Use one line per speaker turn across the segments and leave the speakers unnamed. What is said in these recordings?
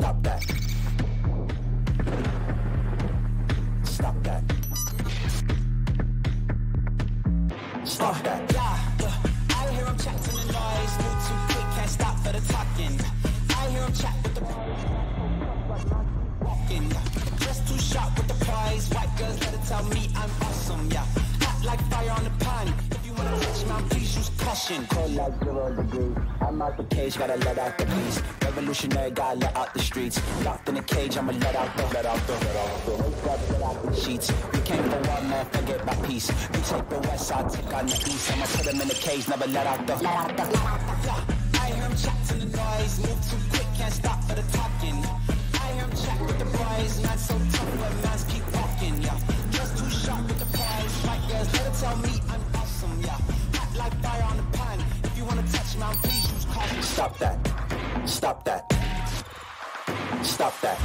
Stop that. Stop that. Stop that. I hear him chat to the noise. Move too quick, can't stop for the talking. I hear him chat with the walking. Just too sharp with the prize. White girls let it tell me I'm awesome, yeah. Hot like fire on the pan. If you wanna touch my please use caution. Cold like 0 degrees. I'm out the cage, gotta let out the beast. Revolutionary, gotta let out the streets. Locked in a cage, I'ma let out the sheets. We can't go on, man, forget my peace. You take the west, I'll take on the east. I'ma put him in the cage, never let out the. I hear him chat to the noise. Move too quick, can't stop for the talking. I hear him chat with the boys. Man, so tough, but man's keep walking, yeah. Just too sharp with the prize. White girls, let it tell me I'm awesome, yeah. Hot like fire on the pan. If you wanna touch my please use caution. Stop that. Stop that. Stop that.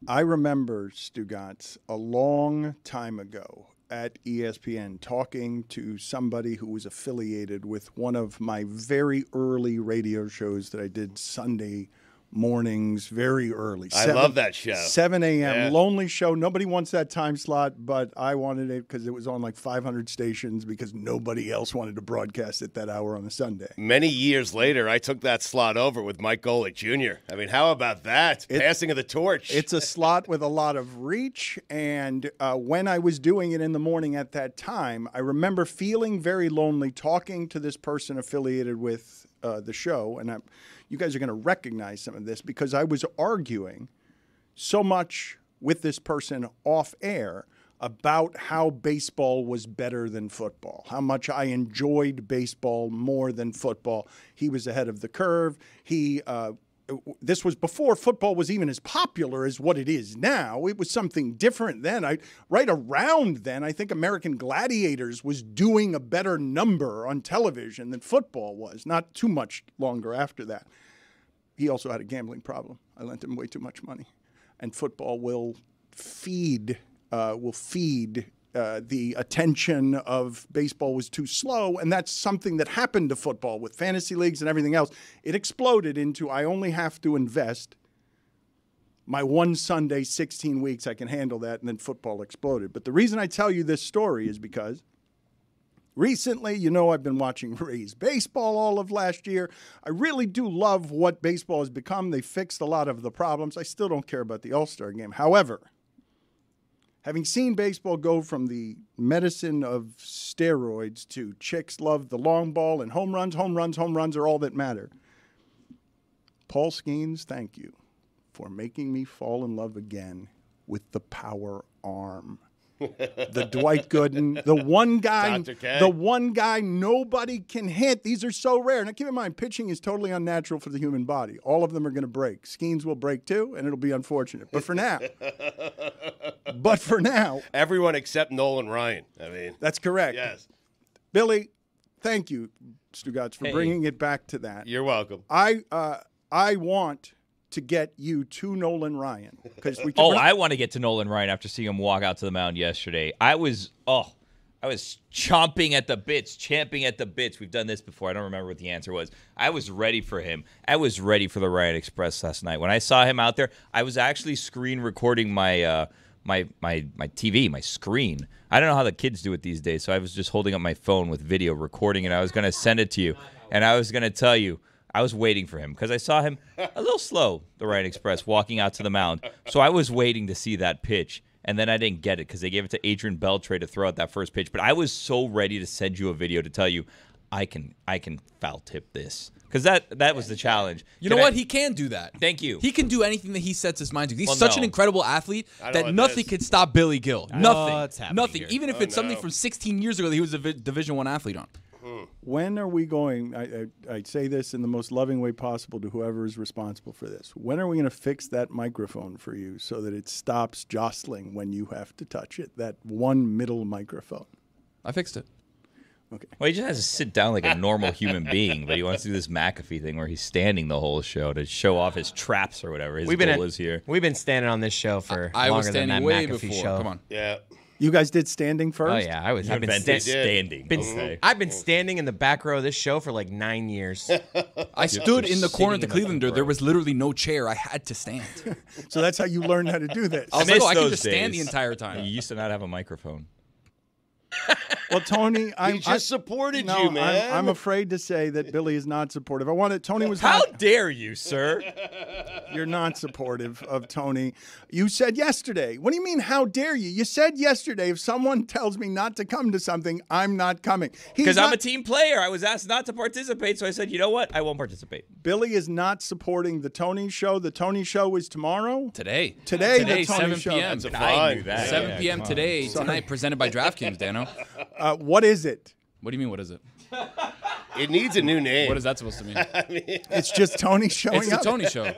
I remember, Stugotz, a long time ago at ESPN talking to somebody who was affiliated with one of my very early radio shows that I did Sunday mornings, very early.
I love that show.
7 a.m.
Yeah.
Lonely show. Nobody wants that time slot, but I wanted it because it was on like 500 stations because nobody else wanted to broadcast it that hour on a Sunday.
Many years later, I took that slot over with Mike Golick Jr. I mean, how about that? Passing of the torch.
It's a slot with a lot of reach, and when I was doing it in the morning at that time, I remember feeling very lonely talking to this person affiliated with the show, and you guys are going to recognize some of this because I was arguing so much with this person off air about how baseball was better than football, how much I enjoyed baseball more than football. He was ahead of the curve. This was before football was even as popular as what it is now. It was something different then. Right around then, I think American Gladiators was doing a better number on television than football was, not too much longer after that. He also had a gambling problem. I lent him way too much money. And football will feed the attention of baseball was too slow, and that's something that happened to football with fantasy leagues and everything else. It exploded into I only have to invest my one Sunday, 16 weeks, I can handle that, and then football exploded. But the reason I tell you this story is because recently, I've been watching Rays baseball all of last year. I really do love what baseball has become. They fixed a lot of the problems. I still don't care about the All-Star game. However, having seen baseball go from the medicine of steroids to chicks love the long ball and home runs are all that matter. Paul Skeens, thank you for making me fall in love again with the power arm. The Dwight Gooden, the one guy nobody can hit. These are so rare. Now, keep in mind, pitching is totally unnatural for the human body. All of them are going to break. Skeens will break too, and it'll be unfortunate. But for now,
everyone except Nolan Ryan. I mean,
that's correct.
Yes,
Billy, thank you, Stugotz, for bringing it back to that.
You're welcome.
I want to get you to Nolan Ryan.
I want to get to Nolan Ryan after seeing him walk out to the mound yesterday. I was chomping at the bits, champing at the bits. We've done this before. I don't remember what the answer was. I was ready for him. I was ready for the Ryan Express last night. When I saw him out there, I was actually screen recording my TV, my screen. I don't know how the kids do it these days, so I was just holding up my phone with video recording, and I was going to send it to you, and I was going to tell you, I was waiting for him because I saw him a little slow, the Ryan Express, walking out to the mound. So I was waiting to see that pitch, and then I didn't get it because they gave it to Adrian Beltre to throw out that first pitch. But I was so ready to send you a video to tell you I can foul tip this. Because that was the challenge.
You know what? He can do that.
Thank you.
He can do anything that he sets his mind to. He's such an incredible athlete that nothing can stop Billy Gill. Nothing.
Here.
Even if it's something from 16 years ago that he was a Division I athlete on.
When are we going, I say this in the most loving way possible to whoever is responsible for this, when are we going to fix that microphone for you so that it stops jostling when you have to touch it, that one middle microphone?
I fixed it.
Okay.
Well, he just has to sit down like a normal human being, but he wants to do this McAfee thing where he's standing the whole show to show off his traps or whatever his goal is here.
We've been standing on this show for
I
longer
was standing
than that
way
McAfee
before.
show.
Come on.
Yeah.
You guys did standing first?
Oh yeah, I've been
Invented standing.
I've been standing in the back row of this show for like 9 years.
I stood in the corner at the
sitting in the
Clevelander. There was literally no chair. I had to stand.
So that's how you learned how to do this.
I was like,
miss
I can
those
just stand the
days.
entire time.
You used to not have a microphone.
Well, Tony,
He just supported
no,
you, man.
I'm afraid to say that Billy is not supportive. Tony was
How
not.
dare you, sir?
You're not supportive of Tony. You said yesterday. What do you mean, how dare you? You said yesterday, if someone tells me not to come to something, I'm not coming.
Because I'm a team player. I was asked not to participate, so I said, you know what? I won't participate.
Billy is not supporting the Tony Show. The Tony Show is tomorrow.
Today,
The Tony
7
Show.
p.m.
That's a
I
fine.
knew that.
7
Yeah,
p.m.
come on.
today, tonight, presented by DraftKings, Dano.
What is it?
What do you mean, what is it?
It needs a new name.
What is that supposed to mean?
It's just Tony showing
It's the
up.
Tony Show.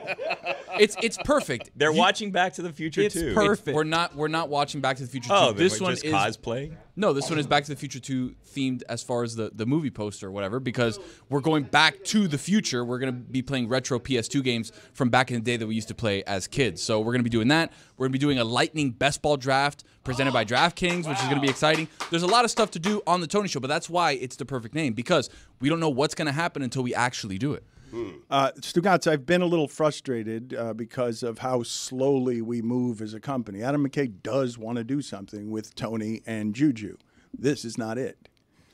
It's perfect.
They're watching Back to the Future,
It's
too.
perfect. We're not watching Back to the Future 2.
Oh,
this
this
one
just
is
cosplay?
No, this one is Back to the Future 2 themed as far as the movie poster or whatever, because we're going back to the future. We're going to be playing retro PS2 games from back in the day that we used to play as kids. So we're going to be doing that. We're going to be doing a lightning best ball draft presented by DraftKings, which is going to be exciting. There's a lot of stuff to do on the Tony Show, but that's why it's the perfect name, because we don't know what's going to happen until we actually do it.
Stugotz, I've been a little frustrated because of how slowly we move as a company. Adam McKay does want to do something with Tony and Juju. This is not it.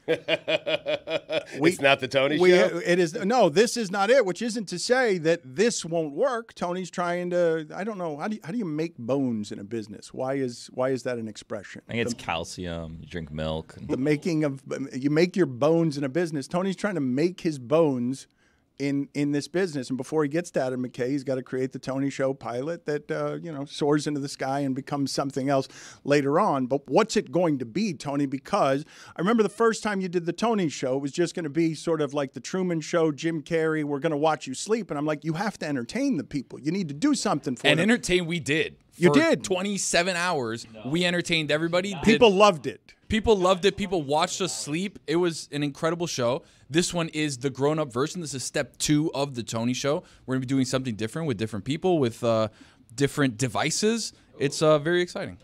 It's not the Tony Show?
It is. No, this is not it, which isn't to say that this won't work. Tony's trying to, I don't know, how do you make bones in a business? Why is that an expression?
I think it's calcium. You drink milk.
The making of, you make your bones in a business. Tony's trying to make his bones in this business, and before he gets to Adam McKay, he's got to create the Tony Show pilot that soars into the sky and becomes something else later on. But what's it going to be, Tony? Because I remember the first time you did the Tony Show, it was just going to be sort of like the Truman Show, Jim Carrey, we're going to watch you sleep, and I'm like, you have to entertain the people. You need to do something for
And
them.
entertain we did.
You
For
did.
27 hours. We entertained everybody.
People loved it.
People loved it. People watched us sleep. It was an incredible show. This one is the grown-up version. This is step 2 of the Tony Show. We're going to be doing something different with different people, with different devices. It's very exciting.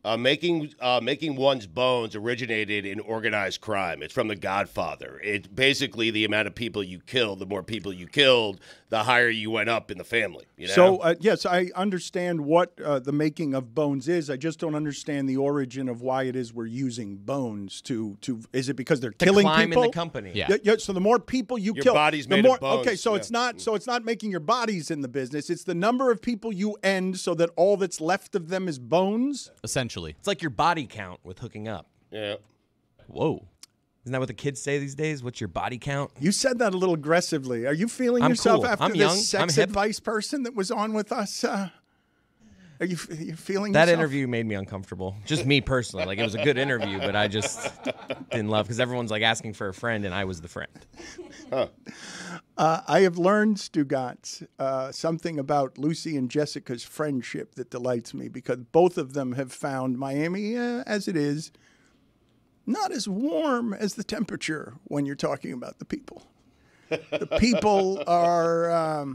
Making one's bones originated in organized crime. It's from The Godfather. It's basically the amount of people you kill. The more people you killed, the higher you went up in the family. You know?
So, yes, I understand what the making of bones is. I just don't understand the origin of why it is we're using bones to. Is it because they're killing
climb
people?
in the company.
Yeah.
So the more people you
Your
kill,
body's
the
made
more.
of bones,
Okay, so
yeah.
it's not making your bodies in the business. It's the number of people you end, so that all that's left of them is bones.
Essentially.
It's like your body count with hooking up.
yeah.
Whoa. Isn't that what the kids say these days? What's your body count?
You said that a little aggressively. Are you feeling
I'm
yourself
cool.
after
I'm
this
young. I'm
sex
hip.
advice person that was on with us? Are you feeling
That
yourself?
interview made me uncomfortable. Just me personally. Like, it was a good interview, but I just didn't love, because everyone's like asking for a friend, and I was the friend.
I have learned, Stugotz, something about Lucy and Jessica's friendship that delights me, because both of them have found Miami, as it is, not as warm as the temperature when you're talking about the people. The people are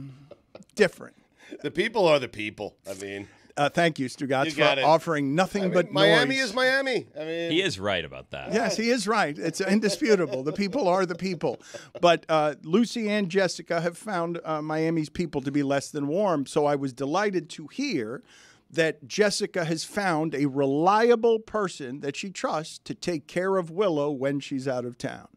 different.
The people are the people. I mean,
Thank you, Stugotz,
You
for
got it.
offering nothing but
Miami
noise.
is Miami. I mean,
He is right about that.
Yes, he is right. It's indisputable. The people are the people. But Lucy and Jessica have found Miami's people to be less than warm. So I was delighted to hear that Jessica has found a reliable person that she trusts to take care of Willow when she's out of town.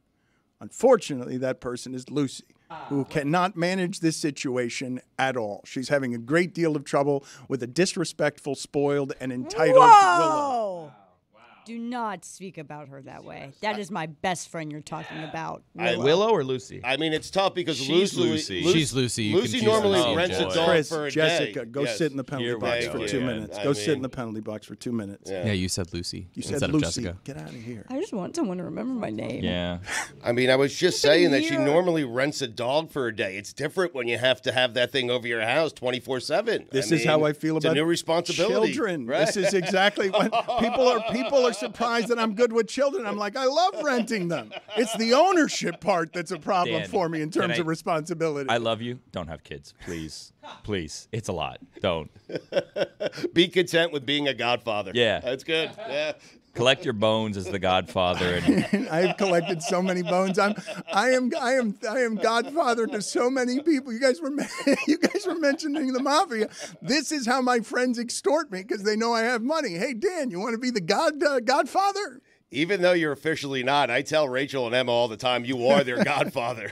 Unfortunately, that person is Lucy, who cannot manage this situation at all. She's having a great deal of trouble with a disrespectful, spoiled, and entitled Willow.
Do not speak about her that way. That is my best friend you're talking about.
Willow or Lucy?
I mean, it's tough because
She's Lucy.
She's Lucy. You
Lucy
confuse
normally
Lucy.
rents a
boy.
dog
Chris,
for a
Jessica,
day.
go
Yes.
sit in the penalty
Here we
box
go.
for 2 minutes.
I
Go sit in
mean-
the penalty box for 2 minutes.
Yeah, you said Lucy
You said
instead
Lucy.
of Jessica.
Get out of here.
I just want someone to remember my name.
Yeah.
I mean, I was just saying that she
year.
normally rents a dog for a day. It's different when you have to have that thing over your house 24/7.
This is how I feel
it's
about
a new responsibility.
children.
Right?
This is exactly what people are surprised that I'm good with children. I'm like, I love renting them. It's the ownership part that's a problem
Dan,
for me in terms
can
of responsibility.
I love you. Don't have kids. Please. Please. It's a lot. Don't.
Be content with being a godfather.
Yeah.
That's good. Yeah.
Collect your bones as the Godfather. And
I've collected so many bones. I am godfather to so many people. You guys were mentioning the mafia. This is how my friends extort me because they know I have money. Hey Dan, you want to be the godfather?
Even though you're officially not, I tell Rachel and Emma all the time, you are their godfather.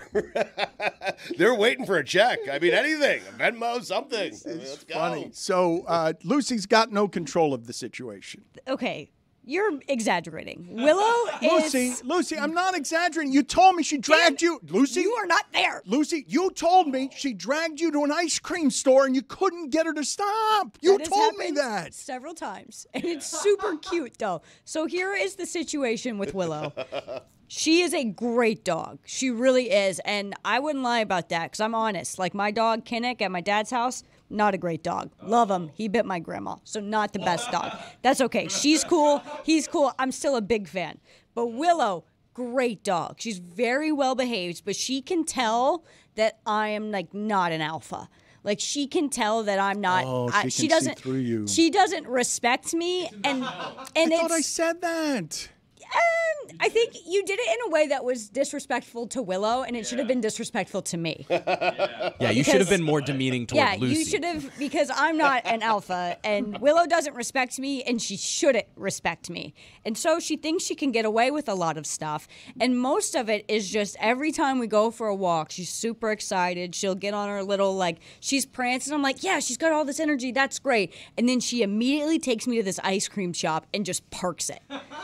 They're waiting for a check. I mean, anything. Venmo, something. Let's go.
Funny. So Lucy's got no control of the situation.
Okay. You're exaggerating. Willow is...
Lucy, I'm not exaggerating. You told me she dragged you. Lucy?
You are not there.
Lucy, you told me she dragged you to an ice cream store and you couldn't get her to stop. You
That has
told me
happened
that.
several times. And it's super cute, though. So here is the situation with Willow. She is a great dog. She really is. And I wouldn't lie about that because I'm honest. Like my dog, Kinnick, at my dad's house, not a great dog. Love him. He bit my grandma. So not the best dog. That's okay. She's cool. He's cool. I'm still a big fan. But Willow, great dog. She's very well behaved, but she can tell that I am like not an alpha. Like she can tell that I'm not.
Oh, she can
doesn't
see through you.
She doesn't respect me, and
I thought I said that.
I think you did it in a way that was disrespectful to Willow, and it should have been disrespectful to me.
Yeah, you should have been more demeaning toward Lucy.
You should have, because I'm not an alpha, and Willow doesn't respect me, and she shouldn't respect me. And so she thinks she can get away with a lot of stuff, and most of it is just every time we go for a walk, she's super excited. She'll get on her little, like, she's prancing. I'm like, yeah, she's got all this energy. That's great. And then she immediately takes me to this ice cream shop and just parks it.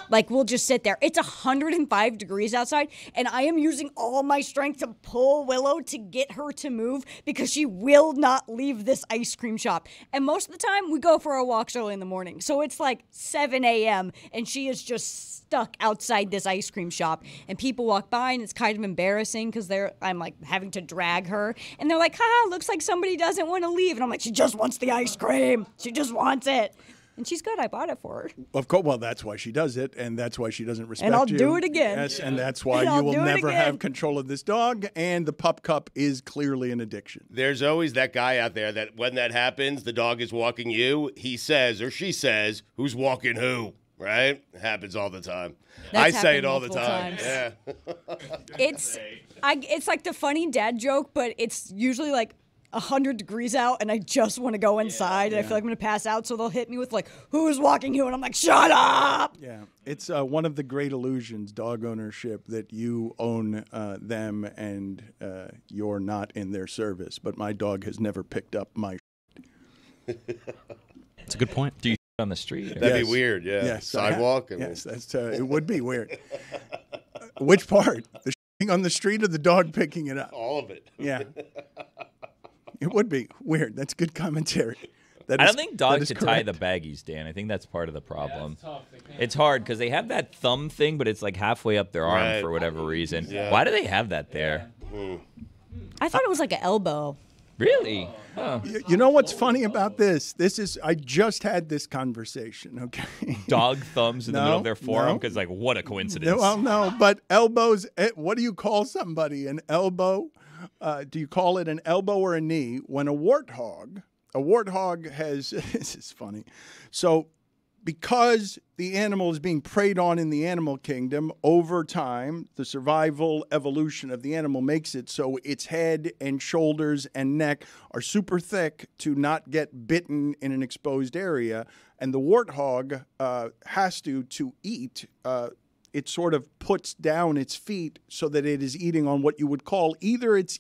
Like, we'll just sit there. It's 105 degrees outside, and I am using all my strength to pull Willow to get her to move because she will not leave this ice cream shop. And most of the time, we go for our walks early in the morning. So it's like 7 a.m., and she is just stuck outside this ice cream shop. And people walk by, and it's kind of embarrassing because I'm like having to drag her. And they're like, haha, looks like somebody doesn't want to leave. And I'm like, she just wants the ice cream. She just wants it. And she's good. I bought it for her.
Of course. Well, that's why she does it, and that's why she doesn't respect you.
And I'll do it again.
Yes, and that's why you will never have control of this dog, and the pup cup is clearly an addiction.
There's always that guy out there that when that happens, the dog is walking you, he says or she says, who's walking who, right? It happens all the time.
That's
I say it all the
multiple
time.
times.
Yeah.
It's like the funny dad joke, but it's usually like 100 degrees out, and I just want to go inside, and I feel like I'm going to pass out, so they'll hit me with, like, who's walking who? And I'm like, shut up!
Yeah, it's one of the great illusions, dog ownership, that you own them and you're not in their service. But my dog has never picked up my
That's a good point.
do you on the street? Or?
That'd be weird, yeah.
Yes,
Sidewalk.
Yes, that's it would be weird. Which part? The on the street or the dog picking it up?
All of it.
Yeah. It would be weird. That's good commentary.
I don't think dogs should tie the baggies, Dan. I think that's part of the problem. Yeah, it's hard because they have that thumb thing, but it's like halfway up their arm for whatever reason. Yeah. Why do they have that there?
I thought it was like an elbow.
Really? Huh.
You know what's funny about this? I just had this conversation, okay?
Dog thumbs in the middle of their forearm? Because, like, what a coincidence.
No, but elbows, what do you call somebody? An elbow? Do you call it an elbow or a knee? When a warthog has, this is funny. So because the animal is being preyed on in the animal kingdom, over time, the survival evolution of the animal makes it so its head and shoulders and neck are super thick to not get bitten in an exposed area. And the warthog has to eat. It sort of puts down its feet so that it is eating on what you would call either its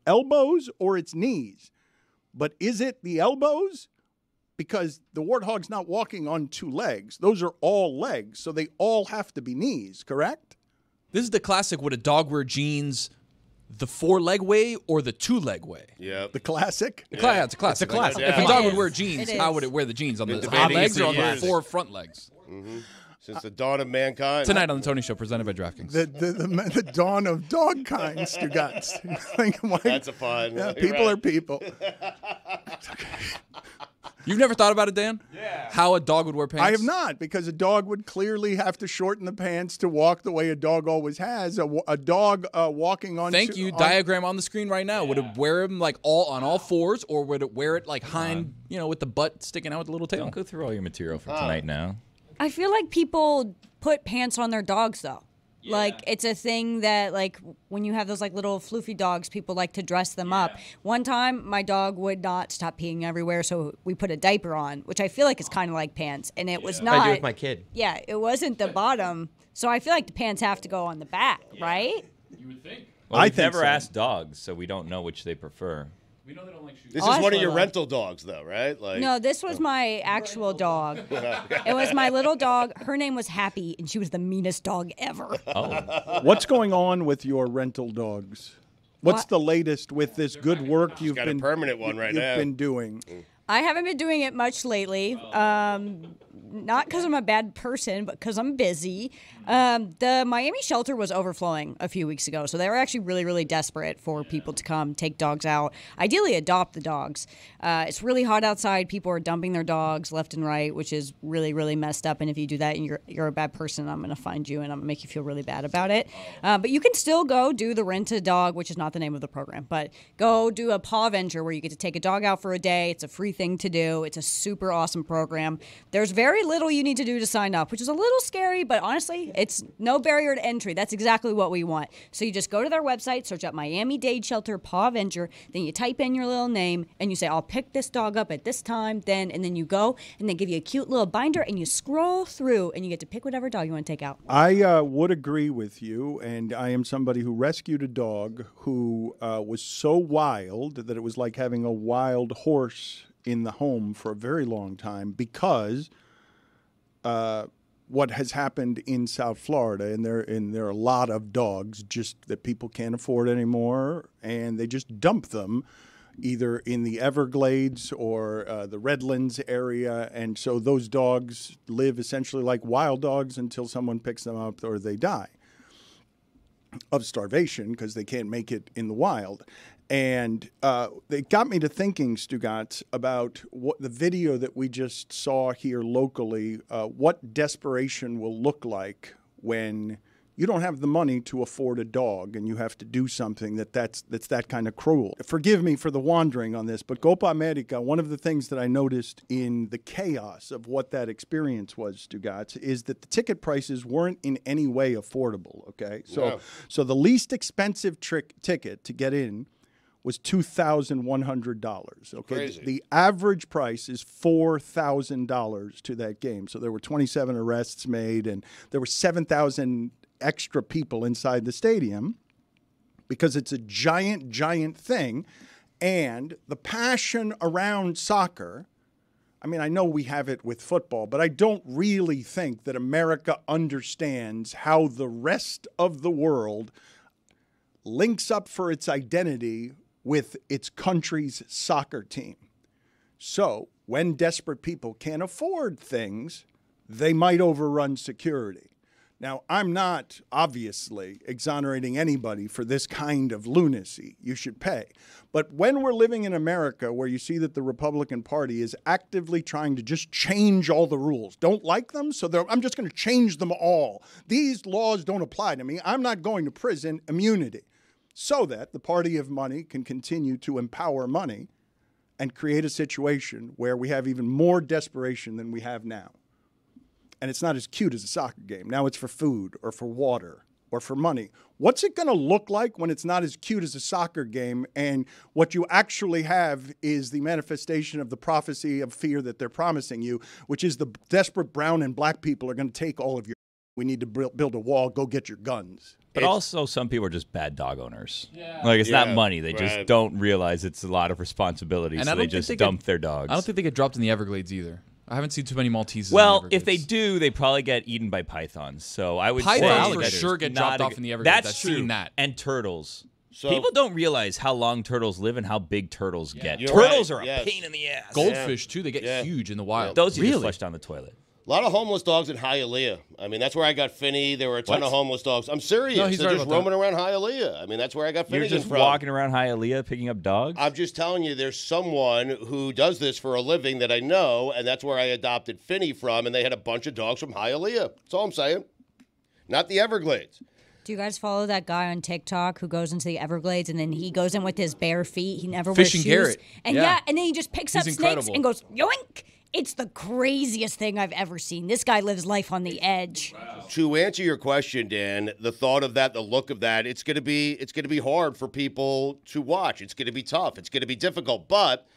elbows or its knees. But is it the elbows? Because the warthog's not walking on two legs. Those are all legs, so they all have to be knees, correct?
This is the classic, would a dog wear jeans the 4-leg way or the 2-leg way?
Yeah.
The classic?
It's a classic.
It's a classic.
If a dog would wear jeans, how would it wear the jeans? On the hot legs or on the 4 front legs?
Mm-hmm. Since the dawn of mankind.
Tonight on the Tony Show, presented by DraftKings.
The dawn of dogkind, Stugotz. Like,
that's a fun.
Yeah, people are people.
You've never thought about it, Dan? Yeah. How a dog would wear pants?
I have not, because a dog would clearly have to shorten the pants to walk the way a dog always has. A dog walking on.
Thank you. Diagram on the screen right now. Yeah. Would it wear him like on all fours, or would it wear it like hind, with the butt sticking out with the little tail?
Don't go through all your material for tonight now.
I feel like people put pants on their dogs, though. Yeah. Like, it's a thing that, like, when you have those, like, little floofy dogs, people like to dress them up. One time, my dog would not stop peeing everywhere, so we put a diaper on, which I feel like is kind of like pants. And it was not.
I do with my kid.
Yeah, it wasn't the bottom. So I feel like the pants have to go on the back, right?
You would think.
Well, I've never asked dogs, so we don't know which they prefer.
We know they don't like shoes.
This is one of your rental dogs, though, right? Like,
no, this was my actual dog. It was my little dog. Her name was Happy, and she was the meanest dog ever.
Oh.
What's going on with your rental dogs? What's the latest with this good work you've been doing?
I haven't been doing it much lately. Not because I'm a bad person, but because I'm busy. The Miami shelter was overflowing a few weeks ago, so they were actually really, really desperate for people to come take dogs out. Ideally, adopt the dogs. It's really hot outside. People are dumping their dogs left and right, which is really, really messed up. And if you do that and you're a bad person, I'm going to find you and I'm going to make you feel really bad about it. But you can still go do the Rent a Dog, which is not the name of the program, but go do a paw venture where you get to take a dog out for a day. It's a free thing to do. It's a super awesome program. There's very little you need to do to sign up, which is a little scary, but honestly, it's no barrier to entry. That's exactly what we want. So you just go to their website, search up Miami-Dade Shelter Paw Venture, then you type in your little name, and you say, I'll pick this dog up at this time, and then you go, and they give you a cute little binder, and you scroll through, and you get to pick whatever dog you want to take out.
I would agree with you, and I am somebody who rescued a dog who was so wild that it was like having a wild horse in the home for a very long time because what has happened in South Florida, and there are a lot of dogs just that people can't afford anymore, and they just dump them either in the Everglades or the Redlands area, and so those dogs live essentially like wild dogs until someone picks them up or they die of starvation because they can't make it in the wild. And it got me to thinking, Stugotz, about what the video that we just saw here locally, what desperation will look like when you don't have the money to afford a dog and you have to do something that's that kind of cruel. Forgive me for the wandering on this, but Copa America, one of the things that I noticed in the chaos of what that experience was, Stugotz, is that the ticket prices weren't in any way affordable, okay? So the least expensive ticket to get in was $2,100. Okay,
Crazy.
The average price is $4,000 to that game. So there were 27 arrests made, and there were 7,000 extra people inside the stadium because it's a giant, giant thing. And the passion around soccer, I mean, I know we have it with football, but I don't really think that America understands how the rest of the world links up for its identity with its country's soccer team. So when desperate people can't afford things, they might overrun security. Now, I'm not obviously exonerating anybody for this kind of lunacy. You should pay. But when we're living in America where you see that the Republican Party is actively trying to just change all the rules, don't like them, so I'm just going to change them all. These laws don't apply to me. I'm not going to prison, immunity. So that the party of money can continue to empower money and create a situation where we have even more desperation than we have now. And it's not as cute as a soccer game. Now it's for food or for water or for money. What's it going to look like when it's not as cute as a soccer game and what you actually have is the manifestation of the prophecy of fear that they're promising you, which is the desperate brown and black people are going to take all of your. We need to build a wall. Go get your guns.
But also, some people are just bad dog owners. Yeah. Like, it's not money. They just don't realize it's a lot of responsibility, and so they just dump their dogs.
I don't think they get dropped in the Everglades either. I haven't seen too many Malteses.
Well, if they do, they probably get eaten by pythons. So I would say
pythons for sure get dropped off in the Everglades.
That's
true.
Seen that. And turtles. So, people don't realize how long turtles live and how big turtles get.
You're
turtles
right.
are a pain in the ass.
Goldfish, too. They get huge in the wild.
Those you just flush down the toilet.
A lot of homeless dogs in Hialeah. I mean, that's where I got Finney. There were a ton of homeless dogs. I'm serious. No, They're just roaming around Hialeah. I mean, that's where I got Finney from.
You're just walking around Hialeah picking up dogs?
I'm just telling you, there's someone who does this for a living that I know, and that's where I adopted Finney from, and they had a bunch of dogs from Hialeah. That's all I'm saying. Not the Everglades.
Do you guys follow that guy on TikTok who goes into the Everglades and then he goes in with his bare feet? He never
Fishing
wears shoes.
Garrett.
And and then he just picks up
incredible.
snakes and goes yoink. It's the craziest thing I've ever seen. This guy lives life on the edge.
To answer your question, Dan, the thought of that, the look of that, it's going to be hard for people to watch. It's going to be tough. It's going to be difficult. But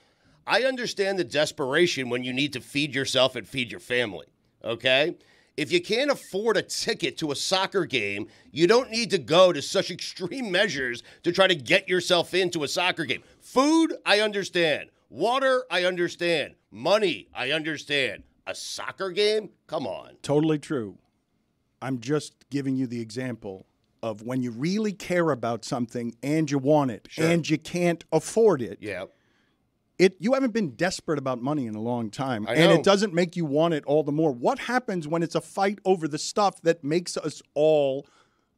I understand the desperation when you need to feed yourself and feed your family. Okay? If you can't afford a ticket to a soccer game, you don't need to go to such extreme measures to try to get yourself into a soccer game. Food, I understand. Water, I understand. Money, I understand. A soccer game? Come on.
Totally true. I'm just giving you the example of when you really care about something and you want it and you can't afford it.
Yeah.
You haven't been desperate about money in a long time,
I
and
know.
it doesn't make you want it all the more. What happens when it's a fight over the stuff that makes us all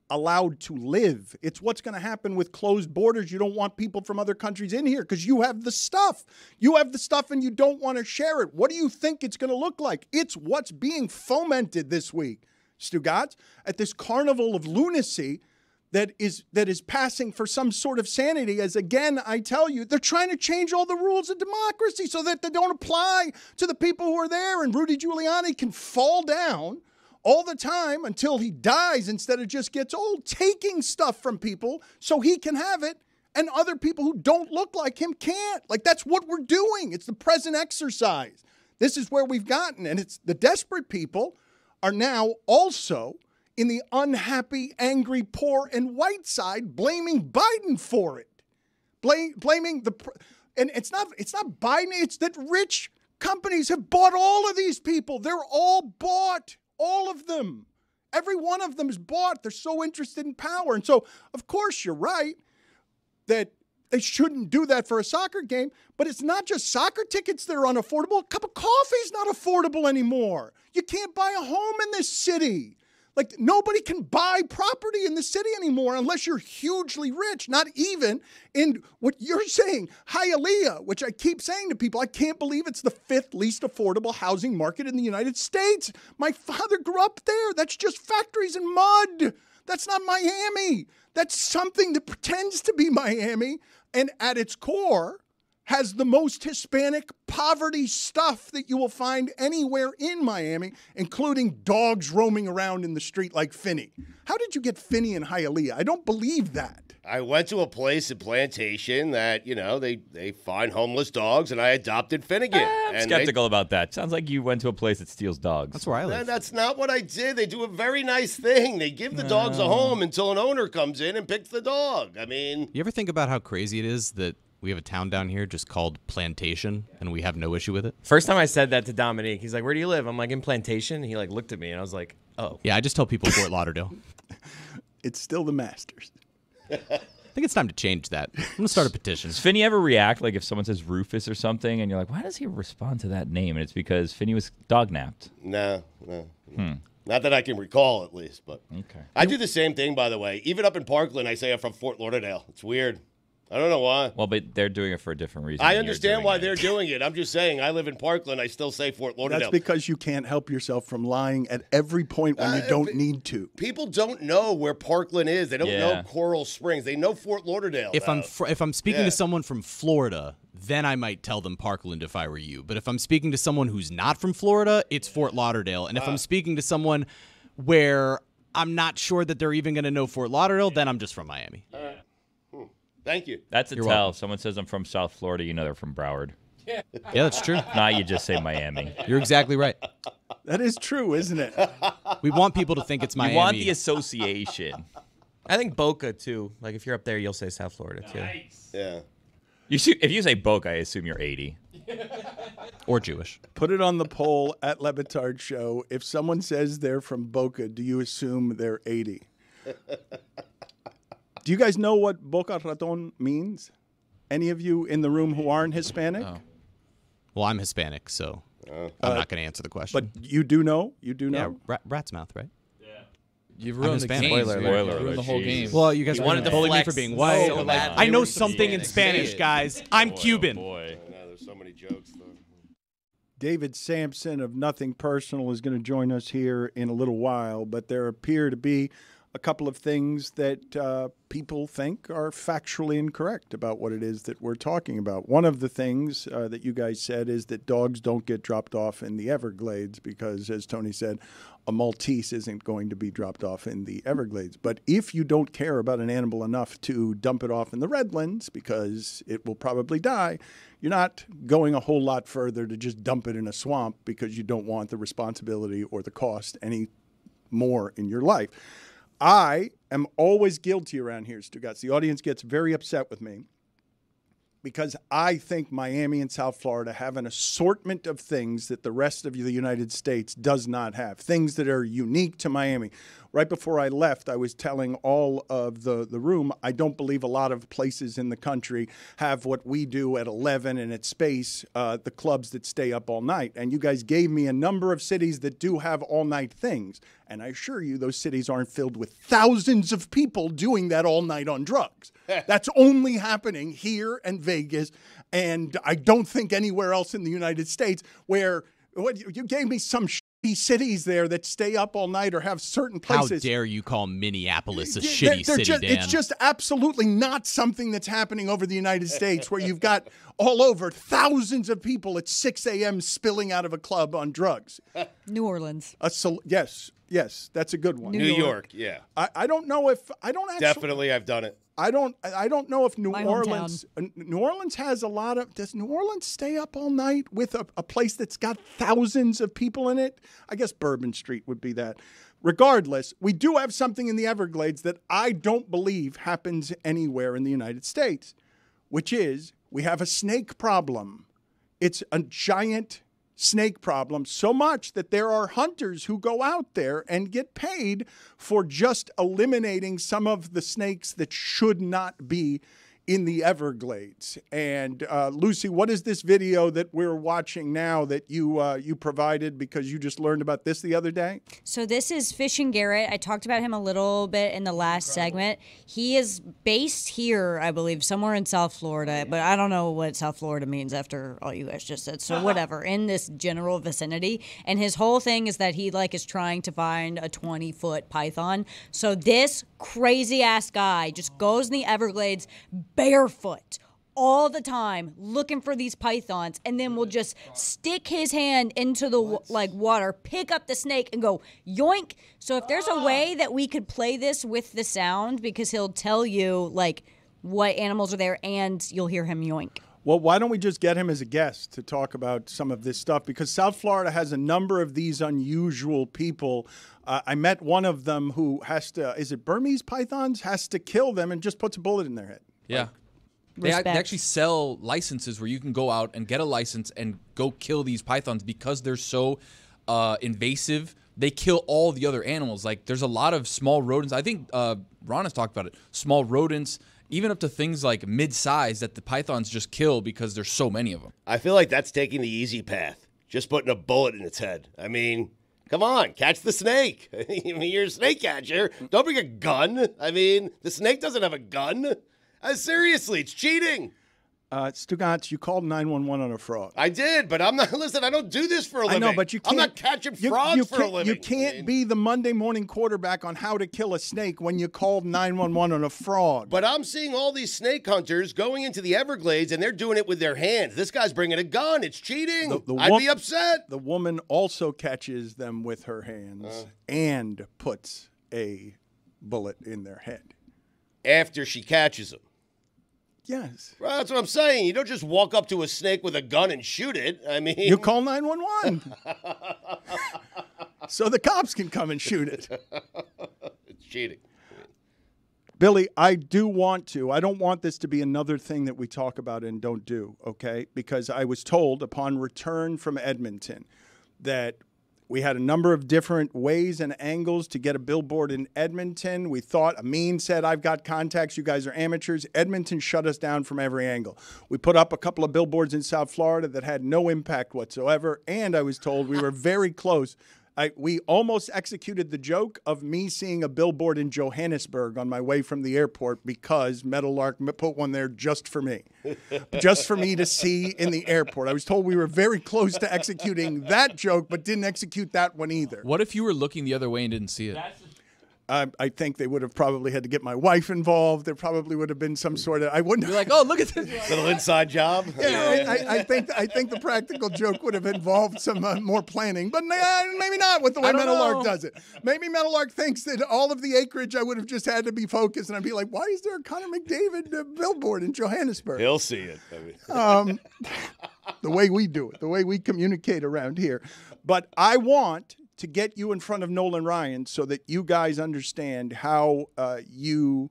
allowed to live? It's what's going to happen with closed borders. You don't want people from other countries in here because you have the stuff. You have the stuff and you don't want to share it. What do you think it's going to look like? It's what's being fomented this week, Stugotz, at this carnival of lunacy that is passing for some sort of sanity, as again, I tell you, they're trying to change all the rules of democracy so that they don't apply to the people who are there. And Rudy Giuliani can fall down all the time until he dies instead of just gets old, taking stuff from people so he can have it and other people who don't look like him can't. Like, that's what we're doing. It's the present exercise. This is where we've gotten. And it's the desperate people are now also in the unhappy, angry, poor, and white side, blaming Biden for it. Blaming and it's not Biden, it's that rich companies have bought all of these people. They're all bought, all of them. Every one of them is bought. They're so interested in power. And so, of course, you're right that they shouldn't do that for a soccer game, but it's not just soccer tickets that are unaffordable. A cup of coffee is not affordable anymore. You can't buy a home in this city. Like, nobody can buy property in the city anymore unless you're hugely rich, not even in what you're saying, Hialeah, which I keep saying to people, I can't believe it's the 5th least affordable housing market in the United States. My father grew up there. That's just factories and mud. That's not Miami. That's something that pretends to be Miami and at its core has the most Hispanic poverty stuff that you will find anywhere in Miami, including dogs roaming around in the street like Finney. How did you get Finney in Hialeah? I don't believe that.
I went to a place in Plantation that, they find homeless dogs, and I adopted Finnegan.
I'm skeptical about that. Sounds like you went to a place that steals dogs.
That's where I live.
That's not what I did. They do a very nice thing. They give the dogs a home until an owner comes in and picks the dog. I mean,
You ever think about how crazy it is that we have a town down here just called Plantation, and we have no issue with it?
First time I said that to Dominique, he's like, "Where do you live?" I'm like, "In Plantation." He like looked at me, and I was like, "Oh."
Yeah, I just tell people Fort Lauderdale.
It's still the Masters.
I think it's time to change that. I'm going to start a petition.
Does Finney ever react like if someone says Rufus or something and you're like, why does he respond to that name? And it's because Finney was dog napped.
no. Not that I can recall, at least. But
Okay.
I do the same thing, by the way. Even up in Parkland, I say I'm from Fort Lauderdale. It's weird. I don't know why.
Well, but they're doing it for a different reason.
I
than you're
understand
doing
why
it.
they're doing it. I'm just saying, I live in Parkland. I still say Fort Lauderdale.
That's because you can't help yourself from lying at every point when you don't need to.
People don't know where Parkland is. They don't
Yeah.
know Coral Springs. They know Fort Lauderdale.
If I'm speaking
Yeah.
to someone from Florida, then I might tell them Parkland if I were you. But if I'm speaking to someone who's not from Florida, it's Fort Lauderdale. And if I'm speaking to someone where I'm not sure that they're even going to know Fort Lauderdale, then I'm just from Miami.
Thank you.
That's a
You're
tell.
welcome.
If someone says I'm from South Florida, you know they're from Broward.
Yeah, that's true.
Now you just say Miami.
You're exactly right.
That is true, isn't it?
We want people to think it's Miami.
You want the association.
I think Boca too. Like if you're up there, you'll say South Florida too.
Yeah.
If you say Boca, I assume you're 80.
Or Jewish.
Put it on the poll at Le Batard Show. If someone says they're from Boca, do you assume they're 80? Do you guys know what Boca Raton means? Any of you in the room who aren't Hispanic?
Oh. Well, I'm Hispanic, so I'm not going to answer the question.
But you do know? You do
yeah,
know?
rat's mouth, right?
You ruined the
Hispanic.
game.
Spoiler
You
alert.
ruined the whole
Jeez.
game.
Well, you guys
wanted to
bully me
flex
for being white.
so badly.
I know
They were
something in
Hispanic.
Spanish,
Say it.
guys. I'm Cuban.
Boy.
I know, there's so many jokes, though.
David Samson of Nothing Personal is going to join us here in a little while, but there appear to be a couple of things that people think are factually incorrect about what it is that we're talking about. One of the things that you guys said is that dogs don't get dropped off in the Everglades because, as Tony said, a Maltese isn't going to be dropped off in the Everglades. But if you don't care about an animal enough to dump it off in the Redlands because it will probably die, you're not going a whole lot further to just dump it in a swamp because you don't want the responsibility or the cost any more in your life. I am always guilty around here, Stugotz. The audience gets very upset with me because I think Miami and South Florida have an assortment of things that the rest of the United States does not have, things that are unique to Miami. Right before I left, I was telling all of the room, I don't believe a lot of places in the country have what we do at 11 and at Space, the clubs that stay up all night. And you guys gave me a number of cities that do have all-night things. And I assure you, those cities aren't filled with thousands of people doing that all night on drugs. That's only happening here and Vegas, and I don't think anywhere else in the United States where you gave me some cities there that stay up all night or have certain places.
How dare you call Minneapolis a shitty city, Dan?
It's just absolutely not something that's happening over the United States where you've got all over thousands of people at 6 a.m. spilling out of a club on drugs.
New Orleans.
Yes, that's a good one.
New York, yeah.
I don't know if I don't actually.
Definitely, I've done it.
I don't know if New
My
Orleans has a lot of. Does New Orleans stay up all night with a place that's got thousands of people in it? I guess Bourbon Street would be that. Regardless, we do have something in the Everglades that I don't believe happens anywhere in the United States, which is we have a snake problem. It's a giant snake problem, so much that there are hunters who go out there and get paid for just eliminating some of the snakes that should not be in the Everglades. And Lucy, what is this video that we're watching now that you provided because you just learned about this the other day?
So this is Fishing Garrett. I talked about him a little bit in the last segment. He is based here, I believe, somewhere in South Florida, but I don't know what South Florida means after all you guys just said. So whatever, in this general vicinity. And his whole thing is that he is trying to find a 20-foot python. So this crazy ass guy just goes in the Everglades barefoot all the time looking for these pythons, and then will just stick his hand into the water, pick up the snake, and go yoink. So if there's a way that we could play this with the sound, because he'll tell you what animals are there, and you'll hear him yoink.
Well, why don't we just get him as a guest to talk about some of this stuff? Because South Florida has a number of these unusual people. I met one of them who has to, is it Burmese pythons? Has to kill them and just puts a bullet in their head.
Yeah. They actually sell licenses where you can go out and get a license and go kill these pythons because they're so invasive. They kill all the other animals. There's a lot of small rodents. I think Ron has talked about it. Small rodents, even up to things like mid-size that the pythons just kill because there's so many of them.
I feel like that's taking the easy path, just putting a bullet in its head. I mean, come on, catch the snake. You're a snake catcher. Don't bring a gun. I mean, the snake doesn't have a gun. Seriously, it's cheating.
Stugotz, you called 911 on a fraud.
I did, but I'm not. Listen, I don't do this for a living.
I know, but you can't.
I'm not catching frauds for a living.
You can't be the Monday morning quarterback on how to kill a snake when you called 911 on a fraud.
But I'm seeing all these snake hunters going into the Everglades, and they're doing it with their hands. This guy's bringing a gun. It's cheating. I'd be upset.
The woman also catches them with her hands and puts a bullet in their head.
After she catches them.
Yes.
Well, that's what I'm saying. You don't just walk up to a snake with a gun and shoot it. I mean,
you call 911 so the cops can come and shoot it.
It's cheating.
Billy, I don't want this to be another thing that we talk about and don't do, okay? Because I was told upon return from Edmonton that we had a number of different ways and angles to get a billboard in Edmonton. We thought, Amin said, I've got contacts. You guys are amateurs. Edmonton shut us down from every angle. We put up a couple of billboards in South Florida that had no impact whatsoever. And I was told we were very close. We almost executed the joke of me seeing a billboard in Johannesburg on my way from the airport because Meadowlark put one there just for me. Just for me to see in the airport. I was told we were very close to executing that joke, but didn't execute that one either.
What if you were looking the other way and didn't see it?
I think they would have probably had to get my wife involved. There probably would have been some sort of. I wouldn't.
You're like, oh, look at this.
Little inside job.
Yeah, I think the practical joke would have involved some more planning, but maybe not with the way Meadowlark does it. Maybe Meadowlark thinks that all of the acreage I would have just had to be focused, and I'd be like, why is there a Connor McDavid billboard in Johannesburg?
He'll see it.
The way we do it, the way we communicate around here. But I want to get you in front of Nolan Ryan so that you guys understand how you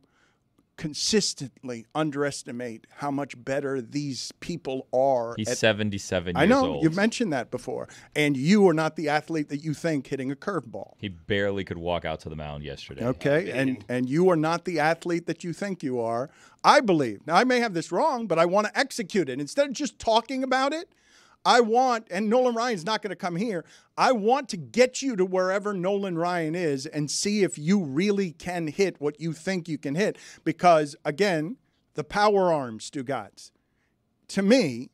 consistently underestimate how much better these people are.
He's 77 years
old. I know,
old.
you've mentioned that before. And you are not the athlete that you think hitting a curveball.
He barely could walk out to the mound yesterday.
Okay, and you are not the athlete that you think you are. I believe. Now, I may have this wrong, but I want to execute it. Instead of just talking about it, I want, and Nolan Ryan's not going to come here, I want to get you to wherever Nolan Ryan is and see if you really can hit what you think you can hit. Because, again, the power arm, Stugotz, to me,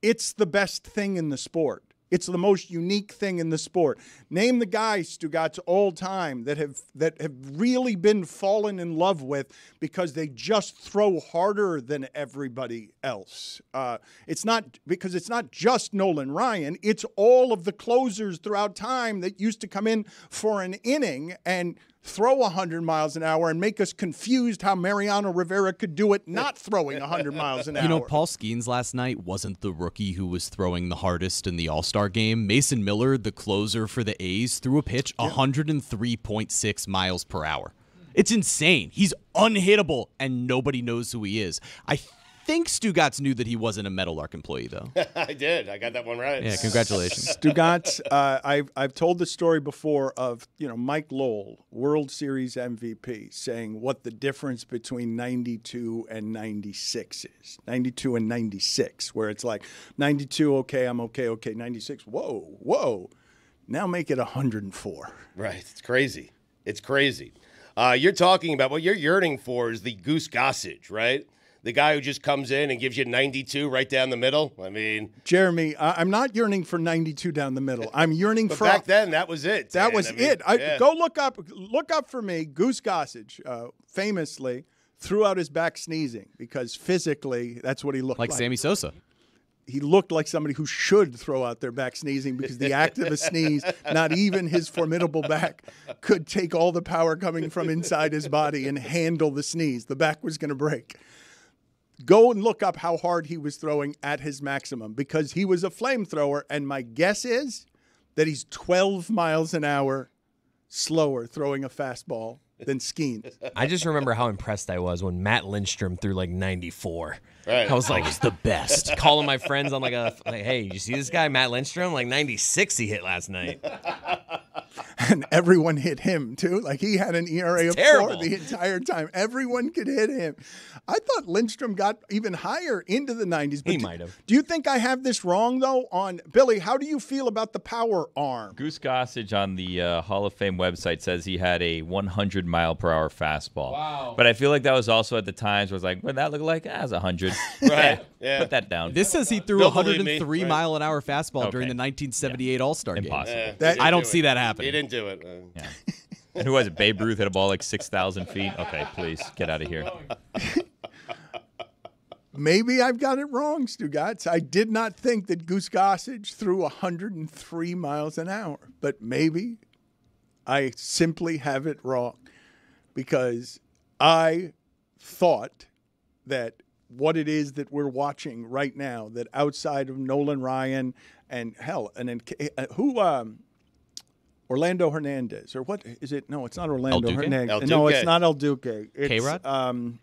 it's the best thing in the sport. It's the most unique thing in the sport. Name the guys, Stugotz, all time that have really been fallen in love with because they just throw harder than everybody else. It's not just Nolan Ryan. It's all of the closers throughout time that used to come in for an inning and throw 100 miles an hour and make us confused how Mariano Rivera could do it not throwing 100 miles an hour.
You know, Paul Skeens last night wasn't the rookie who was throwing the hardest in the All-Star game. Mason Miller, the closer for the A's, threw a pitch 103.6 miles per hour. It's insane. He's unhittable, and nobody knows who he is. I think Stugotz knew that he wasn't a Meadowlark employee, though.
I did. I got that one right.
Yeah, congratulations.
Stugotz, I've told the story before of, Mike Lowell, World Series MVP, saying what the difference between 92 and 96 is. 92 and 96, where it's like 92, okay, I'm okay, 96, whoa. Now make it 104.
Right. It's crazy. It's crazy. You're talking about what you're yearning for is the Goose Gossage, right? The guy who just comes in and gives you 92 right down the middle. I mean,
Jeremy, I'm not yearning for 92 down the middle. I'm yearning for.
Back then, that was it.
That was it. Go look up for me. Goose Gossage famously threw out his back sneezing because physically that's what he looked like.
Like Sammy Sosa.
He looked like somebody who should throw out their back sneezing because the act of a sneeze, not even his formidable back, could take all the power coming from inside his body and handle the sneeze. The back was going to break. Go and look up how hard he was throwing at his maximum because he was a flamethrower, and my guess is that he's 12 miles an hour slower throwing a fastball than Skeens.
I just remember how impressed I was when Matt Lindstrom threw like 94.
Right.
I was like, it's the best. Calling my friends on hey, you see this guy, Matt Lindstrom? Like 96 he hit last night.
And everyone hit him, too. Like, he had an ERA of 4 the entire time. Everyone could hit him. I thought Lindstrom got even higher into the 90s. But
he might have.
Do you think I have this wrong, though? Billy, how do you feel about the power arm?
Goose Gossage on the Hall of Fame website says he had a 100-mile-per-hour fastball.
Wow.
But I feel like that was also at the times where it's like, what that look like? As 100.
Right. Yeah.
Put that down.
This says he threw a
Don't believe me.
103-mile-an-hour fastball during
Okay.
the 1978 All-Star game.
Impossible.
That-
I don't see that happening.
He didn't do it.
Yeah. And who was it? Babe Ruth hit a ball like 6,000 feet? Okay, please, get out of here.
Maybe I've got it wrong, Stugotz. I did not think that Goose Gossage threw 103 miles an hour, but maybe I simply have it wrong because I thought that what it is that we're watching right now, that outside of Nolan Ryan and Orlando Hernandez, or what is it? No, it's not Orlando
El Duque?
Hernandez.
El
No,
Duque.
it's not El Duque. It's,
K-Rod?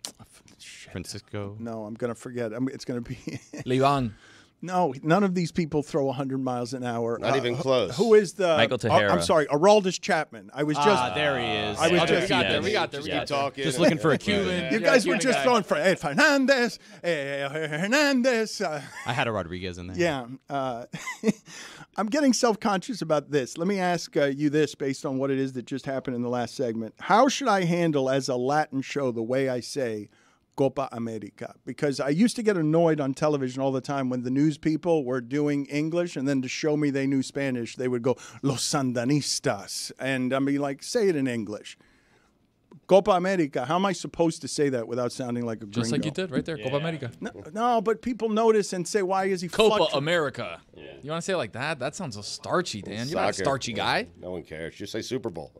Francisco.
No, I'm going to forget. It's going to be
Levan.
no. None of these people throw 100 miles an hour.
Not even close.
Who is the
Michael Tejera.
I'm sorry, Aroldis Chapman. I was just.
There he is.
I was
Okay,
just.
we got there.
Keep talking.
Just looking for a Cuban.
You guys were just throwing for Fernandez, Hernandez.
I had a Rodriguez in there.
Yeah. I'm getting self-conscious about this. Let me ask you this based on what it is that just happened in the last segment. How should I handle as a Latin show the way I say Copa America? Because I used to get annoyed on television all the time when the news people were doing English, and then to show me they knew Spanish, they would go, Los Sandinistas. And I'd be like, say it in English. Copa America. How am I supposed to say that without sounding like a gringo?
Just like you did right there, Copa America.
No, but people notice and say, why is he
Copa
fluctuating?
America. You want to say it like that? That sounds so starchy, Dan. You're not a
Soccer.
starchy guy.
No one cares. Just say Super Bowl.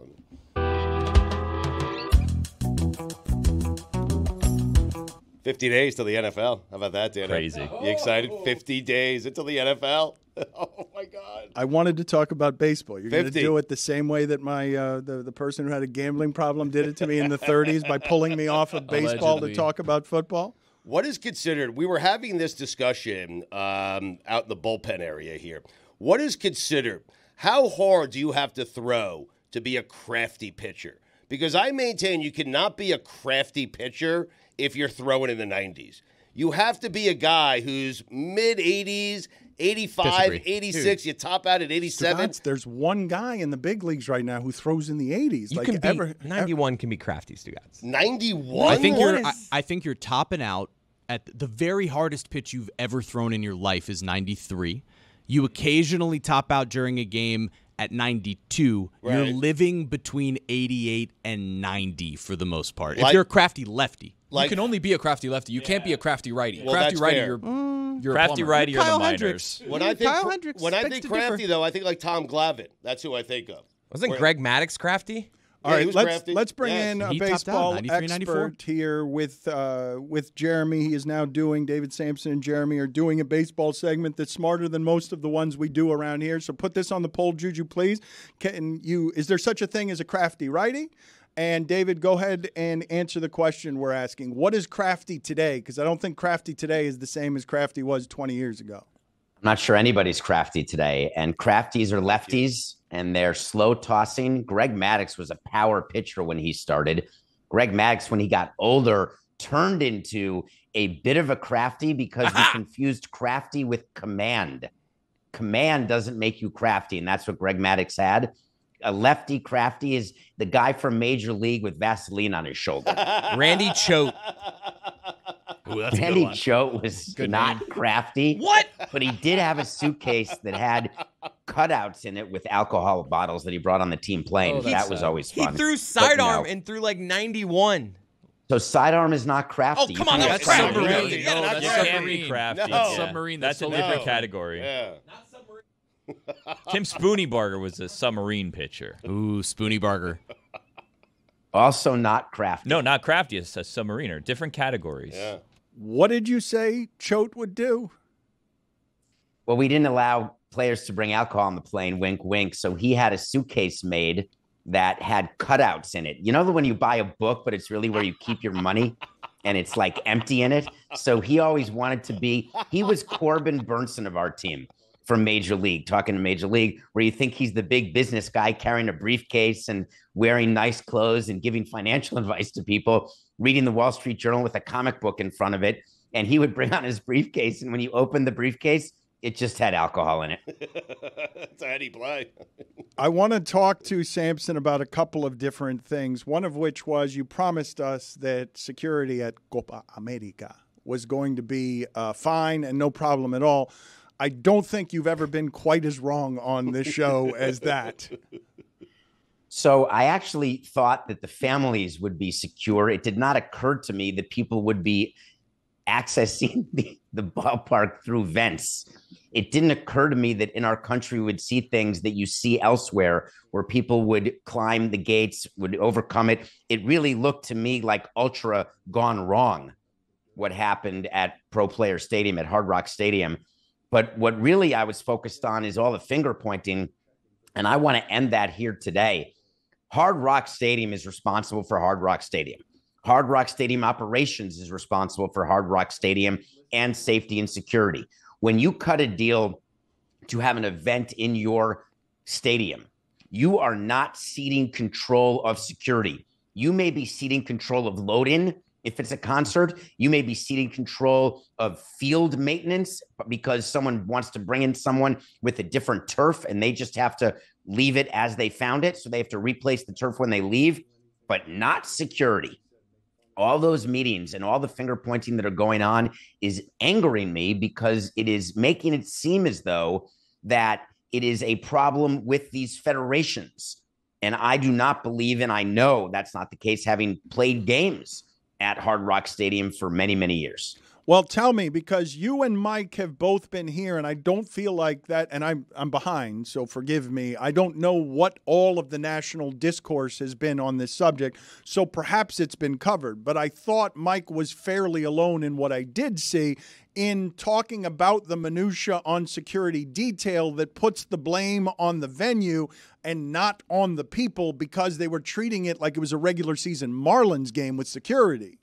50 days till the NFL. How about that, Dan?
Crazy.
You excited? 50 days until the NFL. Oh my God.
I wanted to talk about baseball. You're going to
50.
do it the same way that my the person who had a gambling problem did it to me in the 30s by pulling me off of baseball
Allegedly.
to talk about football?
What is considered? We were having this discussion out in the bullpen area here. What is considered? How hard do you have to throw to be a crafty pitcher? Because I maintain you cannot be a crafty pitcher if you're throwing in the 90s. You have to be a guy who's mid-80s, 85,
Disagree.
86. You top out at 87.
Stugotz, there's one guy in the big leagues right now who throws in the 80s.
You
like
can be
ever,
91 can be crafty, Stugotz.
91?
I think you're topping out at the very hardest pitch you've ever thrown in your life is 93. You occasionally top out during a game at 92.
Right.
You're living between 88 and 90 for the most part.
Like-
if you're a crafty lefty.
You can only be a crafty lefty. You can't be a crafty righty.
Well,
crafty
that's
righty,
fair.
you're a
Crafty
plumber.
righty or the
Kyle
minors.
Hendricks.
When I think
Kyle Hendricks
when I
begs
think
to
crafty,
differ.
though, I think like Tom Glavine. That's who I think of.
Wasn't
Where-
Greg Maddox crafty?
All
Yeah, he
right,
was
let's
crafty.
let's bring
Yes.
in a
He topped out,
baseball
93, 94.
expert here with Jeremy. He is now doing David Samson and Jeremy are doing a baseball segment that's smarter than most of the ones we do around here. So put this on the poll, Juju, please. Is there such a thing as a crafty righty? And David, go ahead and answer the question we're asking. What is crafty today? Because I don't think crafty today is the same as crafty was 20 years ago.
I'm not sure anybody's crafty today. And crafties are lefties, and they're slow tossing. Greg Maddox was a power pitcher when he started. Greg Maddox, when he got older, turned into a bit of a crafty because he confused crafty with command. Command doesn't make you crafty, and that's what Greg Maddox had. A lefty crafty is the guy from Major League with Vaseline on his shoulder.
Randy Choate.
Randy Choate was not crafty.
What?
But he did have a suitcase that had cutouts in it with alcohol bottles that he brought on the team plane. That was always
He
fun.
threw
But
sidearm
no.
and threw like 91.
So sidearm is not crafty.
Oh, come
You
on,
can
that's
get crafty.
submarine.
Yeah,
No,
not
that's
You
crafty.
can't be crafty.
No.
Submarine,
That's a
totally
different
different.
category.
Yeah.
Tim Spooneybarger was a submarine pitcher.
Ooh, Spoonie Barger.
Also not crafty.
No, not crafty. It's a submariner. Different categories.
Yeah.
What did you say Choate would do?
Well, we didn't allow players to bring alcohol on the plane, wink, wink. So he had a suitcase made that had cutouts in it. You know when you buy a book, but it's really where you keep your money and it's like empty in it? So he always wanted to be, he was Corbin Burnson of our team from Major League, talking to Major League, where you think he's the big business guy carrying a briefcase and wearing nice clothes and giving financial advice to people, reading the Wall Street Journal with a comic book in front of it. And he would bring on his briefcase. And when you opened the briefcase, it just had alcohol in it.
That's how he play.
I want to talk to Samson about a couple of different things, one of which was you promised us that security at Copa America was going to be fine and no problem at all. I don't think you've ever been quite as wrong on this show as that.
So I actually thought that the families would be secure. It did not occur to me that people would be accessing the ballpark through vents. It didn't occur to me that in our country we would see things that you see elsewhere where people would climb the gates, would overcome it. It really looked to me like ultra gone wrong, what happened at Pro Player Stadium, at Hard Rock Stadium. But what really I was focused on is all the finger pointing, and I want to end that here today. Hard Rock Stadium is responsible for Hard Rock Stadium. Hard Rock Stadium operations is responsible for Hard Rock Stadium and safety and security. When you cut a deal to have an event in your stadium, you are not ceding control of security. You may be ceding control of load-in. If it's a concert, you may be ceding control of field maintenance because someone wants to bring in someone with a different turf and they just have to leave it as they found it. So they have to replace the turf when they leave, but not security. All those meetings and all the finger pointing that are going on is angering me because it is making it seem as though that it is a problem with these federations. And I do not believe, and I know that's not the case, having played games at Hard Rock Stadium for many, many years.
Well, tell me, because you and Mike have both been here, and I don't feel like that, and I'm behind, so forgive me. I don't know what all of the national discourse has been on this subject, so perhaps it's been covered. But I thought Mike was fairly alone in what I did see in talking about the minutia on security detail that puts the blame on the venue and not on the people because they were treating it like it was a regular season Marlins game with security.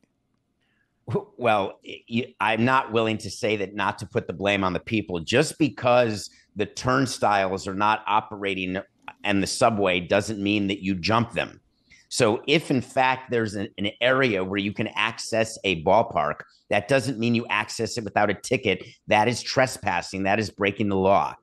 Well, I'm not willing to say that not to put the blame on the people. Just because the turnstiles are not operating and the subway doesn't mean that you jump them. So if, in fact, there's an area where you can access a ballpark, that doesn't mean you access it without a ticket. That is trespassing. That is breaking the law.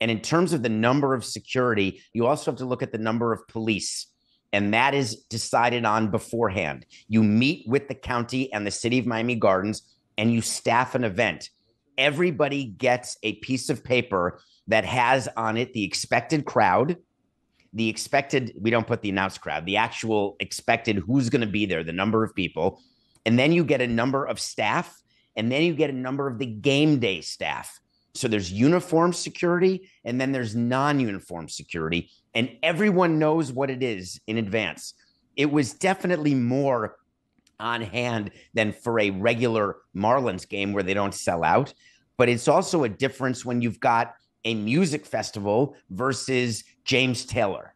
And in terms of the number of security, you also have to look at the number of police. And that is decided on beforehand. You meet with the county and the city of Miami Gardens, and you staff an event. Everybody gets a piece of paper that has on it the expected crowd, the expected, we don't put the announced crowd, the actual expected who's going to be there, the number of people. And then you get a number of staff, and then you get a number of the game day staff. So there's uniform security, and then there's non-uniform security, and everyone knows what it is in advance. It was definitely more on hand than for a regular Marlins game where they don't sell out. But it's also a difference when you've got a music festival versus James Taylor.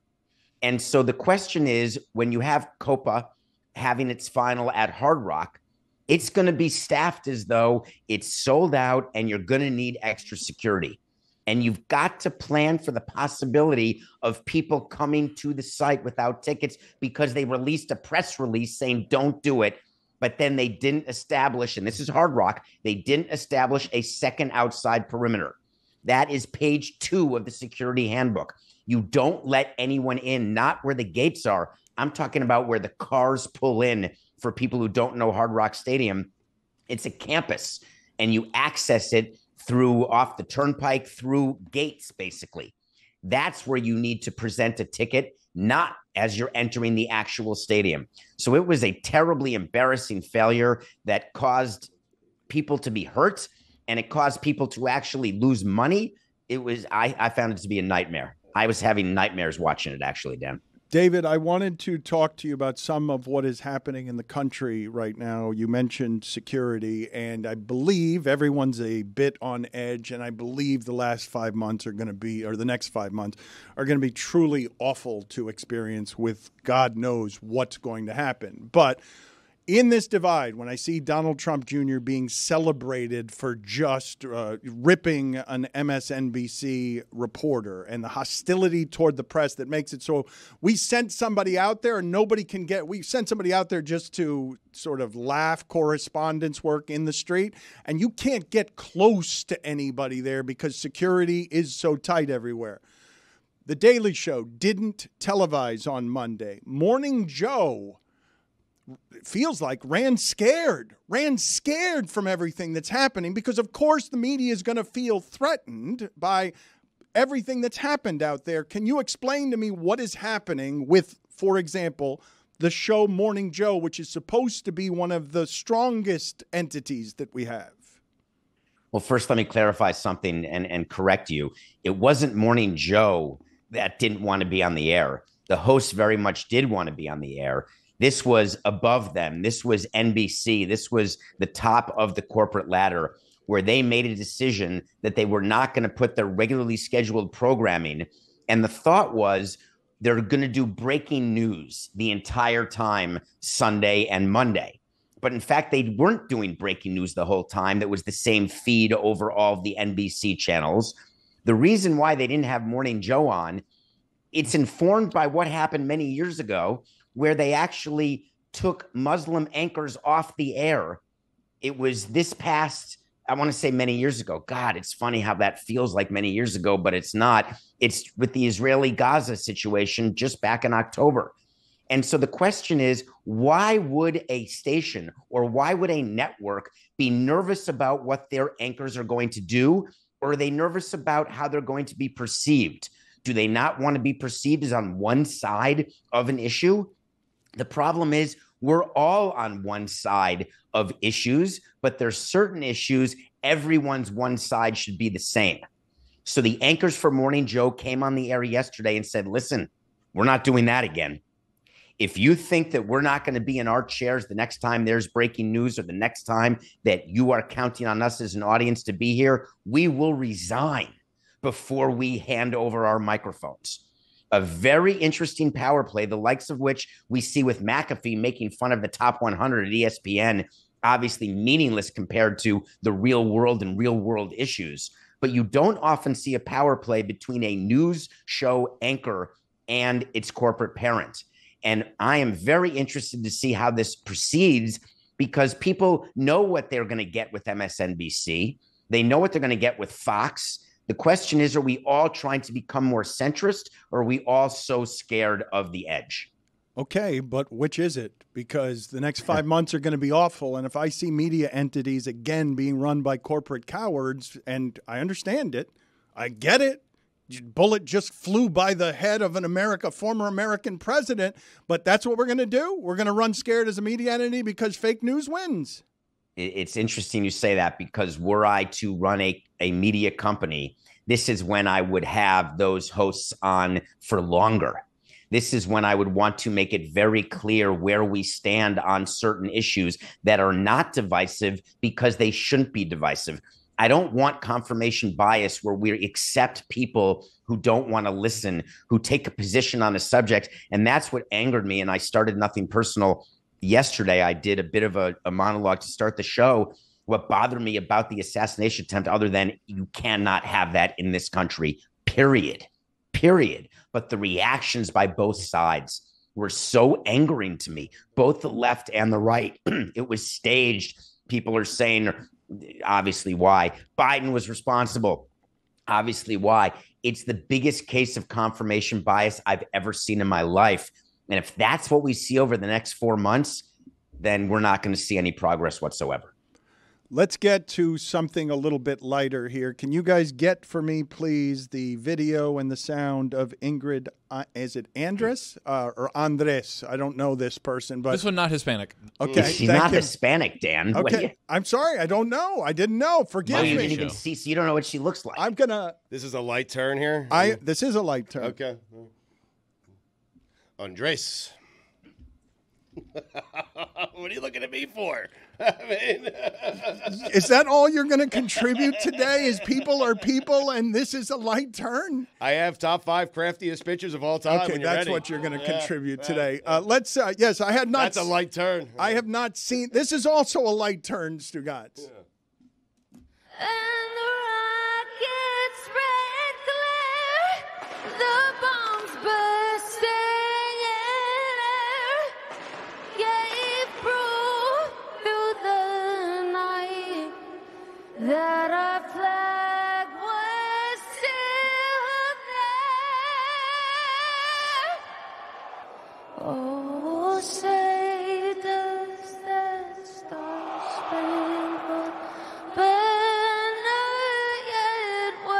And so the question is, when you have Copa having its final at Hard Rock, it's going to be staffed as though it's sold out and you're going to need extra security. And you've got to plan for the possibility of people coming to the site without tickets because they released a press release saying don't do it. But then they didn't establish, and this is Hard Rock, they didn't establish a second outside perimeter. That is page 2 of the security handbook. You don't let anyone in, not where the gates are. I'm talking about where the cars pull in. For people who don't know Hard Rock Stadium, it's a campus, and you access it through off the turnpike through gates, basically. That's where you need to present a ticket, not as you're entering the actual stadium. So it was a terribly embarrassing failure that caused people to be hurt, and it caused people to actually lose money. It was, I found it to be a nightmare. I was having nightmares watching it, actually, Dan.
David, I wanted to talk to you about some of what is happening in the country right now. You mentioned security, and I believe everyone's a bit on edge, and I believe the last 5 months are going to be, or the next 5 months, are going to be truly awful to experience with God knows what's going to happen. But in this divide, when I see Donald Trump Jr. being celebrated for just ripping an MSNBC reporter and the hostility toward the press that makes it so we sent somebody out there and nobody can get, we sent somebody out there just to sort of laugh correspondence work in the street, and you can't get close to anybody there because security is so tight everywhere. The Daily Show didn't televise on Monday. Morning Joe, it feels like ran scared from everything that's happening because, of course, the media is going to feel threatened by everything that's happened out there. Can you explain to me what is happening with, for example, the show Morning Joe, which is supposed to be one of the strongest entities that we have?
Well, first, let me clarify something and correct you. It wasn't Morning Joe that didn't want to be on the air. The host very much did want to be on the air. This was above them. This was NBC. This was the top of the corporate ladder where they made a decision that they were not going to put their regularly scheduled programming. And the thought was they're going to do breaking news the entire time, Sunday and Monday. But in fact, they weren't doing breaking news the whole time. That was the same feed over all of the NBC channels. The reason why they didn't have Morning Joe on, it's informed by what happened many years ago, where they actually took Muslim anchors off the air. It was this past, I want to say many years ago. God, it's funny how that feels like many years ago, but it's not. It's with the Israeli-Gaza situation just back in October. And so the question is, why would a station or why would a network be nervous about what their anchors are going to do? Or are they nervous about how they're going to be perceived? Do they not want to be perceived as on one side of an issue? The problem is we're all on one side of issues, but there's certain issues everyone's one side should be the same. So the anchors for Morning Joe came on the air yesterday and said, listen, we're not doing that again. If you think that we're not going to be in our chairs the next time there's breaking news or the next time that you are counting on us as an audience to be here, we will resign before we hand over our microphones. A very interesting power play, the likes of which we see with McAfee making fun of the top 100 at ESPN, obviously meaningless compared to the real world and real world issues. But you don't often see a power play between a news show anchor and its corporate parent. And I am very interested to see how this proceeds, because people know what they're going to get with MSNBC. They know what they're going to get with Fox. The question is, are we all trying to become more centrist, or are we all so scared of the edge?
Okay, but which is it? Because the next 5 months are going to be awful. And if I see media entities again being run by corporate cowards, and I understand it, I get it. Bullet just flew by the head of an former American president, but that's what we're going to do? We're going to run scared as a media entity because fake news wins.
It's interesting you say that, because were I to run a media company, this is when I would have those hosts on for longer. This is when I would want to make it very clear where we stand on certain issues that are not divisive, because they shouldn't be divisive. I don't want confirmation bias where we accept people who don't want to listen, who take a position on a subject. And that's what angered me. And I started Nothing Personal yesterday. I did a bit of a monologue to start the show. What bothered me about the assassination attempt, other than you cannot have that in this country, period. But the reactions by both sides were so angering to me, both the left and the right. It was staged. People are saying, obviously, why? Biden was responsible. Obviously, why? It's the biggest case of confirmation bias I've ever seen in my life. And if that's what we see over the next 4 months, then we're not going to see any progress whatsoever.
Let's get to something a little bit lighter here. Can you guys get for me, please, the video and the sound of Ingrid? Is it Andres or Andres? I don't know this person, but
this one not Hispanic.
Okay,
she's not Hispanic, Dan.
Okay, I'm sorry, I don't know. I didn't know. Forgive me.
You didn't even see, so you don't know what she looks like.
I'm gonna.
This is a light turn here.
This is a light turn.
Okay. Andres. What are you looking at me for? I mean,
is that all you're going to contribute today? Is people are people, and this is a light turn?
I have top 5 craftiest pitchers of all time.
Okay,
when you're
that's
ready.
what you're going to contribute today. Let's. Yes, I had not.
That's a light turn.
I have not seen. This is also a light turn, Stugotz.
Yeah.
And the rockets red glare, the bombs bursting in air, gave proof through the night that our flag was still there. Oh, say does that star-spangled banner yet wave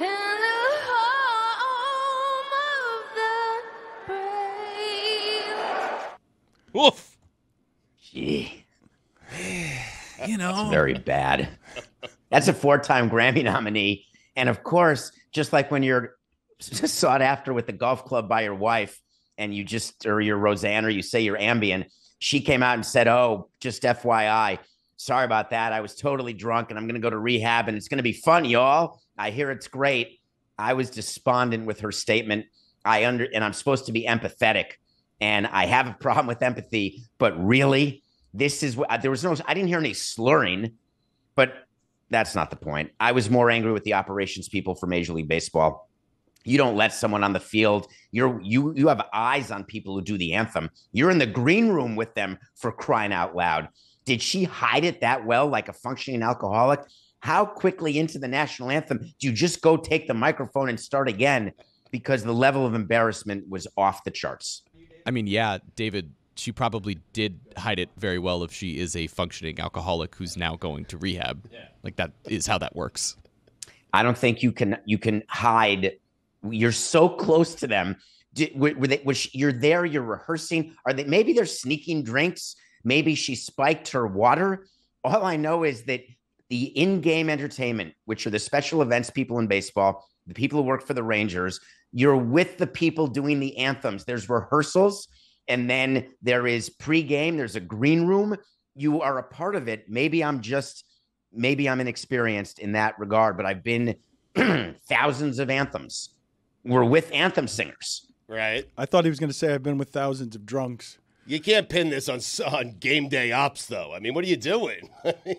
in the home of the brave?
Woof.
Gee,
You know,
very bad. That's a 4-time Grammy nominee. And of course, just like when you're sought after with the golf club by your wife and you just, or your Roseanne, or you say you're Ambien, she came out and said, oh, just FYI, sorry about that. I was totally drunk and I'm going to go to rehab and it's going to be fun, y'all. I hear it's great. I was despondent with her statement. And I'm supposed to be empathetic, and I have a problem with empathy, but really, this is what, I didn't hear any slurring, but that's not the point. I was more angry with the operations people for Major League Baseball. You don't let someone on the field. You have eyes on people who do the anthem. You're in the green room with them, for crying out loud. Did she hide it that well, like a functioning alcoholic? How quickly into the national anthem do you just go take the microphone and start again? Because the level of embarrassment was off the charts.
I mean, yeah, David,
she probably did hide it very well if she is a functioning alcoholic who's now going to rehab. Like that is how that works.
I don't think you can hide. You're so close to them. You're there, you're rehearsing. Maybe they're sneaking drinks. Maybe she spiked her water. All I know is that the in-game entertainment, which are the special events people in baseball, the people who work for the Rangers, you're with the people doing the anthems. There's rehearsals, and then there is pregame. There's a green room. You are a part of it. Maybe I'm inexperienced in that regard, but I've been thousands of anthems. We're with anthem singers.
Right.
I thought he was going to say I've been with thousands of drunks.
You can't pin this on game day ops, though. I mean, what are you doing?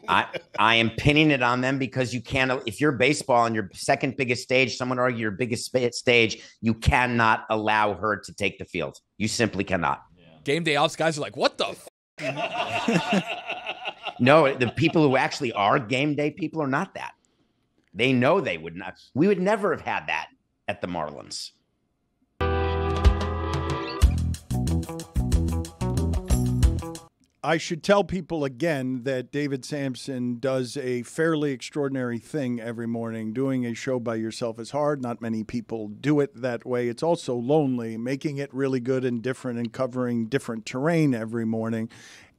I am pinning it on them because you can't. If you're baseball on your second biggest stage, someone argue your biggest stage, you cannot allow her to take the field. You simply cannot.
Yeah. Game day ops guys are like, what the?
No, the people who actually are game day people are not that. They know they would not. We would never have had that at the Marlins.
I should tell people again that David Samson does a fairly extraordinary thing every morning. Doing a show by yourself is hard. Not many people do it that way. It's also lonely. Making it really good and different and covering different terrain every morning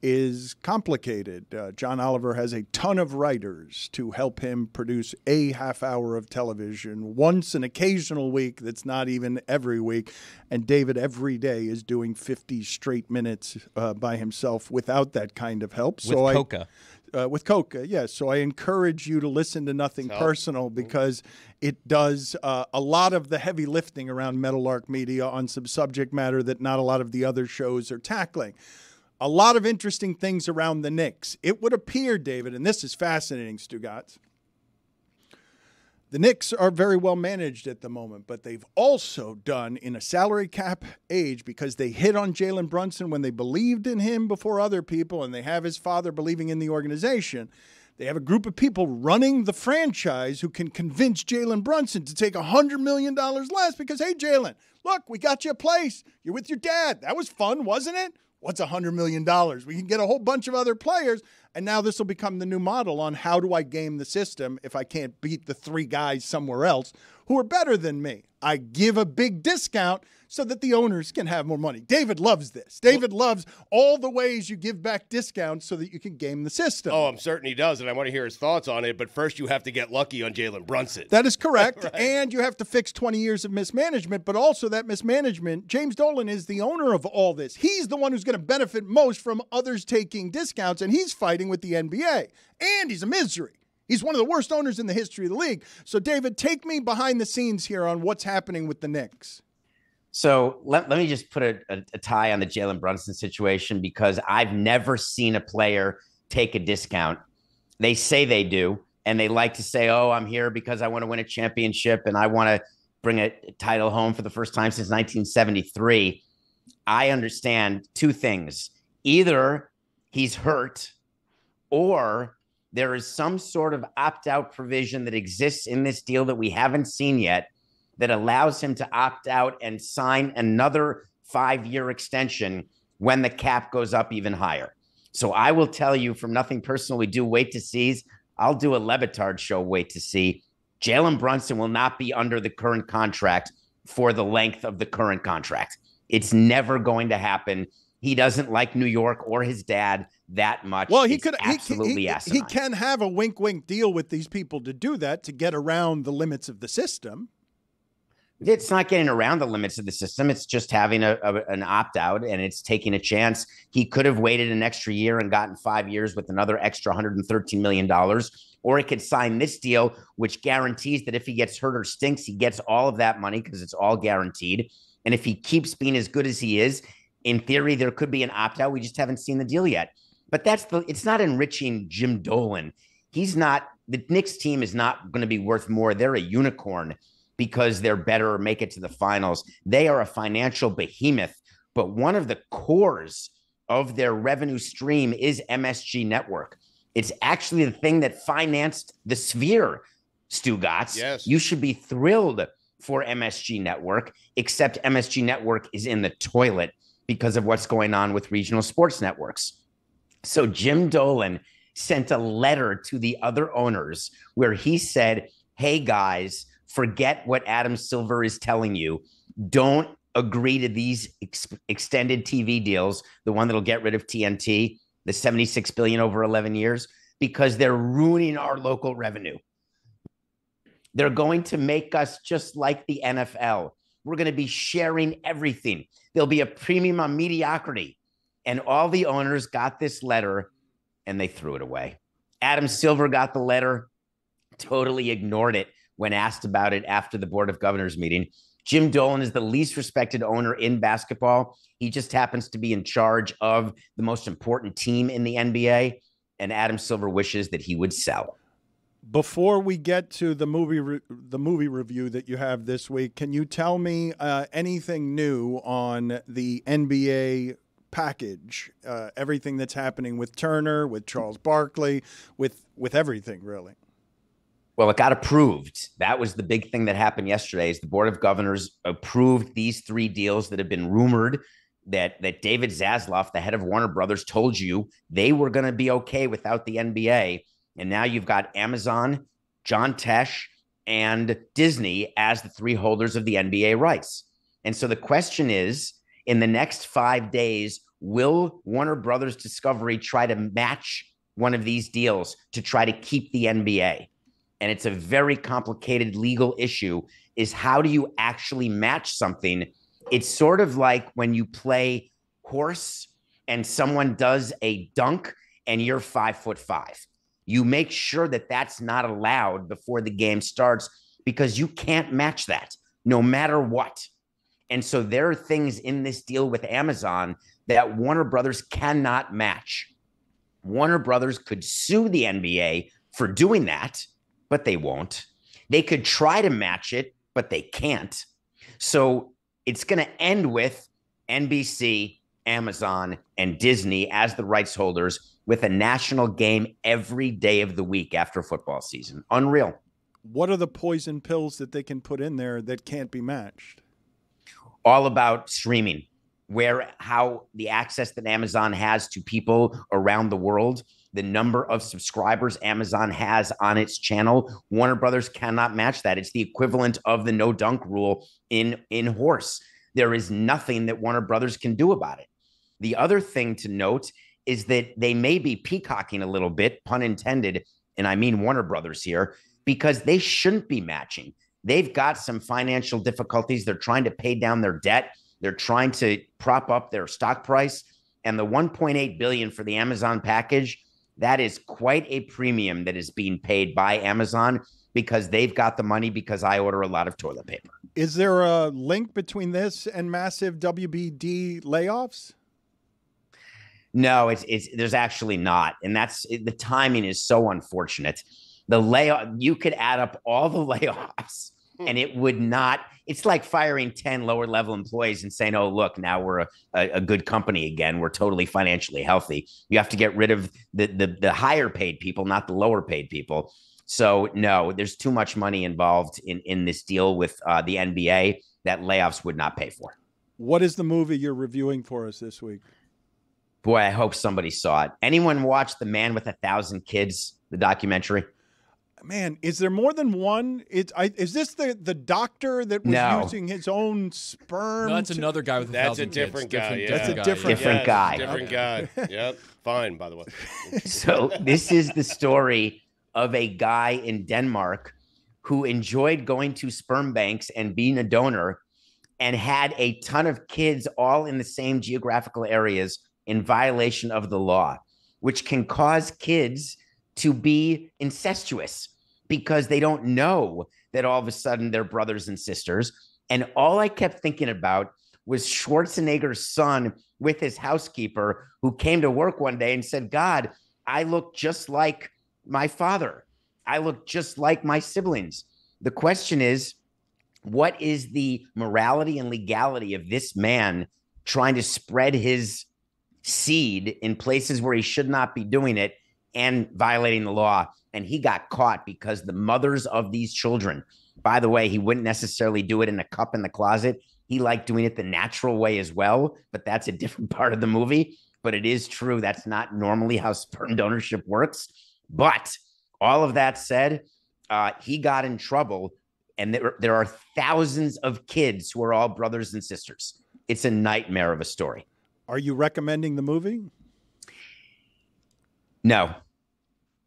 is complicated. John Oliver has a ton of writers to help him produce a half hour of television once an occasional week that's not even every week. And David every day is doing 50 straight minutes by himself without that kind of help.
With Coca.
With Coca, yes. So I encourage you to listen to Nothing Personal because it does a lot of the heavy lifting around Meadowlark Media on some subject matter that not a lot of the other shows are tackling. A lot of interesting things around the Knicks. It would appear, David, and this is fascinating, Stugotz, the Knicks are very well managed at the moment, but they've also done in a salary cap age because they hit on Jaylen Brunson when they believed in him before other people, and they have his father believing in the organization. They have a group of people running the franchise who can convince Jaylen Brunson to take $100 million less because, hey, Jaylen, look, we got you a place. You're with your dad. That was fun, wasn't it? What's $100 million? We can get a whole bunch of other players, and now this will become the new model on how do I game the system if I can't beat the three guys somewhere else who are better than me. I give a big discount so that the owners can have more money. David loves this. David loves all the ways you give back discounts so that you can game the system.
Oh, I'm certain he does, and I want to hear his thoughts on it. But first, you have to get lucky on Jaylen Brunson.
That is correct.
Right.
And you have to fix 20 years of mismanagement, but also that mismanagement, James Dolan is the owner of all this. He's the one who's going to benefit most from others taking discounts, and he's fighting with the NBA. And he's a misery. He's one of the worst owners in the history of the league. So, David, take me behind the scenes here on what's happening with the Knicks.
So let me just put a tie on the Jaylen Brunson situation because I've never seen a player take a discount. They say they do, and they like to say, oh, I'm here because I want to win a championship and I want to bring a title home for the first time since 1973. I understand two things. Either he's hurt or there is some sort of opt-out provision that exists in this deal that we haven't seen yet that allows him to opt out and sign another 5-year extension when the cap goes up even higher. So I will tell you from Nothing Personal, we do wait to sees. I'll do a Le Batard Show wait to see. Jaylen Brunson will not be under the current contract for the length of the current contract. It's never going to happen. He doesn't like New York or his dad that much.
Well, he can have a wink deal with these people to do that, to get around the limits of the system.
It's not getting around the limits of the system. It's just having an opt-out, and it's taking a chance. He could have waited an extra year and gotten 5 years with another extra $113 million, or he could sign this deal, which guarantees that if he gets hurt or stinks, he gets all of that money because it's all guaranteed. And if he keeps being as good as he is, in theory, there could be an opt-out. We just haven't seen the deal yet. But it's not enriching Jim Dolan. The Knicks team is not going to be worth more. They're a unicorn because they're better or make it to the finals. They are a financial behemoth, but one of the cores of their revenue stream is MSG Network. It's actually the thing that financed the Sphere, Stugotz.
Yes.
You should be thrilled for MSG Network, except MSG Network is in the toilet because of what's going on with regional sports networks. So Jim Dolan sent a letter to the other owners where he said, hey, guys, forget what Adam Silver is telling you. Don't agree to these extended TV deals, the one that'll get rid of TNT, the $76 billion over 11 years, because they're ruining our local revenue. They're going to make us just like the NFL. We're going to be sharing everything. There'll be a premium on mediocrity. And all the owners got this letter and they threw it away. Adam Silver got the letter, totally ignored it when asked about it after the Board of Governors meeting. Jim Dolan is the least respected owner in basketball. He just happens to be in charge of the most important team in the NBA. And Adam Silver wishes that he would sell.
Before we get to the movie review that you have this week, can you tell me anything new on the NBA package? Everything that's happening with Turner, with Charles Barkley, with everything, really.
Well, it got approved. That was the big thing that happened yesterday is the Board of Governors approved these 3 deals that have been rumored that David Zaslav, the head of Warner Brothers, told you they were going to be okay without the NBA. And now you've got Amazon, John Tesh, and Disney as the 3 holders of the NBA rights. And so the question is, in the next 5 days, will Warner Brothers Discovery try to match one of these deals to try to keep the NBA? And it's a very complicated legal issue, is how do you actually match something? It's sort of like when you play horse and someone does a dunk and you're 5'5". You make sure that that's not allowed before the game starts because you can't match that no matter what. And so there are things in this deal with Amazon that Warner Brothers cannot match. Warner Brothers could sue the NBA for doing that, but they won't. They could try to match it, but they can't. So it's going to end with NBC, Amazon, and Disney as the rights holders with a national game every day of the week after football season. Unreal.
What are the poison pills that they can put in there that can't be matched?
All about streaming, how the access that Amazon has to people around the world, the number of subscribers Amazon has on its channel. Warner Brothers cannot match that. It's the equivalent of the no dunk rule in horse. There is nothing that Warner Brothers can do about it. The other thing to note is that they may be peacocking a little bit, pun intended, and I mean Warner Brothers here, because they shouldn't be matching. They've got some financial difficulties. They're trying to pay down their debt. They're trying to prop up their stock price. And the $1.8 billion for the Amazon package, that is quite a premium that is being paid by Amazon because they've got the money because I order a lot of toilet paper.
Is there a link between this and massive WBD layoffs?
No, there's actually not. And the timing is so unfortunate. The layoff, you could add up all the layoffs and it would not, it's like firing 10 lower level employees and saying, oh, look, now we're a good company again. We're totally financially healthy. You have to get rid of the higher paid people, not the lower paid people. So no, there's too much money involved in this deal with the NBA that layoffs would not pay for.
What is the movie you're reviewing for us this week?
Boy, I hope somebody saw it. Anyone watch The Man with 1,000 Kids, the documentary?
Man, is there more than one? Is this the doctor that was using his own sperm?
No, that's another guy with 1,000 kids.
Different guy. Yeah.
That's a different
guy.
Different guy. Yep. Fine, by the way.
So this is the story of a guy in Denmark who enjoyed going to sperm banks and being a donor and had a ton of kids all in the same geographical areas in violation of the law, which can cause kids to be incestuous because they don't know that all of a sudden they're brothers and sisters. And all I kept thinking about was Schwarzenegger's son with his housekeeper who came to work one day and said, God, I look just like my father. I look just like my siblings. The question is, what is the morality and legality of this man trying to spread his seed in places where he should not be doing it and violating the law? And he got caught because the mothers of these children, by the way, he wouldn't necessarily do it in a cup in the closet. he liked doing it the natural way as well, but that's a different part of the movie. But it is true that's not normally how sperm donorship works. But all of that said, he got in trouble, and there are thousands of kids who are all brothers and sisters. It's a nightmare of a story.
Are you recommending the movie?
No.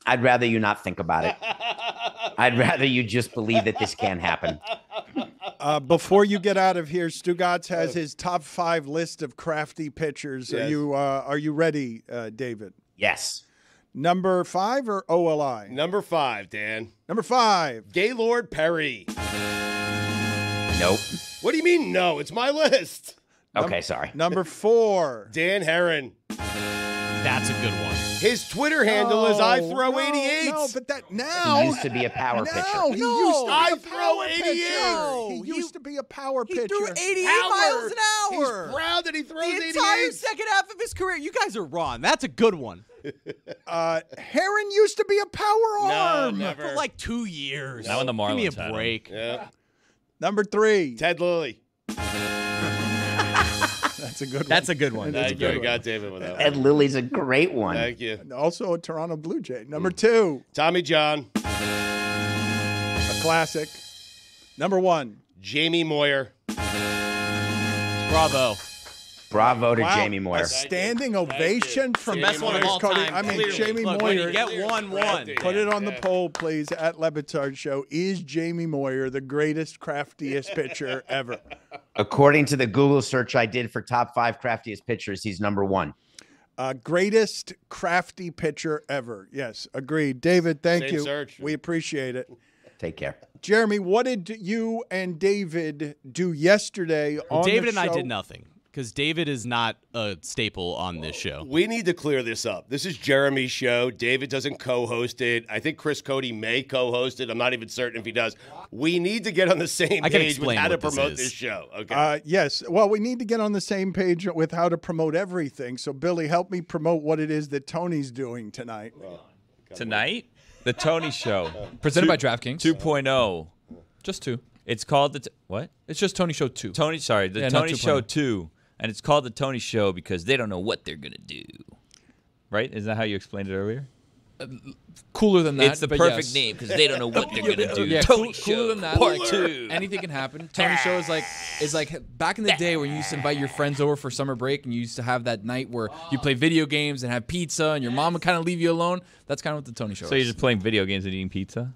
I'd rather you not think about it. I'd rather you just believe that this can happen.
Before you get out of here, Stugotz has his top 5 list of crafty pitchers.
Yes.
Are you ready, David?
Yes.
Number 5 or OLI?
Number 5, Dan.
Number 5.
Gaylord Perry.
Nope.
What do you mean no? It's my list.
Okay, sorry.
Number 4.
Dan Heron.
That's a good one.
His Twitter handle is I throw 88.
No, but that now
He used to be a power pitcher.
he used to be
I
a
throw
power
88.
pitcher. He used to be a power pitcher.
He threw 88
Power.
miles an hour.
He's proud that he throws
the
88.
entire second half of his career. You guys are wrong. That's a good one.
Heron used to be a power arm.
never.
For like 2 years.
Now when the
Give me
Marlins had
a
him.
break.
Yeah.
Number 3.
Ted Lilly.
That's a good one.
That's a good one.
Thank you. I got David with that one.
Ed Lily's a great one.
Thank you.
Also a Toronto Blue Jay. Number 2.
Tommy John.
A classic. Number 1.
Jamie Moyer.
Bravo.
Bravo to
Wow.
Jamie Moyer.
A standing ovation from
Best one of
Moyer's
all
Cody.
time,
I mean,
clearly.
Jamie
Look, when
Moyer.
you get one.
Put it on the poll, please, at Le Batard Show. Is Jamie Moyer the greatest, craftiest pitcher ever?
According to the Google search I did for top 5 craftiest pitchers, he's number 1.
Greatest crafty pitcher ever. Yes, agreed. David, thank
Same
you.
search.
We appreciate it.
Take care.
Jeremy, what did you and David do yesterday on
David
the
and I
show?
did nothing because David is not a staple on this show.
We need to clear this up. This is Jeremy's show. David doesn't co-host it. I think Chris Cody may co-host it. I'm not even certain if he does. We need to get on the same
I can
page with
explain
how to
what this
promote
is.
this show. Okay.
Yes. Well, we need to get on the same page with how to promote everything. So, Billy, help me promote what it is that Tony's doing tonight.
Tonight, the Tony Show.
Presented by DraftKings.
2.0.
Just 2.
It's called the what?
It's just Tony Show 2.
The
Yeah, not
Tony Show
2.0.
2, and it's called the Tony Show because they don't know what they're gonna do. Right? Is that how you explained it earlier?
Cooler than that.
It's the
but
perfect
yes.
name because they don't know what they're gonna do.
Yeah,
Tony
cooler
Show
than that.
Part
like,
2.
Anything can happen. Tony Show is like back in the day when you used to invite your friends over for summer break and you used to have that night where you play video games and have pizza and your mom would kind of leave you alone. That's kind of what the Tony Show
So
is.
you're just playing video games and eating pizza?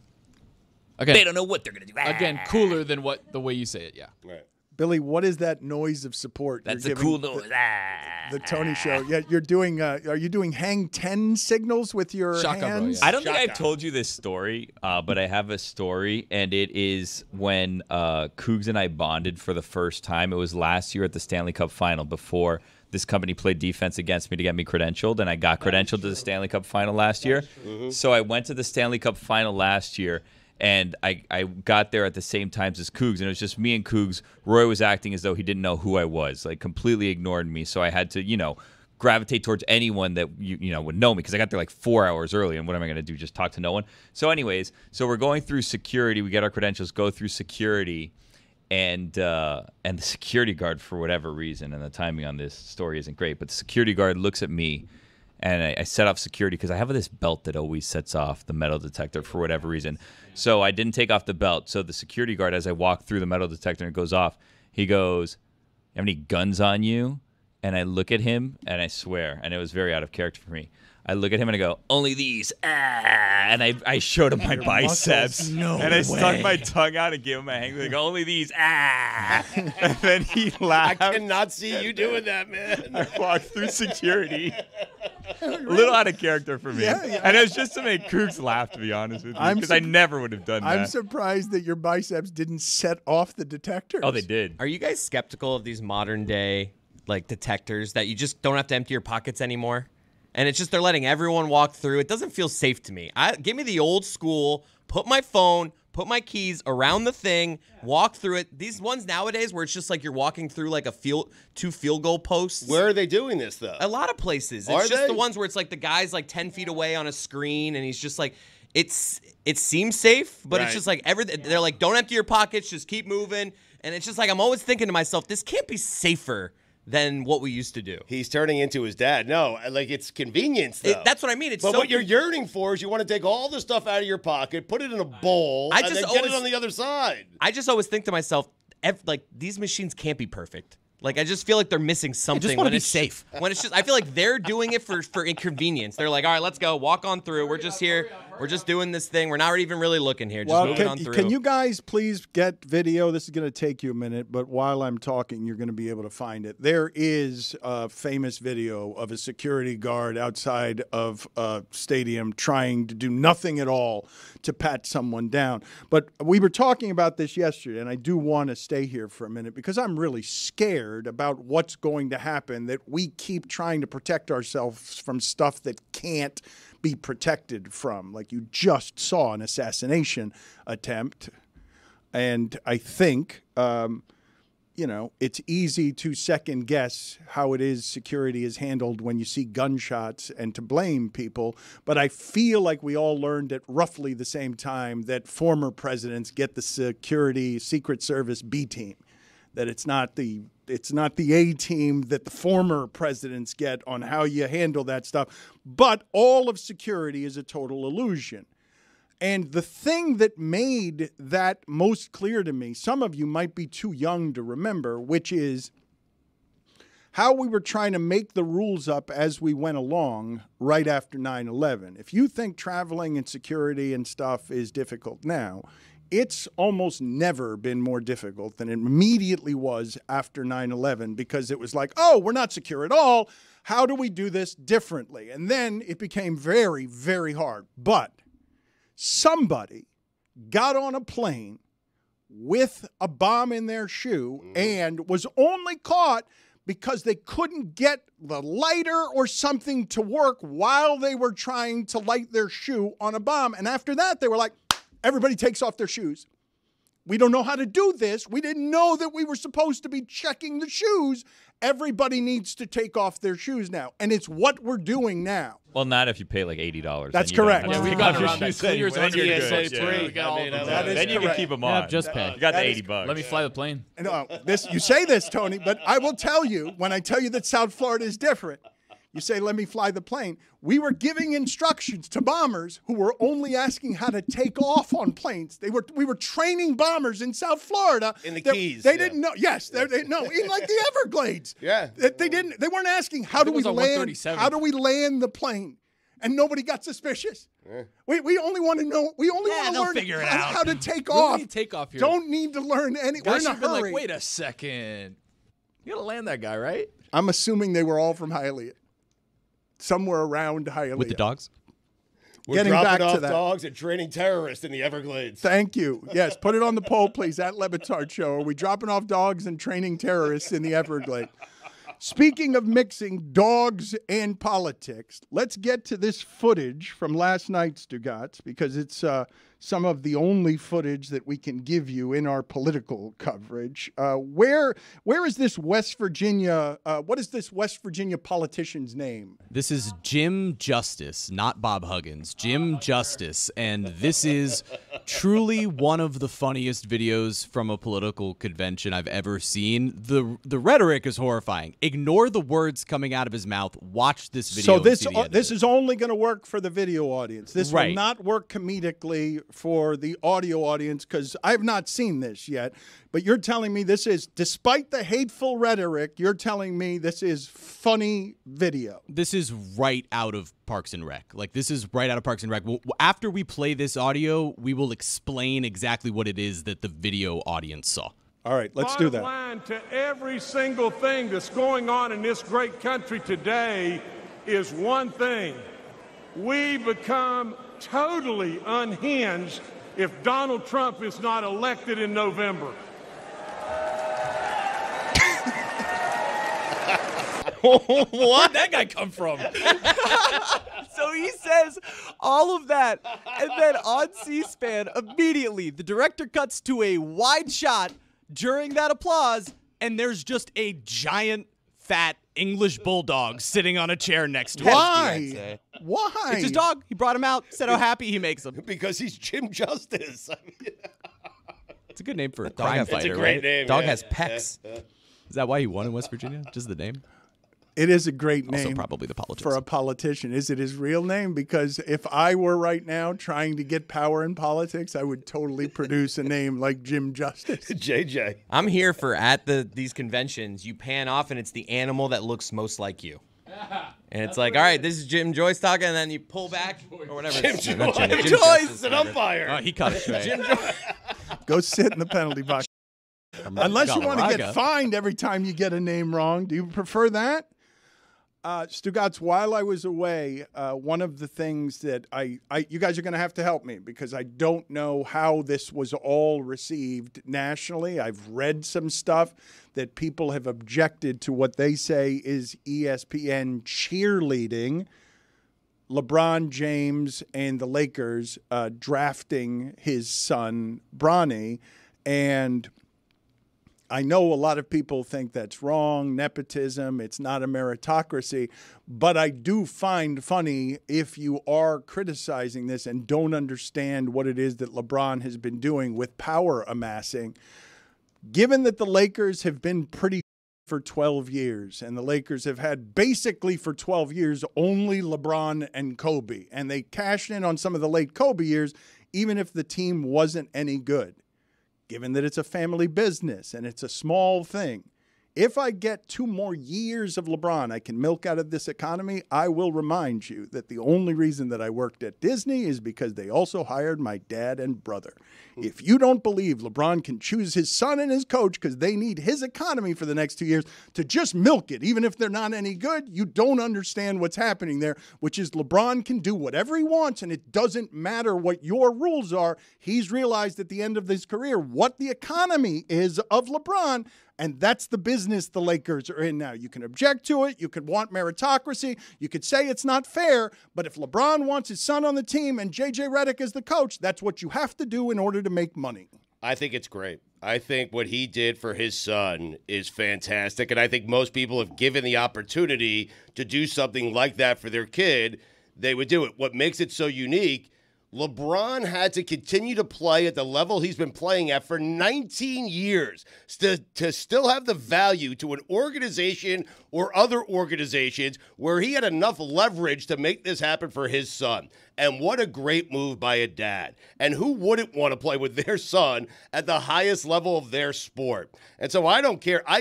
Again,
They don't know what they're gonna do.
again, cooler than what the way you say it. Yeah.
Right.
Billy, what is that noise of support?
That's
you're
a cool
giving
noise.
The Tony Show. Yeah, you're doing. Are you doing hang 10 signals with your
Shaka, bro,
hands?
yeah.
I don't think I've told you this story, but I have a story, and it is when Cougs and I bonded for the first time. It was last year at the Stanley Cup Final before this company played defense against me to get me credentialed, and I got credentialed to the Stanley Cup Final last year. So I went to the Stanley Cup Final last year, and I got there at the same times as Cougs, and it was just me and Cougs. Roy was acting as though he didn't know who I was, like completely ignored me. So I had to, gravitate towards anyone that would know me because I got there like 4 hours early, and what am I going to do? Just talk to no one? So anyways, we're going through security. We get our credentials, go through security, and the security guard, for whatever reason, and the timing on this story isn't great, but the security guard looks at me. And I set off security because I have this belt that always sets off the metal detector for whatever reason. So I didn't take off the belt. So the security guard, as I walk through the metal detector and it goes off, he goes, "You have any guns on you?" And I look at him, and I swear, and it was very out of character for me. I look at him and I go, "Only these." And I showed him my biceps.
No
and I stuck
way.
my tongue out and gave him a hang. Like, "Only these." And then he
I
laughed.
cannot see you doing that, man.
I walked through security. A little out of character for me.
Yeah.
And it was just to make Cougs laugh, to be honest with you, because I never would have done
I'm
that.
surprised that your biceps didn't set off the detectors.
Oh, they did.
Are you guys skeptical of these modern day detectors that you just don't have to empty your pockets anymore? And it's just they're letting everyone walk through. It doesn't feel safe to me. Give me the old school, put my phone, put my keys around the thing, walk through it. These ones nowadays where it's just like you're walking through like two field goal posts.
Where are they doing this, though?
A lot of places.
Are
It's just
they?
the ones where it's like the guy's like 10 feet away on a screen and he's just like, it seems safe, but
Right.
it's just like they're like, don't empty your pockets, just keep moving. And it's just like I'm always thinking to myself, this can't be safer than what we used to do.
He's turning into his dad. No, like it's convenience, though.
That's what I mean. It's
but
so
what you're yearning for is you want to take all the stuff out of your pocket, put it in a bowl, and then get it on the other side.
I just always think to myself, like these machines can't be perfect. Like I just feel like they're missing something.
I just want to be safe.
When it's just, I feel like they're doing it for inconvenience. They're like, all right, let's go, walk on through. We're just here. We're just doing this thing. We're not even really looking here. Just moving on through.
Can you guys please get video? This is going to take you a minute, but while I'm talking, you're going to be able to find it. There is a famous video of a security guard outside of a stadium trying to do nothing at all to pat someone down. But we were talking about this yesterday, and I do want to stay here for a minute because I'm really scared about what's going to happen, that we keep trying to protect ourselves from stuff that can't be protected from. Like you just saw an assassination attempt. And I think, it's easy to second guess how it is security is handled when you see gunshots and to blame people. But I feel like we all learned at roughly the same time that former presidents get the security Secret Service B team, that it's not the A team that the former presidents get on how you handle that stuff. But all of security is a total illusion. And the thing that made that most clear to me, some of you might be too young to remember, which is how we were trying to make the rules up as we went along right after 9/11. If you think traveling and security and stuff is difficult now, it's almost never been more difficult than it immediately was after 9/11, because it was like, oh, we're not secure at all. How do we do this differently? And then it became very, very hard. But somebody got on a plane with a bomb in their shoe and was only caught because they couldn't get the lighter or something to work while they were trying to light their shoe on a bomb. And after that, they were like, everybody takes off their shoes. We don't know how to do this. We didn't know that we were supposed to be checking the shoes. Everybody needs to take off their shoes now. And it's what we're doing now.
Well, not if you pay like $80.
That's correct.
Yeah,
we
got
your
shoes
clears
anyway.
under your
Then
shoes.
you're good.
We got all of them.
Then you can keep them on.
Yeah, just pay.
You got the
That is
$80.
Let me fly the plane.
No, you say this, Tony, but I will tell you, when I tell you that South Florida is different, you say, let me fly the plane. We were giving instructions to bombers who were only asking how to take off on planes. We were training bombers in South Florida.
In the Keys.
They didn't know. Yes, no, in like the Everglades.
Yeah.
They weren't asking how do we
was on
land.
137.
How do we land the plane? And nobody got suspicious. Yeah. We only want to know. We only want to
they'll
learn
figure it out.
how to take
We
off.
need to take off here.
Don't need to learn any. We're
Guys
in a
should have been
hurry.
like, wait a second. You gotta land that guy, right?
I'm assuming they were all from Hialeah. Somewhere around Hialeah.
With the dogs?
We're
Getting
dropping
back to
off
that.
dogs and training terrorists in the Everglades.
Thank you. Yes, put it on the poll, please, at Le Batard Show. Are we dropping off dogs and training terrorists in the Everglades? Speaking of mixing dogs and politics, let's get to this footage from last night, Stugotz, because it's some of the only footage that we can give you in our political coverage. Where is this West Virginia? What is this West Virginia politician's name?
This is Jim Justice, not Bob Huggins. Jim Justice. And this is truly one of the funniest videos from a political convention I've ever seen. The rhetoric is horrifying. Ignore the words coming out of his mouth. Watch this video.
So this is only going to work for the video audience. This will
Right.
not work comedically for the audio audience, because I've not seen this yet. But you're telling me this is, despite the hateful rhetoric, you're telling me this is funny video.
This is right out of Parks and Rec. Like, this is right out of Parks and Rec. After we play this audio, we will explain exactly what it is that the video audience saw.
All right, let's do that.
Bottom line to every single thing that's going on in this great country today is one thing. We become totally unhinged if Donald Trump is not elected in November.
Where'd that guy come from?
So he says all of that, and then on C-SPAN, immediately, the director cuts to a wide shot during that applause, and there's just a giant, fat English bulldog sitting on a chair next to him.
Why? Why?
It's his dog. He brought him out, said how happy he makes him.
Because he's Jim Justice. I mean,
It's a good name for a
Dog
crime
has-
It's a
fighter,
great
right?
name.
Dog
yeah,
has pecs.
yeah.
Is that why he won in West Virginia? Just the name?
It is a great
Also
name
probably the politics.
for a politician. Is it his real name? Because if I were right now trying to get power in politics, I would totally produce a name like Jim Justice.
JJ.
I'm here for at these conventions. You pan off, and it's the animal that looks most like you. And it's like, all right, this is Jim Joyce talking, and then you pull back or whatever.
Jim
Not
Joyce.
Jim
Joyce
Justice,
is an
whatever.
umpire.
he caught it straight.
Jim Joyce.
Go sit in the penalty box. Unless you want to get
Galarraga.
fined every time you get a name wrong. Do you prefer that? Stugotz, while I was away, one of the things that you guys are going to have to help me because I don't know how this was all received nationally. I've read some stuff that people have objected to what they say is ESPN cheerleading LeBron James and the Lakers drafting his son, Bronny, and I know a lot of people think that's wrong, nepotism, it's not a meritocracy, but I do find funny if you are criticizing this and don't understand what it is that LeBron has been doing with power amassing. Given that the Lakers have been pretty for 12 years, and the Lakers have had basically for 12 years only LeBron and Kobe, and they cashed in on some of the late Kobe years, even if the team wasn't any good. Given that it's a family business and it's a small thing, if I get 2 more years of LeBron I can milk out of this economy, I will remind you that the only reason that I worked at Disney is because they also hired my dad and brother. If you don't believe LeBron can choose his son and his coach because they need his economy for the next 2 years to just milk it, even if they're not any good, you don't understand what's happening there, which is LeBron can do whatever he wants, and it doesn't matter what your rules are. He's realized at the end of his career what the economy is of LeBron, and that's the business the Lakers are in now. You can object to it. You could want meritocracy. You could say it's not fair. But if LeBron wants his son on the team and J.J. Redick is the coach, that's what you have to do in order to make money.
I think it's great. I think what he did for his son is fantastic. And I think most people, have given the opportunity to do something like that for their kid, they would do it. What makes it so unique, LeBron had to continue to play at the level he's been playing at for 19 years to still have the value to an organization or other organizations where he had enough leverage to make this happen for his son. And what a great move by a dad. And who wouldn't want to play with their son at the highest level of their sport? And so I don't care. I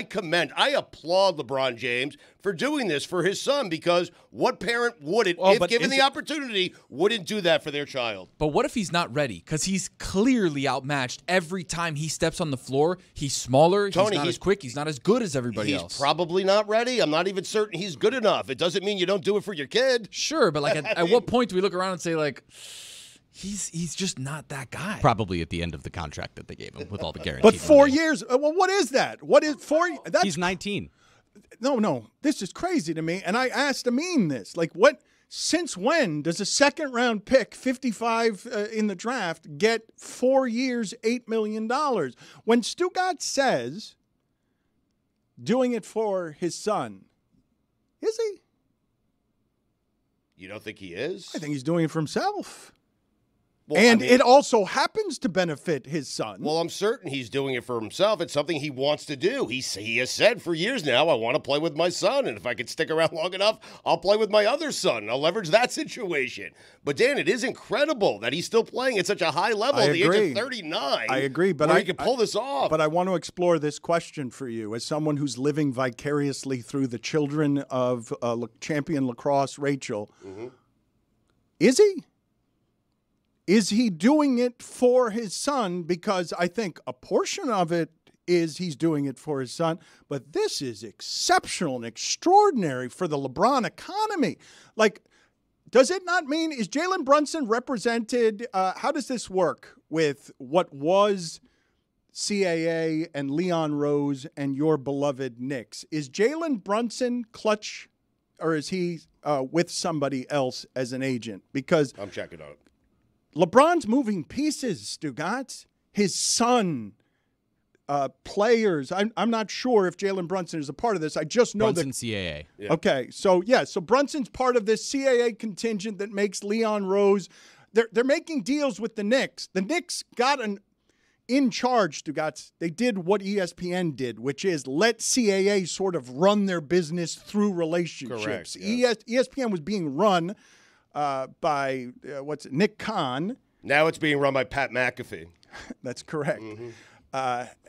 applaud LeBron James for doing this for his son, because what parent wouldn't, if given the opportunity, wouldn't do that for their child?
But what if he's not ready? Because he's clearly outmatched every time he steps on the floor. He's smaller.
Tony,
he's not as quick. He's not as good as everybody else.
He's probably not ready. I'm not even certain he's good enough. It doesn't mean you don't do it for your kid.
Sure, but like at what point do we look around and say, like, he's just not that guy?
Probably at the end of the contract that they gave him with all the guarantees.
But 4 years, well, what is that? What is 4? That's,
He's 19.
No, this is crazy to me. And I asked Amin this, like, what? Since when does a second-round pick, 55 in the draft, get 4 years, $8 million? When Stugotz says doing it for his son, is he?
You don't think he is?
I think he's doing it for himself.
Well,
And
I mean,
it also happens to benefit his son.
well, I'm certain he's doing it for himself. It's something he wants to do. He has said for years now, I want to play with my son, and if I could stick around long enough, I'll play with my other son. I'll leverage that situation. But, Dan, it is incredible that he's still playing at such a high level at the age of 39.
I agree, but
he can pull this off.
But I want to explore this question for you as someone who's living vicariously through the children of champion lacrosse Rachel.
Mm-hmm.
Is he? Is he doing it for his son? Because I think a portion of it is he's doing it for his son, but this is exceptional and extraordinary for the LeBron economy. Like, does it not mean, is Jaylen Brunson represented, how does this work with what was CAA and Leon Rose and your beloved Knicks? Is Jaylen Brunson clutch, or is he with somebody else as an agent? Because
I'm checking on it.
LeBron's moving pieces, Stugotz. His son, players. I'm not sure if Jaylen Brunson is a part of this. I just know
Brunson
that.
CAA.
Yeah.
Okay, so Brunson's part of this CAA contingent that makes Leon Rose. They're making deals with the Knicks. The Knicks got in charge, Stugotz, they did what ESPN did, which is let CAA sort of run their business through relationships.
Correct, yeah.
ESPN was being run by, Nick Khan.
Now it's being run by Pat McAfee.
That's correct.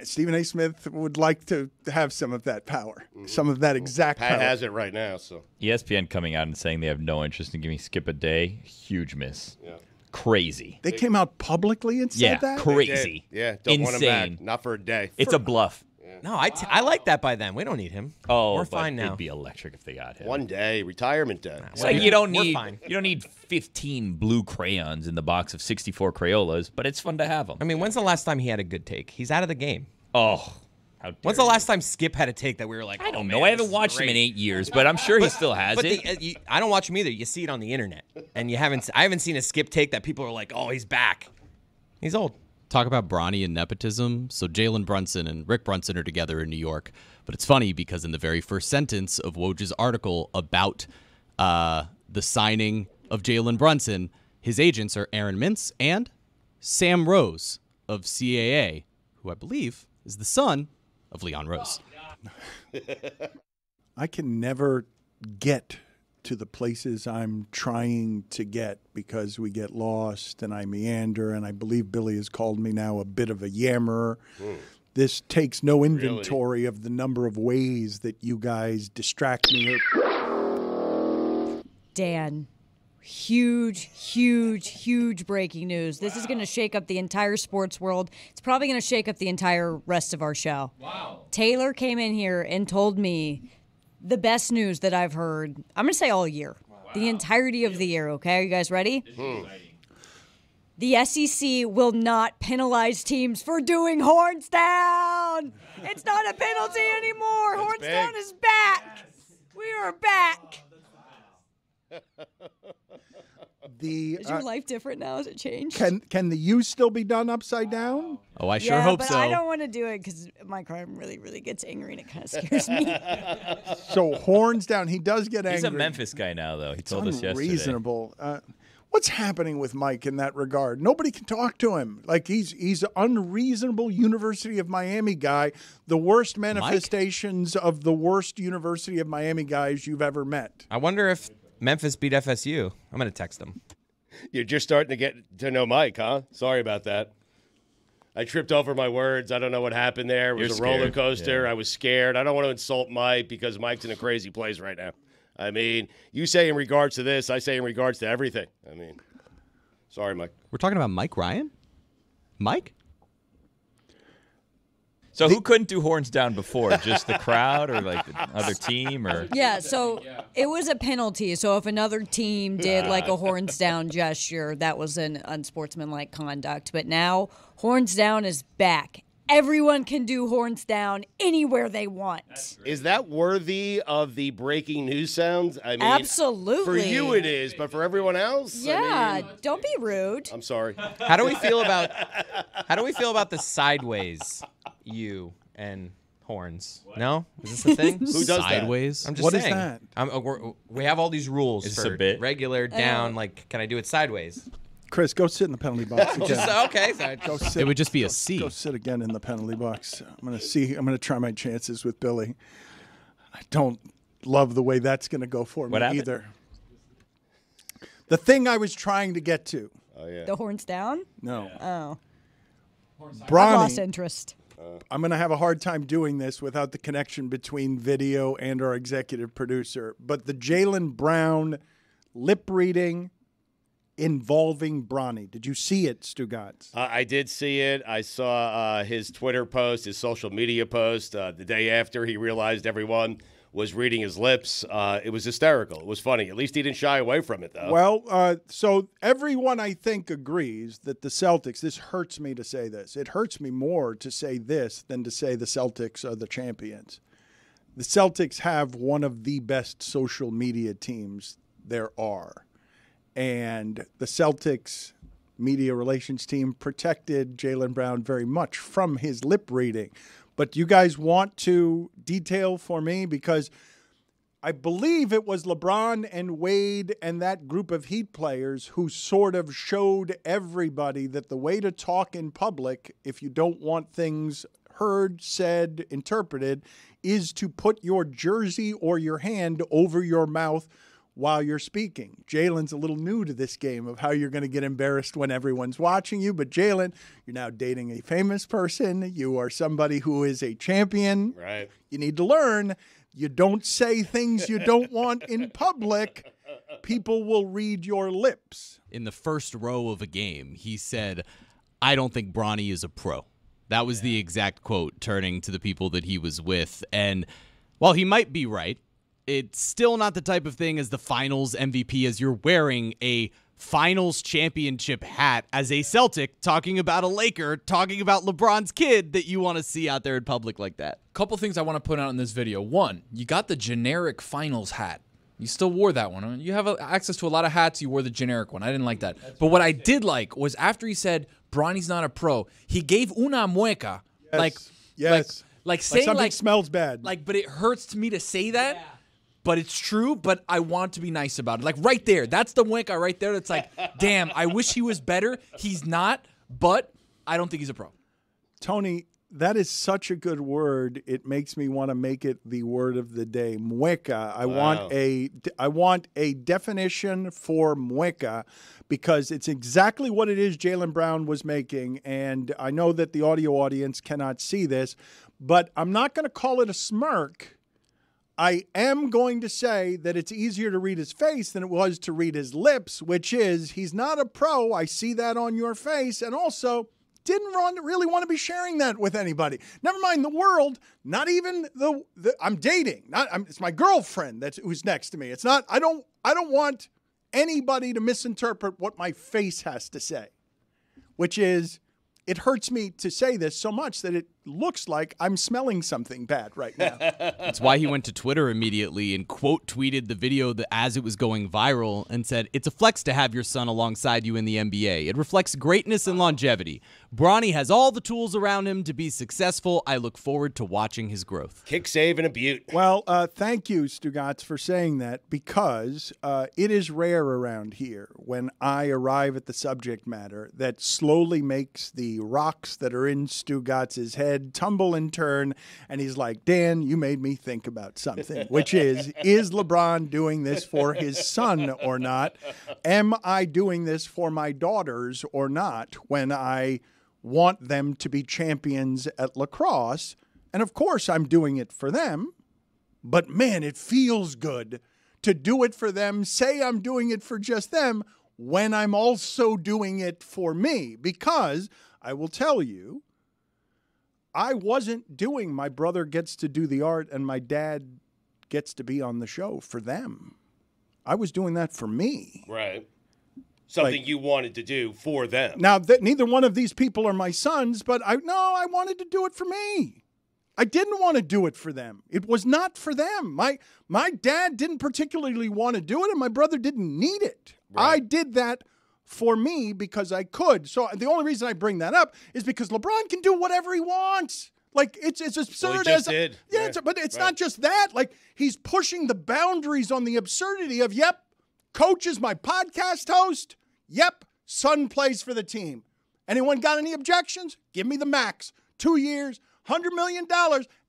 Stephen A. Smith would like to have some of that power, some of that exact
Pat
power.
has it right now. So
ESPN coming out and saying they have no interest in giving Skip a day. Huge miss.
Yeah.
Crazy.
They came out publicly and said that?
Crazy.
Yeah, don't want him
Insane.
back. Not for a day.
It's a bluff.
No, I like that by them. We don't need him.
Oh,
we're
but
fine now.
It'd be electric if they got him.
One day, retirement day.
It's like you don't
fine.
need 15 blue crayons in the box of 64 Crayolas, but it's fun to have them.
I mean, when's the last time he had a good take? He's out of the game.
Oh, how dare
When's the
you.
last time Skip had a take that we were like,
I don't
oh,
know.
man,
I
this
haven't
is
watched him in
great?
8 years, but I'm sure he still has
But
it.
I don't watch him either. You see it on the internet, and I haven't seen a Skip take that people are like, oh, he's back. He's old.
Talk about Bronny and nepotism. So Jalen Brunson and Rick Brunson are together in New York. But it's funny because in the very first sentence of Woj's article about the signing of Jalen Brunson, his agents are Aaron Mintz and Sam Rose of CAA, who I believe is the son of Leon Rose.
I can never get to the places I'm trying to get because we get lost and I meander, and I believe Billy has called me now a bit of a yammerer. This takes no inventory of the number of ways that you guys distract me.
Dan, huge breaking news. This is going to shake up the entire sports world. It's probably going to shake up the entire rest of our show. Wow. Taylor came in here and told me the best news that I've heard, I'm going to say all year. Wow. The entirety of the year, okay? Are you guys ready? The SEC will not penalize teams for doing horns down. It's not a penalty anymore. Horns down is back. We are back. Is your life different now? Has it changed?
Can the U still be done upside down?
Oh, I sure hope so.
I don't want to do it because my crime really gets angry and it kind of scares me.
So horns down. He does get angry.
He's a Memphis guy now, though. He told us yesterday.
Unreasonable. What's happening with Mike in that regard? Nobody can talk to him. Like he's an unreasonable University of Miami guy. The worst manifestations of the worst University of Miami guys you've ever met.
I wonder if Memphis beat FSU. I'm going to text him.
You're just starting to get to know Mike, huh? Sorry about that. I tripped over my words. I don't know what happened there. It was a roller coaster. Yeah. I was scared. I don't want to insult Mike because Mike's in a crazy place right now. I mean, you say in regards to this, I say in regards to everything. I mean, sorry, Mike.
We're talking about Mike Ryan? Mike?
So who couldn't do horns down before? Just the crowd or like the other team? Or
Yeah, so it was a penalty. So if another team did like a horns down gesture, that was an unsportsmanlike conduct. But now horns down is back. Everyone can do horns down anywhere they want.
Is that worthy of the breaking news sounds? I mean,
absolutely.
For you it is, but for everyone else?
Yeah,
I mean,
don't be rude.
I'm sorry.
How do we feel about the sideways you and horns? No? Is this a thing?
Who does
Sideways?
that?
I'm just
What
saying.
is that?
We have all these rules
Is this
for
a bit?
regular, down, like, can I do it sideways?
Chris, go sit in the penalty box again.
Okay.
Go sit.
It would just be a C.
Go sit again in the penalty box. I'm gonna try my chances with Billy. I don't love the way that's gonna go for me
What happened?
either. The thing I was trying to get to.
Oh, yeah.
The horns down?
No.
Oh. I've
Bronny,
lost interest.
I'm going to have a hard time doing this without the connection between video and our executive producer. But the Jaylen Brown lip reading involving Bronny. Did you see it, Stugotz?
I did see it. I saw his Twitter post, his social media post the day after he realized everyone was reading his lips. It was hysterical. It was funny. At least he didn't shy away from it, though.
Well, so everyone, I think, agrees that the Celtics, this hurts me to say this. It hurts me more to say this than to say the Celtics are the champions. The Celtics have one of the best social media teams there are. And the Celtics media relations team protected Jaylen Brown very much from his lip reading. But you guys want to detail for me? Because I believe it was LeBron and Wade and that group of Heat players who sort of showed everybody that the way to talk in public, if you don't want things heard, said, interpreted, is to put your jersey or your hand over your mouth while you're speaking. Jaylen's a little new to this game of how you're going to get embarrassed when everyone's watching you, but Jaylen, you're now dating a famous person. You are somebody who is a champion.
Right.
You need to learn. You don't say things you don't want in public. People will read your lips.
In the first row of a game, he said, I don't think Bronny is a pro. That was the exact quote, turning to the people that he was with. And while he might be right, it's still not the type of thing as the finals MVP as you're wearing a finals championship hat as a Celtic, talking about a Laker, talking about LeBron's kid that you want to see out there in public like that.
Couple things I want to put out in this video. One, you got the generic finals hat. You still wore that one. You have access to a lot of hats. You wore the generic one. I didn't like that. But what I did like was after he said Bronny's not a pro, he gave una mueca.
Yes.
Like saying
something smells bad.
But it hurts to me to say that. Yeah. But it's true, but I want to be nice about it. Like right there. That's the mueca right there. That's like, damn, I wish he was better. He's not, but I don't think he's a pro.
Tony, that is such a good word. It makes me want to make it the word of the day. Mueca. I want a definition for mueca because it's exactly what it is Jaylen Brown was making. And I know that the audio audience cannot see this, but I'm not going to call it a smirk. I am going to say that it's easier to read his face than it was to read his lips, which is he's not a pro. I see that on your face. And also, didn't really want to be sharing that with anybody. Never mind the world, not even the I'm dating. It's my girlfriend who's next to me. It's not, I don't want anybody to misinterpret what my face has to say, which is, it hurts me to say this so much that it looks like I'm smelling something bad right now.
That's why he went to Twitter immediately and quote tweeted the video as it was going viral and said, "It's a flex to have your son alongside you in the NBA. It reflects greatness and longevity. Bronny has all the tools around him to be successful. I look forward to watching his growth."
Kick, save, and a butte.
Well, thank you, Stugotz, for saying that because it is rare around here when I arrive at the subject matter that slowly makes the rocks that are in Stugotz's head tumble and turn, and he's like, Dan, you made me think about something, which is LeBron doing this for his son or not? Am I doing this for my daughters or not when I want them to be champions at lacrosse? And of course I'm doing it for them, but man, it feels good to do it for them, say I'm doing it for just them, when I'm also doing it for me, because I will tell you, I wasn't doing my brother gets to do the art and my dad gets to be on the show for them. I was doing that for me.
Right. Something you wanted to do for them.
Now, neither one of these people are my sons, but I wanted to do it for me. I didn't want to do it for them. It was not for them. My dad didn't particularly want to do it, and my brother didn't need it. Right. I did that for me because I could. So the only reason I bring that up is because LeBron can do whatever he wants. Like, it's absurd
as did.
Yeah, but it's not just that. Like, he's pushing the boundaries on the absurdity of, yep, coach is my podcast host. Yep, son plays for the team. Anyone got any objections? Give me the max. 2 years, $100 million.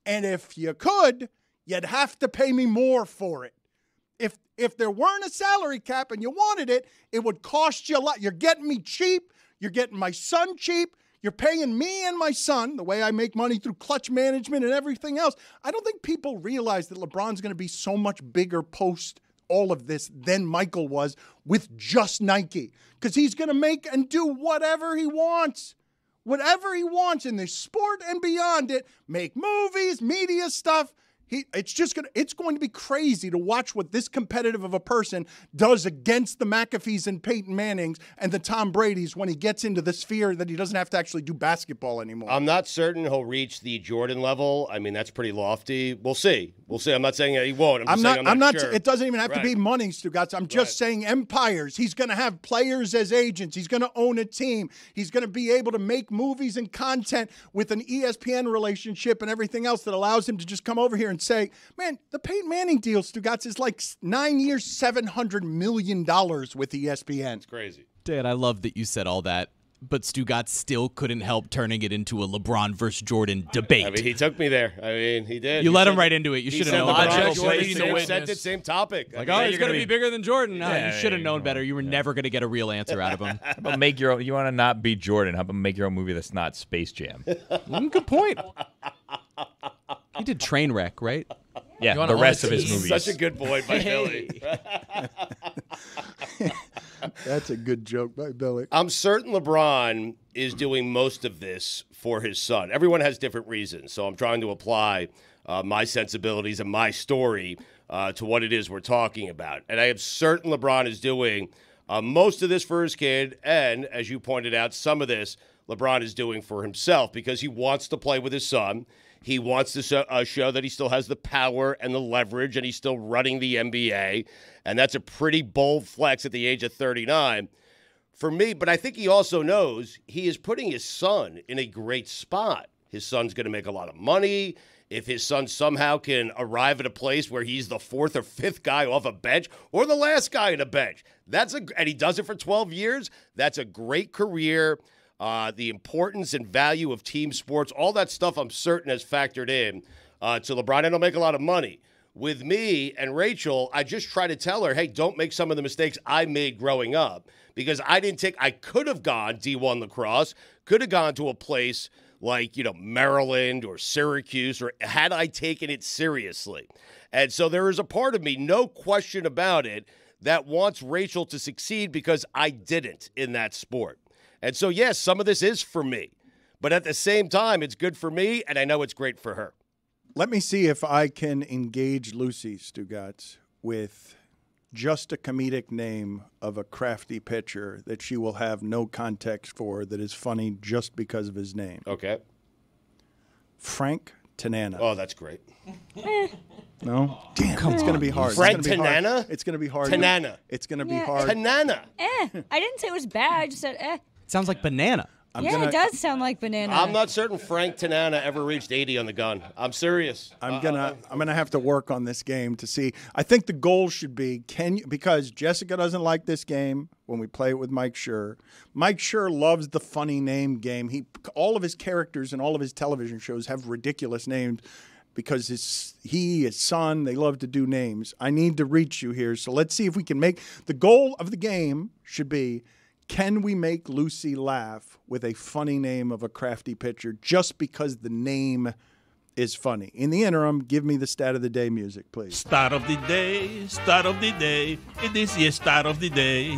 And if you could, you'd have to pay me more for it. If there weren't a salary cap and you wanted it, it would cost you a lot. You're getting me cheap. You're getting my son cheap. You're paying me and my son the way I make money through clutch management and everything else. I don't think people realize that LeBron's going to be so much bigger post all of this than Michael was with just Nike, because he's going to make and do whatever he wants. Whatever he wants in this sport and beyond it, make movies, media stuff. It's going to be crazy to watch what this competitive of a person does against the McAfees and Peyton Mannings and the Tom Bradys when he gets into the sphere that he doesn't have to actually do basketball anymore.
I'm not certain he'll reach the Jordan level. I mean, that's pretty lofty. We'll see. I'm not saying he won't. I'm not sure.
It doesn't even have to be money, Stugotz. I'm just saying empires. He's going to have players as agents. He's going to own a team. He's going to be able to make movies and content with an ESPN relationship and everything else that allows him to just come over here and would say, man, the Peyton Manning deal, Stugotz, is like 9 years, $700 million with ESPN.
It's crazy.
Dan, I love that you said all that, but Stugotz still couldn't help turning it into a LeBron versus Jordan debate.
I mean, he took me there. I mean, he did.
You
He
let
said-
him right into it. You
he
should have
said
known
LeBron
better.
will play
Jordan,
same
witness.
sentence, same topic.
Like,
I
oh,
mean,
he's going to be bigger than Jordan. No,
Yeah,
you should have
yeah,
known better. You were never going to get a real answer out of him.
How about make your own? You want to not be Jordan? How about make your own movie that's not Space Jam?
Good point. He did Trainwreck, right?
Yeah,
wanna
the
own
rest
a
of his
team?
movies.
Such a good point by Billy.
That's a good joke by Billy.
I'm certain LeBron is doing most of this for his son. Everyone has different reasons, so I'm trying to apply my sensibilities and my story to what it is we're talking about. And I am certain LeBron is doing most of this for his kid, and as you pointed out, some of this LeBron is doing for himself because he wants to play with his son. He wants to show that he still has the power and the leverage, and he's still running the NBA. And that's a pretty bold flex at the age of 39 for me. But I think he also knows he is putting his son in a great spot. His son's going to make a lot of money. If his son somehow can arrive at a place where he's the fourth or fifth guy off a bench or the last guy in a bench, and he does it for 12 years, that's a great career. The importance and value of team sports, all that stuff I'm certain has factored in to LeBron, and he'll make a lot of money. With me and Rachel, I just try to tell her, hey, don't make some of the mistakes I made growing up because I could have gone D1 lacrosse, could have gone to a place like, Maryland or Syracuse, or had I taken it seriously. And so there is a part of me, no question about it, that wants Rachel to succeed because I didn't in that sport. And so, yes, some of this is for me. But at the same time, it's good for me, and I know it's great for her.
Let me see if I can engage Lucy Stugotz with just a comedic name of a crafty pitcher that she will have no context for that is funny just because of his name.
Okay.
Frank Tanana.
Oh, that's great.
No? Damn, it's going to be hard.
Frank
It's gonna be hard.
Tanana?
It's going to be hard.
Tanana.
It's going to be
Yeah.
hard.
Tanana.
I didn't say it was bad. I just said,
Sounds like banana.
it does sound like banana.
I'm not certain Frank Tanana ever reached 80 on the gun. I'm serious.
I'm gonna have to work on this game to see. I think the goal should be because Jessica doesn't like this game when we play it with Mike Schur. Mike Schur loves the funny name game. All of his characters and all of his television shows have ridiculous names because his son, they love to do names. I need to reach you here, so let's see if we can make the goal of the game should be. Can we make Lucy laugh with a funny name of a crafty pitcher just because the name is funny? In the interim, give me the stat of the day music, please.
Start of the day, start of the day. It is your start of the day.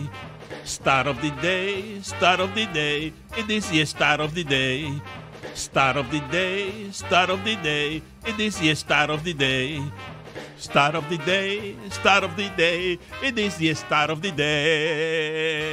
Start of the day, start of the day. It is your start of the day. Start of the day, start of the day. It is your start of the day. Start of the day, start of the day. It is the start of the day.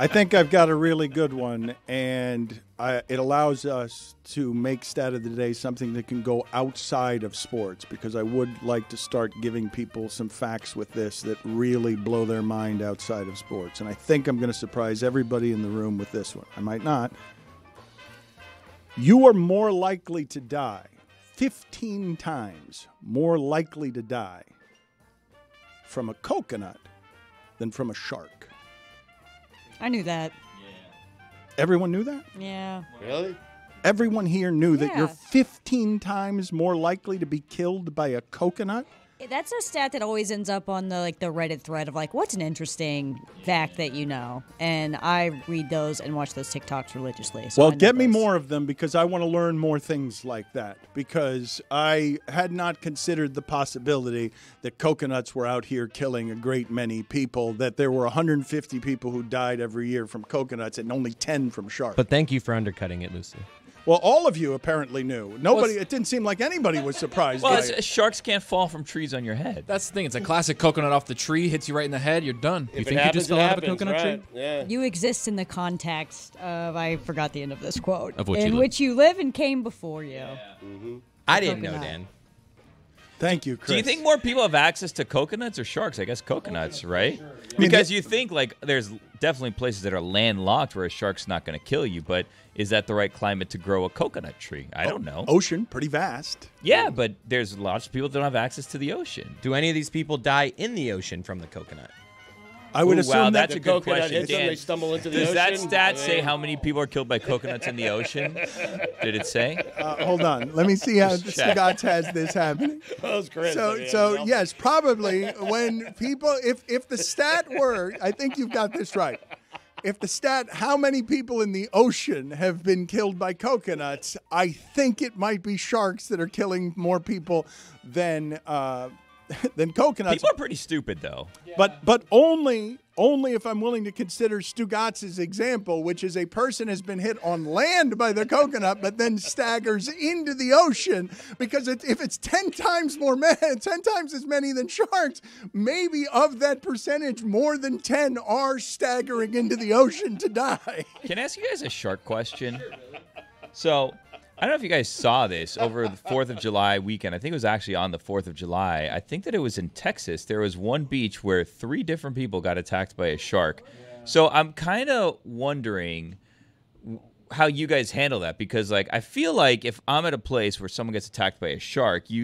I think I've got a really good one, and it allows us to make stat of the day something that can go outside of sports, because I would like to start giving people some facts with this that really blow their mind outside of sports. And I think I'm going to surprise everybody in the room with this one. I might not. You are more likely to die, 15 times more likely to die from a coconut than from a shark.
I knew that.
Everyone knew that?
Yeah.
Really?
Everyone here knew that
Yeah.
you're 15 times more likely to be killed by a coconut?
That's a stat that always ends up on the Reddit thread of what's an interesting fact that you know? And I read those and watch those TikToks religiously. So
Well,
I know
get me
those.
more of them because I want to learn more things like that, because I had not considered the possibility that coconuts were out here killing a great many people, that there were 150 people who died every year from coconuts and only 10 from sharks.
But thank you for undercutting it, Lucy.
Well, all of you apparently knew. It didn't seem like anybody was surprised by it.
Sharks can't fall from trees on your head.
That's the thing. It's a classic coconut off the tree, hits you right in the head, you're done. You
If
think
it
you just
happens,
fell
it
out of a
happens,
coconut
right?
tree?
Yeah.
You exist in the context of, I forgot the end of this quote,
Of which
in
you live.
which you live and came before you.
I didn't know,
Coconut.
Dan.
Thank you, Chris.
Do you think more people have access to coconuts or sharks? I guess coconuts, right? Because you think like there's definitely places that are landlocked where a shark's not going to kill you, but is that the right climate to grow a coconut tree? I don't know.
Ocean, pretty vast.
Yeah, but there's lots of people that don't have access to the ocean.
Do any of these people die in the ocean from the coconut?
I would assume
wow,
that
that's a
The
good
coconut
question.
hits them,
Dan,
they stumble into the
does
ocean.
that stat
I
say
mean-
how many people are killed by coconuts in the ocean? Did it say?
Hold on. Let me see how
Just check.
Stugotz has this happening.
That was Chris.
So,
I mean,
so
no.
yes, probably when people, if the stat were, I think you've got this right. If the stat, how many people in the ocean have been killed by coconuts, I think it might be sharks that are killing more people than coconuts.
People are pretty stupid, though.
But only if I'm willing to consider Stugotz's example, which is a person has been hit on land by the coconut, but then staggers into the ocean. Because if it's 10 times as many than sharks, maybe of that percentage, more than 10 are staggering into the ocean to die.
Can I ask you guys a shark question? So, I don't know if you guys saw this over the 4th of July weekend. I think it was actually on the 4th of July. I think that it was in Texas. There was one beach where 3 different people got attacked by a shark. So I'm kind of wondering how you guys handle that, because like I feel like if I'm at a place where someone gets attacked by a shark, do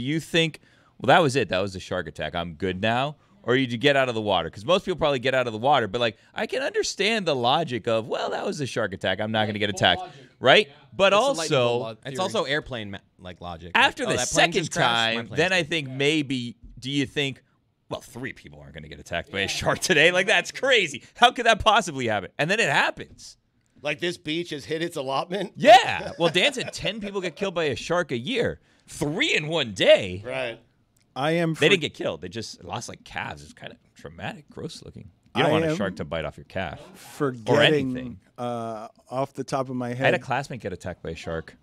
you think, well, that was it. That was a shark attack. I'm good now? Or you get out of the water? Because most people probably get out of the water. But, like, I can understand the logic of, well, that was a shark attack. I'm not going to get attacked. Right? But also,
It's also airplane like logic.
after
Like,
the
that plane
second
just crashed, my
time,
plane's
then I
good.
think maybe, do you think, well, 3 people aren't going to get attacked by a shark today? Like, that's crazy. How could that possibly happen? And then it happens.
Like this beach has hit its allotment?
Yeah. Well, Dan said 10 people get killed by a shark a year. 3 in one day.
Right.
They didn't get killed. They just lost like calves. It's kind of traumatic, gross looking. You don't want a shark to bite off your calf.
Forgetting,
or anything.
Off the top of my
I had a
head.
classmate get attacked by a shark.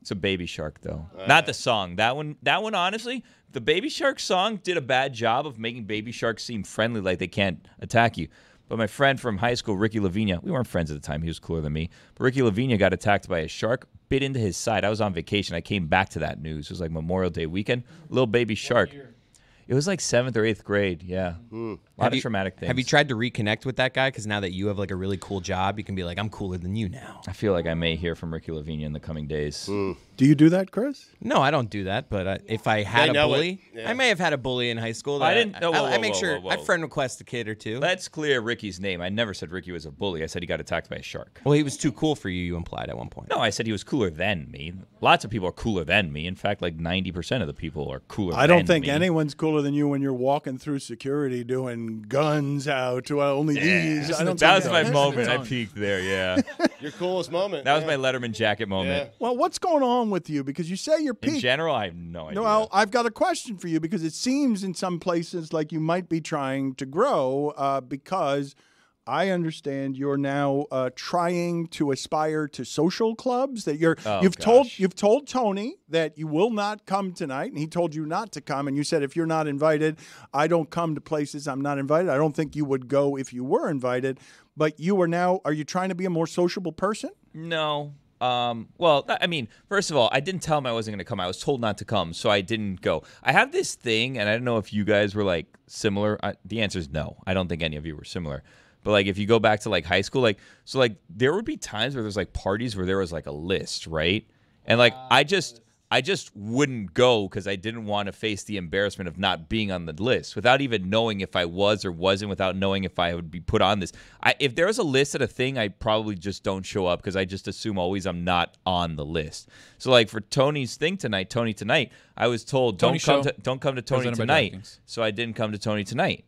It's a baby shark, though. Not the song. That one, honestly, the baby shark song did a bad job of making baby sharks seem friendly, like they can't attack you. But my friend from high school, Ricky Lavinia, we weren't friends at the time. He was cooler than me. But Ricky Lavinia got attacked by a shark, bit into his side. I was on vacation. I came back to that news. It was like Memorial Day weekend. Little baby shark. It was like 7th or 8th grade. Yeah. A lot of traumatic things.
Have you tried to reconnect with that guy? Because now that you have like a really cool job, you can be like, I'm cooler than you now.
I feel like I may hear from Ricky Lavinia in the coming days.
Do you do that, Chris?
No, I don't do that. But if I had a
know it.
bully,
Yeah.
I may have had a bully in high school. That
I didn't- whoa,
I
whoa,
make
whoa,
sure
whoa,
I
whoa.
friend request a kid or two.
Let's clear Ricky's name. I never said Ricky was a bully. I said he got attacked by a shark.
Well, he was too cool for you. You implied at one point.
No, I said he was cooler than me. Lots of people are cooler than me. In fact, like 90% of the people are cooler than me.
I don't think anyone's cooler than you when you're walking through security doing guns out. Well, only these. I don't
That
think
was my
so.
moment. I peaked there, yeah.
Your coolest moment.
That was
yeah.
my Letterman jacket moment.
Well, what's going on with you? Because you say you're
In
peaked.
general, I have no idea.
No, well, I've got a question for you because it seems in some places like you might be trying to grow because I understand you're now trying to aspire to social clubs. That you've told Tony that you will not come tonight, and he told you not to come. And you said if you're not invited, I don't come to places I'm not invited. I don't think you would go if you were invited. But you are now. Are you trying to be a more sociable person?
No. Well, I mean, first of all, I didn't tell him I wasn't going to come. I was told not to come, so I didn't go. I have this thing, and I don't know if you guys were, like, similar. The answer is no. I don't think any of you were similar. But, like, if you go back to, like, high school, like, so, like, there would be times where there's, like, parties where there was, like, a list, right? And, like, I just wouldn't go because I didn't want to face the embarrassment of not being on the list without even knowing if I was or wasn't, without knowing if I would be put on this. If there was a list at a thing, I probably just don't show up because I just assume always I'm not on the list. So like for Tony's thing tonight, I was told don't come to Tony
Presented by
tonight.
DraftKings.
So I didn't come to Tony tonight.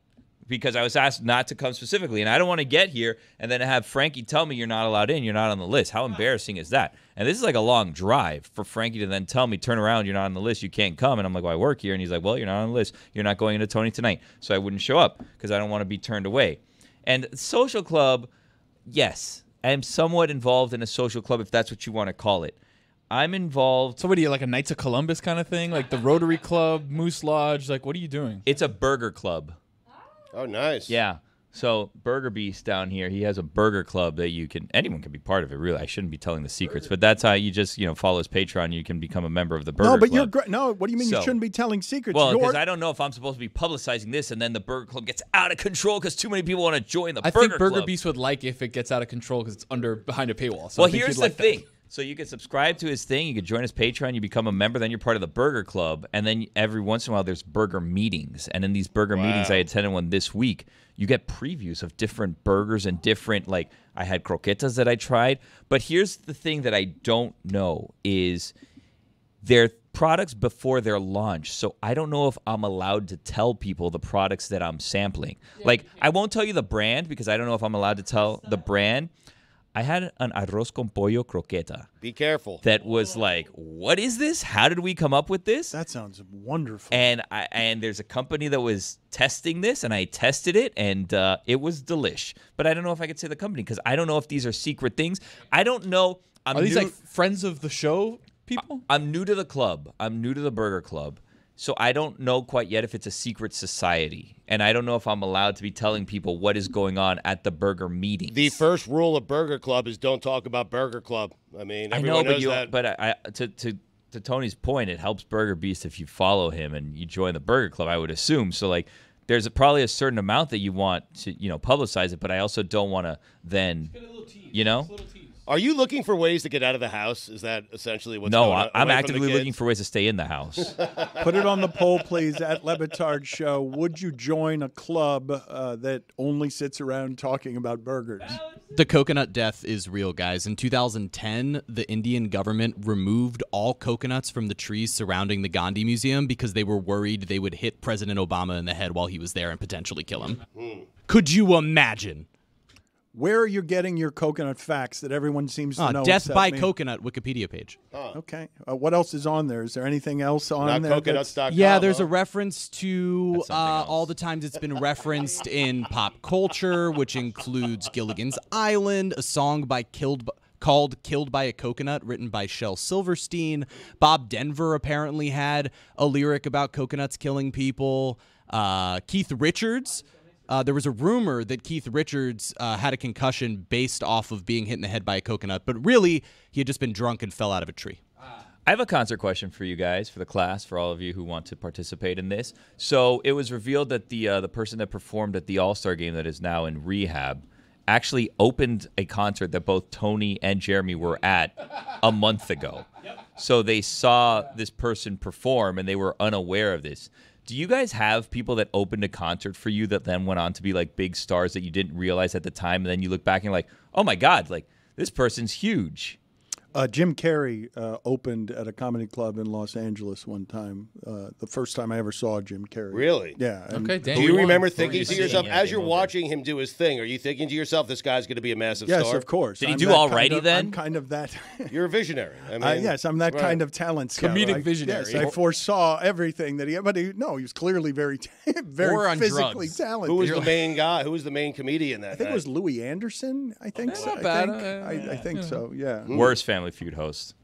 Because I was asked not to come specifically, and I don't want to get here and then have Frankie tell me you're not allowed in, you're not on the list. How embarrassing is that? And this is like a long drive for Frankie to then tell me, turn around, you're not on the list, you can't come. And I'm like, well, I work here. And he's like, well, you're not on the list. You're not going into Tony tonight. So I wouldn't show up because I don't want to be turned away. And social club, yes, I am somewhat involved in a social club, if that's what you want to call it. I'm involved.
So what are you, like a Knights of Columbus kind of thing? Like the Rotary Club, Moose Lodge? Like what are you doing?
It's a burger club.
Oh, nice.
Yeah. So Burger Beast down here, he has a burger club that anyone can be part of it. Really, I shouldn't be telling the secrets, but that's how you just follow his Patreon. You can become a member of the burger club.
No, but you're great. No, what do you mean you shouldn't be telling secrets?
Well, because I don't know if I'm supposed to be publicizing this, and then the burger club gets out of control because too many people want to join the burger club.
I think Burger Beast would like if it gets out of control because it's behind a paywall. So
well, here's the thing. So you can subscribe to his thing. You can join his Patreon. You become a member. Then you're part of the Burger Club. And then every once in a while, there's burger meetings. And in these burger meetings, I attended one this week. You get previews of different burgers and different, like, I had croquetas that I tried. But here's the thing that I don't know is their products before their launch. So I don't know if I'm allowed to tell people the products that I'm sampling. Like, I won't tell you the brand because I don't know if I'm allowed to tell the brand. I had an arroz con pollo croqueta.
Be careful.
That was like, what is this? How did we come up with this?
That sounds wonderful.
And there's a company that was testing this, and I tested it, and it was delish. But I don't know if I could say the company because I don't know if these are secret things. I don't know.
Are these like friends of the show people?
I'm new to the club. I'm new to the Burger Club. So I don't know quite yet if it's a secret society. And I don't know if I'm allowed to be telling people what is going on at the burger meetings.
The first rule of Burger Club is don't talk about Burger Club. I mean, everyone knows that.
But to Tony's point, it helps Burger Beast if you follow him and you join the Burger Club, I would assume. So, like, there's probably a certain amount that you want to, publicize it, but I also don't want to then,
Are you looking for ways to get out of the house? Is that essentially what's going on?
No, I'm actively looking for ways to stay in the house.
Put it on the poll, please, at Le Batard Show. Would you join a club that only sits around talking about burgers?
The coconut death is real, guys. In 2010, the Indian government removed all coconuts from the trees surrounding the Gandhi Museum because they were worried they would hit President Obama in the head while he was there and potentially kill him. Could you imagine?
Where are you getting your coconut facts that everyone seems to know?
Death by Coconut Wikipedia page.
Okay. What else is on there? Is there anything else on there?
Coconuts.com.
Yeah, there's a reference to all the times it's been referenced in pop culture, which includes Gilligan's Island, a song called Killed by a Coconut, written by Shel Silverstein. Bob Denver apparently had a lyric about coconuts killing people. Keith Richards. There was a rumor that Keith Richards had a concussion based off of being hit in the head by a coconut, but really, he had just been drunk and fell out of a tree.
I have a concert question for you guys, for the class, for all of you who want to participate in this. So it was revealed that the person that performed at the All-Star game that is now in rehab actually opened a concert that both Tony and Jeremy were at a month ago. So they saw this person perform, and they were unaware of this. Do you guys have people that opened a concert for you that then went on to be like big stars that you didn't realize at the time, and then you look back and you're like, oh my God, like this person's huge?
Jim Carrey opened at a comedy club in Los Angeles one time. The first time I ever saw Jim Carrey.
Really?
Yeah.
Okay.
Do you remember thinking to yourself, as you're watching him do his thing, are you thinking to yourself, this guy's going to be a massive star?
Yes, of course.
Did he do alrighty then?
I'm kind of that.
You're a visionary. I mean,
yes, I'm that kind of talent scout.
Comedic visionary.
Yes, I foresaw everything that he. But he was clearly very physically talented.
Who was the main guy? Who was the main comedian that
I think
night?
it was Louis Anderson. I think so.
Not bad.
I think so. Yeah.
Worst Family Feud host.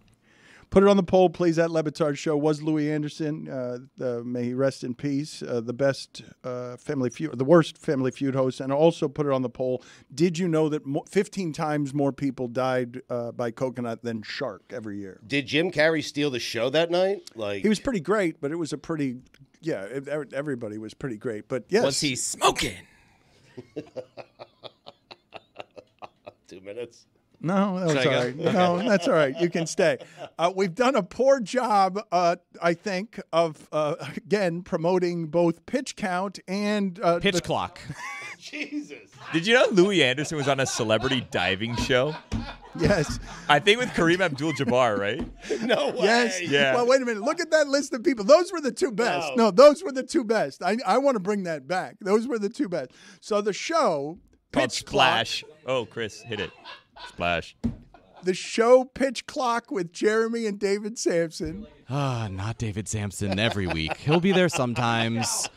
Put it on the poll, please, at Le Batard Show. Was Louis Anderson, may he rest in peace, the best Family Feud, the worst Family Feud host? And also put it on the poll. Did you know that 15 times more people died by coconut than shark every year?
Did Jim Carrey steal the show that night?
He was pretty great, but it was a pretty, everybody was pretty great. But yes.
Was he smoking?
2 minutes.
No, that was all right. No, that's all right. You can stay. We've done a poor job, I think, of, again, promoting both pitch count and
Pitch clock.
Jesus.
Did you know Louis Anderson was on a celebrity diving show?
Yes.
I think with Kareem Abdul-Jabbar, right?
No way.
Yes.
Yeah.
Well, wait a minute. Look at that list of people. Those were the two best. No, those were the two best. I want to bring that back. Those were the two best. So the show,
Called
Pitch
Splash.
Clock.
Oh, Chris, hit it. Splash.
The show Pitch Clock with Jeremy and David Samson.
Not David Samson every week. He'll be there sometimes.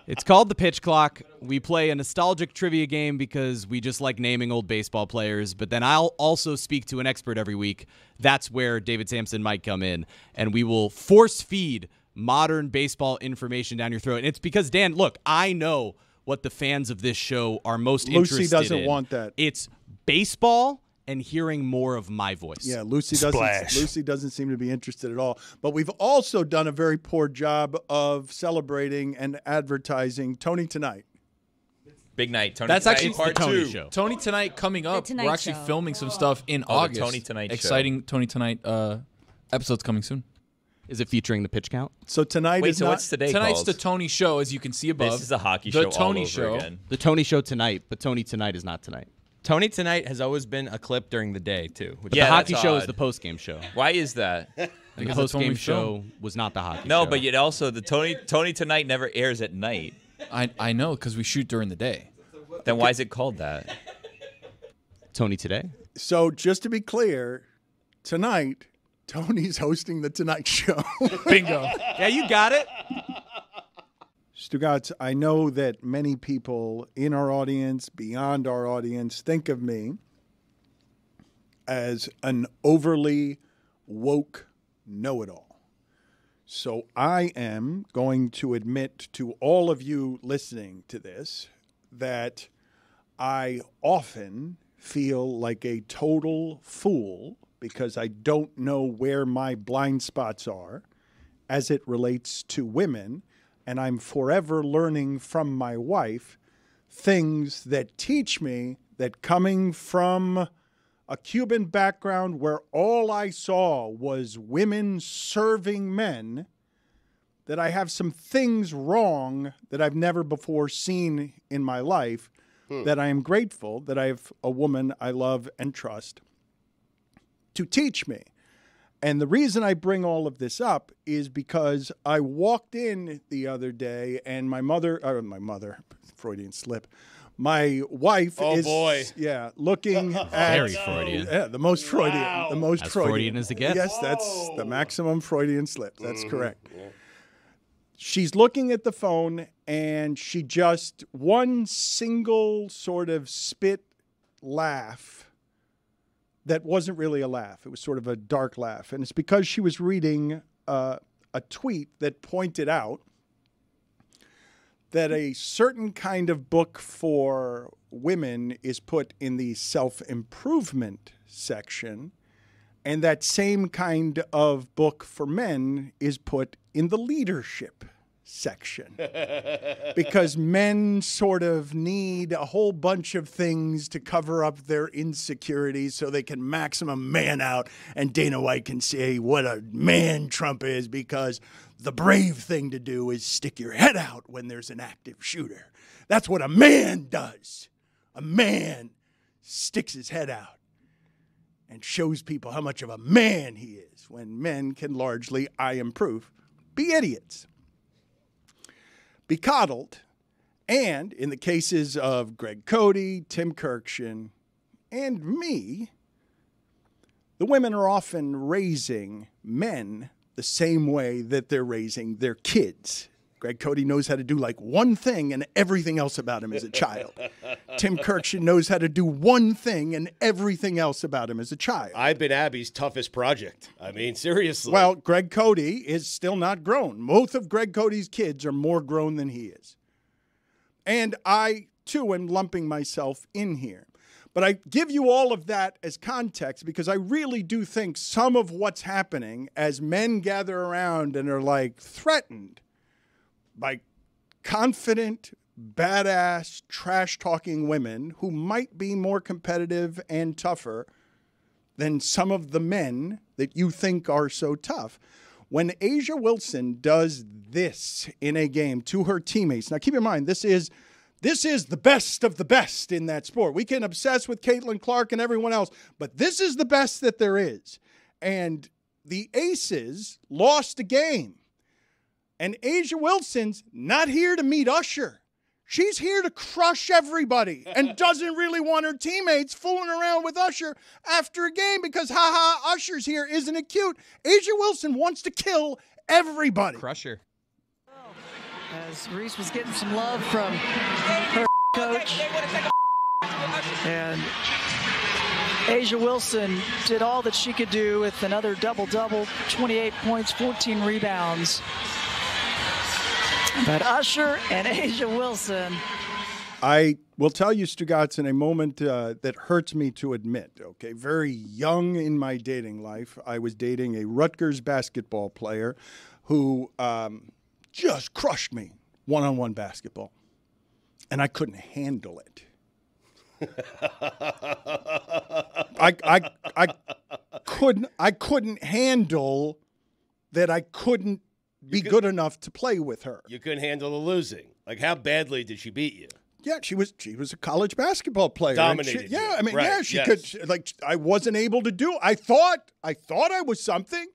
It's called the Pitch Clock. We play a nostalgic trivia game because we just like naming old baseball players, but then I'll also speak to an expert every week. That's where David Samson might come in, and we will force feed modern baseball information down your throat. And it's because, Dan, look, I know what the fans of this show are most
Lucy
interested in.
doesn't want that.
It's baseball and hearing more of my voice.
Yeah, Lucy doesn't seem to be interested at all. But we've also done a very poor job of celebrating and advertising Tony Tonight.
Big night. Tony
That's
Tonight
actually
part
the Tony
2.
Show. Tony Tonight coming up.
Tonight
We're actually
Show.
filming some stuff in
the
August.
Tony Tonight Show.
Exciting Tony Tonight episodes coming soon.
Is it featuring the pitch count?
So tonight
Wait,
is
so
not.
what's today
Tonight's
called?
the Tony Show, as you can see above.
This is a hockey
the
show
Tony
all over
Show.
again.
The Tony Show tonight, but Tony Tonight is not tonight.
Tony Tonight has always been a clip during the day, too.
But
Yeah,
the hockey
that's
show is
odd.
the post-game show.
Why is that?
And the
Because that's when we
post-game show
film.
was not the hockey show.
No, but yet also the Tony Tonight never airs at night.
I know, because we shoot during the day.
Then why is it called that?
Tony Today.
So just to be clear, tonight Tony's hosting the Tonight Show.
Bingo.
Yeah, you got it.
Stugotz, I know that many people in our audience, beyond our audience, think of me as an overly woke know-it-all. So I am going to admit to all of you listening to this that I often feel like a total fool because I don't know where my blind spots are as it relates to women, and I'm forever learning from my wife things that teach me that coming from a Cuban background where all I saw was women serving men, that I have some things wrong that I've never before seen in my life, that I am grateful that I have a woman I love and trust to teach me. And the reason I bring all of this up is because I walked in the other day and my mother, Freudian slip, my wife looking at
Very Freudian.
Yeah, the most Freudian.
Wow.
The most
As
Freudian.
Freudian as it gets.
Yes, that's the maximum Freudian slip. That's correct. Yeah. She's looking at the phone and she just one single sort of spit laugh that wasn't really a laugh. It was sort of a dark laugh. And it's because she was reading a tweet that pointed out that a certain kind of book for women is put in the self-improvement section, and that same kind of book for men is put in the leadership section. Because men sort of need a whole bunch of things to cover up their insecurities so they can maximum man out, and Dana White can say what a man Trump is because the brave thing to do is stick your head out when there's an active shooter. That's what a man does. A man sticks his head out and shows people how much of a man he is, when men can largely, I am proof, be idiots, be coddled, and in the cases of Greg Cody, Tim Kirkshin, and me, the women are often raising men the same way that they're raising their kids. Greg Cody knows how to do like one thing and everything else about him as a child. Tim Kirkshin knows how to do one thing and everything else about him as a child.
I've been Abby's toughest project. I mean, seriously.
Well, Greg Cody is still not grown. Both of Greg Cody's kids are more grown than he is. And I, too, am lumping myself in here. But I give you all of that as context because I really do think some of what's happening as men gather around and are like threatened by confident, badass, trash-talking women who might be more competitive and tougher than some of the men that you think are so tough. When Asia Wilson does this in a game to her teammates, now keep in mind, this is the best of the best in that sport. We can obsess with Caitlin Clark and everyone else, but this is the best that there is. And the Aces lost a game. And Asia Wilson's not here to meet Usher. She's here to crush everybody and doesn't really want her teammates fooling around with Usher after a game because, Usher's here. Isn't it cute? Asia Wilson wants to kill everybody.
Crusher.
As Reese was getting some love from her coach. And Asia Wilson did all that she could do with another double-double, 28 points, 14 rebounds. But Usher and Asia Wilson
I will tell you, Stugotz, in a moment that hurts me to admit, okay, very young in my dating life, I was dating a Rutgers basketball player who just crushed me one-on-one basketball, and I couldn't handle it. I couldn't handle that. I couldn't be good enough to play with her.
You couldn't handle the losing. Like, how badly did she beat you?
Yeah, she was a college basketball player.
Dominated.
Yeah,
you.
I mean,
Right,
yeah, she
yes.
could. Like, I wasn't able to do. I thought I was something,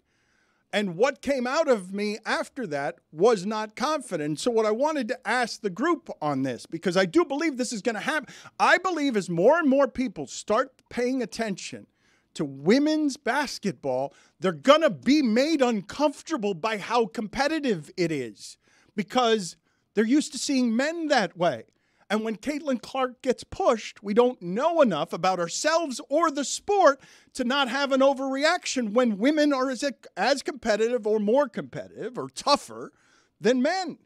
and what came out of me after that was not confident. So, what I wanted to ask the group on this, because I do believe this is going to happen. I believe as more and more people start paying attention to women's basketball, they're going to be made uncomfortable by how competitive it is, because they're used to seeing men that way. And when Caitlin Clark gets pushed, we don't know enough about ourselves or the sport to not have an overreaction when women are as competitive or more competitive or tougher than men.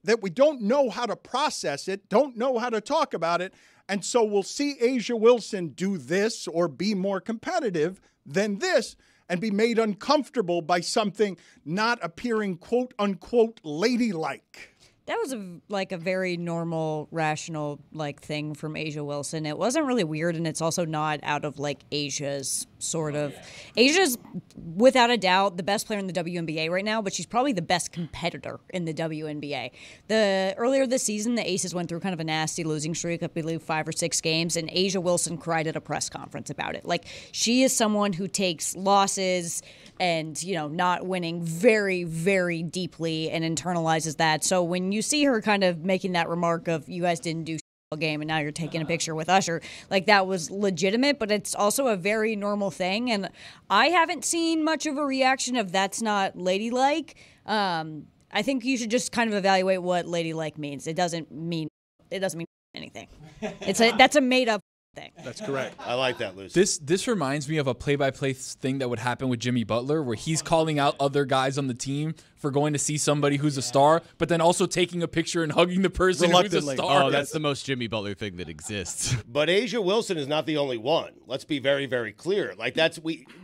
That we don't know how to process it, don't know how to talk about it. And so we'll see A'ja Wilson do this or be more competitive than this and be made uncomfortable by something not appearing, quote unquote, ladylike.
That was a very normal, rational thing from A'ja Wilson. It wasn't really weird, and it's also not out of A'ja's sort of. Asia's without a doubt the best player in the WNBA right now, but she's probably the best competitor in the WNBA. Earlier this season, the Aces went through kind of a nasty losing streak, I believe 5 or 6 games, and A'ja Wilson cried at a press conference about it. She is someone who takes losses and not winning very, very deeply and internalizes that. So when you see her kind of making that remark of you guys didn't do all game and now you're taking a picture with Usher, that was legitimate, but it's also a very normal thing. And I haven't seen much of a reaction of that's not ladylike. I think you should just kind of evaluate what ladylike means. It doesn't mean anything. That's a made up thing.
That's correct.
I like that, Lucy.
This reminds me of a play-by-play thing that would happen with Jimmy Butler, where he's calling out other guys on the team for going to see somebody who's a star, but then also taking a picture and hugging the person who's a star.
Oh, that's the most Jimmy Butler thing that exists.
But A'ja Wilson is not the only one. Let's be very, very clear.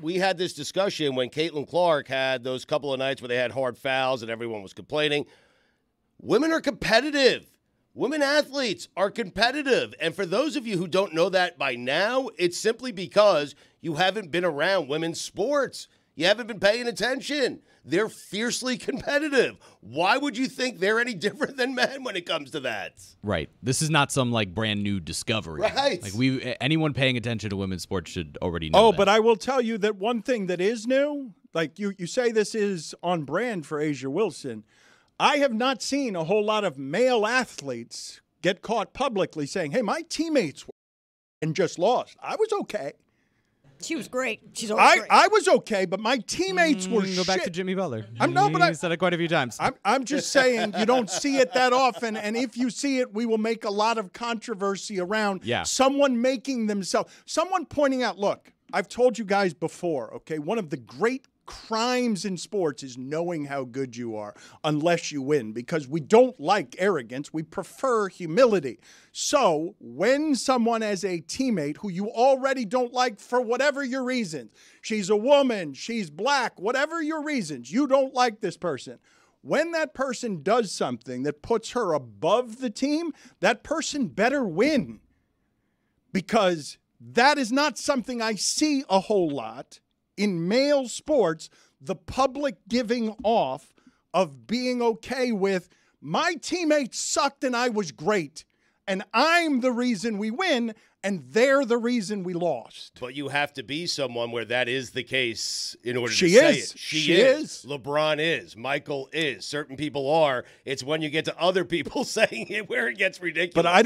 We had this discussion when Caitlin Clark had those couple of nights where they had hard fouls and everyone was complaining. Women are competitive. Women athletes are competitive. And for those of you who don't know that by now, it's simply because you haven't been around women's sports. You haven't been paying attention. They're fiercely competitive. Why would you think they're any different than men when it comes to that?
Right. This is not some brand new discovery.
Right.
Anyone paying attention to women's sports should already know that.
But I will tell you that one thing that is new, you say this is on brand for A'ja Wilson. I have not seen a whole lot of male athletes get caught publicly saying, hey, my teammates were and just lost. I was okay.
She was great. She's always great.
I was okay, but my teammates were
Go back to Jimmy Butler.
I
said it quite a few times.
I'm just saying you don't see it that often, and if you see it, we will make a lot of controversy around someone someone pointing out, look, I've told you guys before, okay, one of the great crimes in sports is knowing how good you are unless you win, because we don't like arrogance. We prefer humility. So when someone as a teammate who you already don't like for whatever your reasons, she's a woman, she's black, whatever your reasons, you don't like this person. When that person does something that puts her above the team, that person better win, because that is not something I see a whole lot in male sports, the public giving off of being okay with my teammates sucked and I was great, and I'm the reason we win, and they're the reason we lost.
But you have to be someone where that is the case in order to say it.
She is.
LeBron is. Michael is. Certain people are. It's when you get to other people saying it where it gets ridiculous.
But I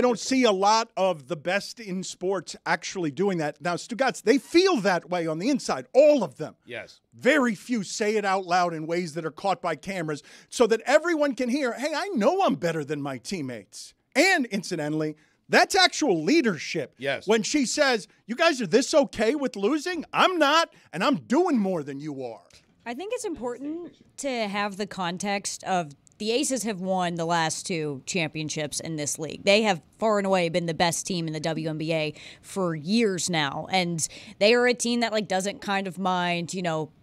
don't see a lot of the best in sports actually doing that. Now, Stugotz, they feel that way on the inside, all of them.
Yes.
Very few say it out loud in ways that are caught by cameras so that everyone can hear, hey, I know I'm better than my teammates. And incidentally, that's actual leadership.
Yes.
When she says, you guys are this okay with losing? I'm not, and I'm doing more than you are.
I think it's important to have the context of the Aces have won the last 2 championships in this league. They have far and away been the best team in the WNBA for years now. And they are a team that doesn't kind of mind,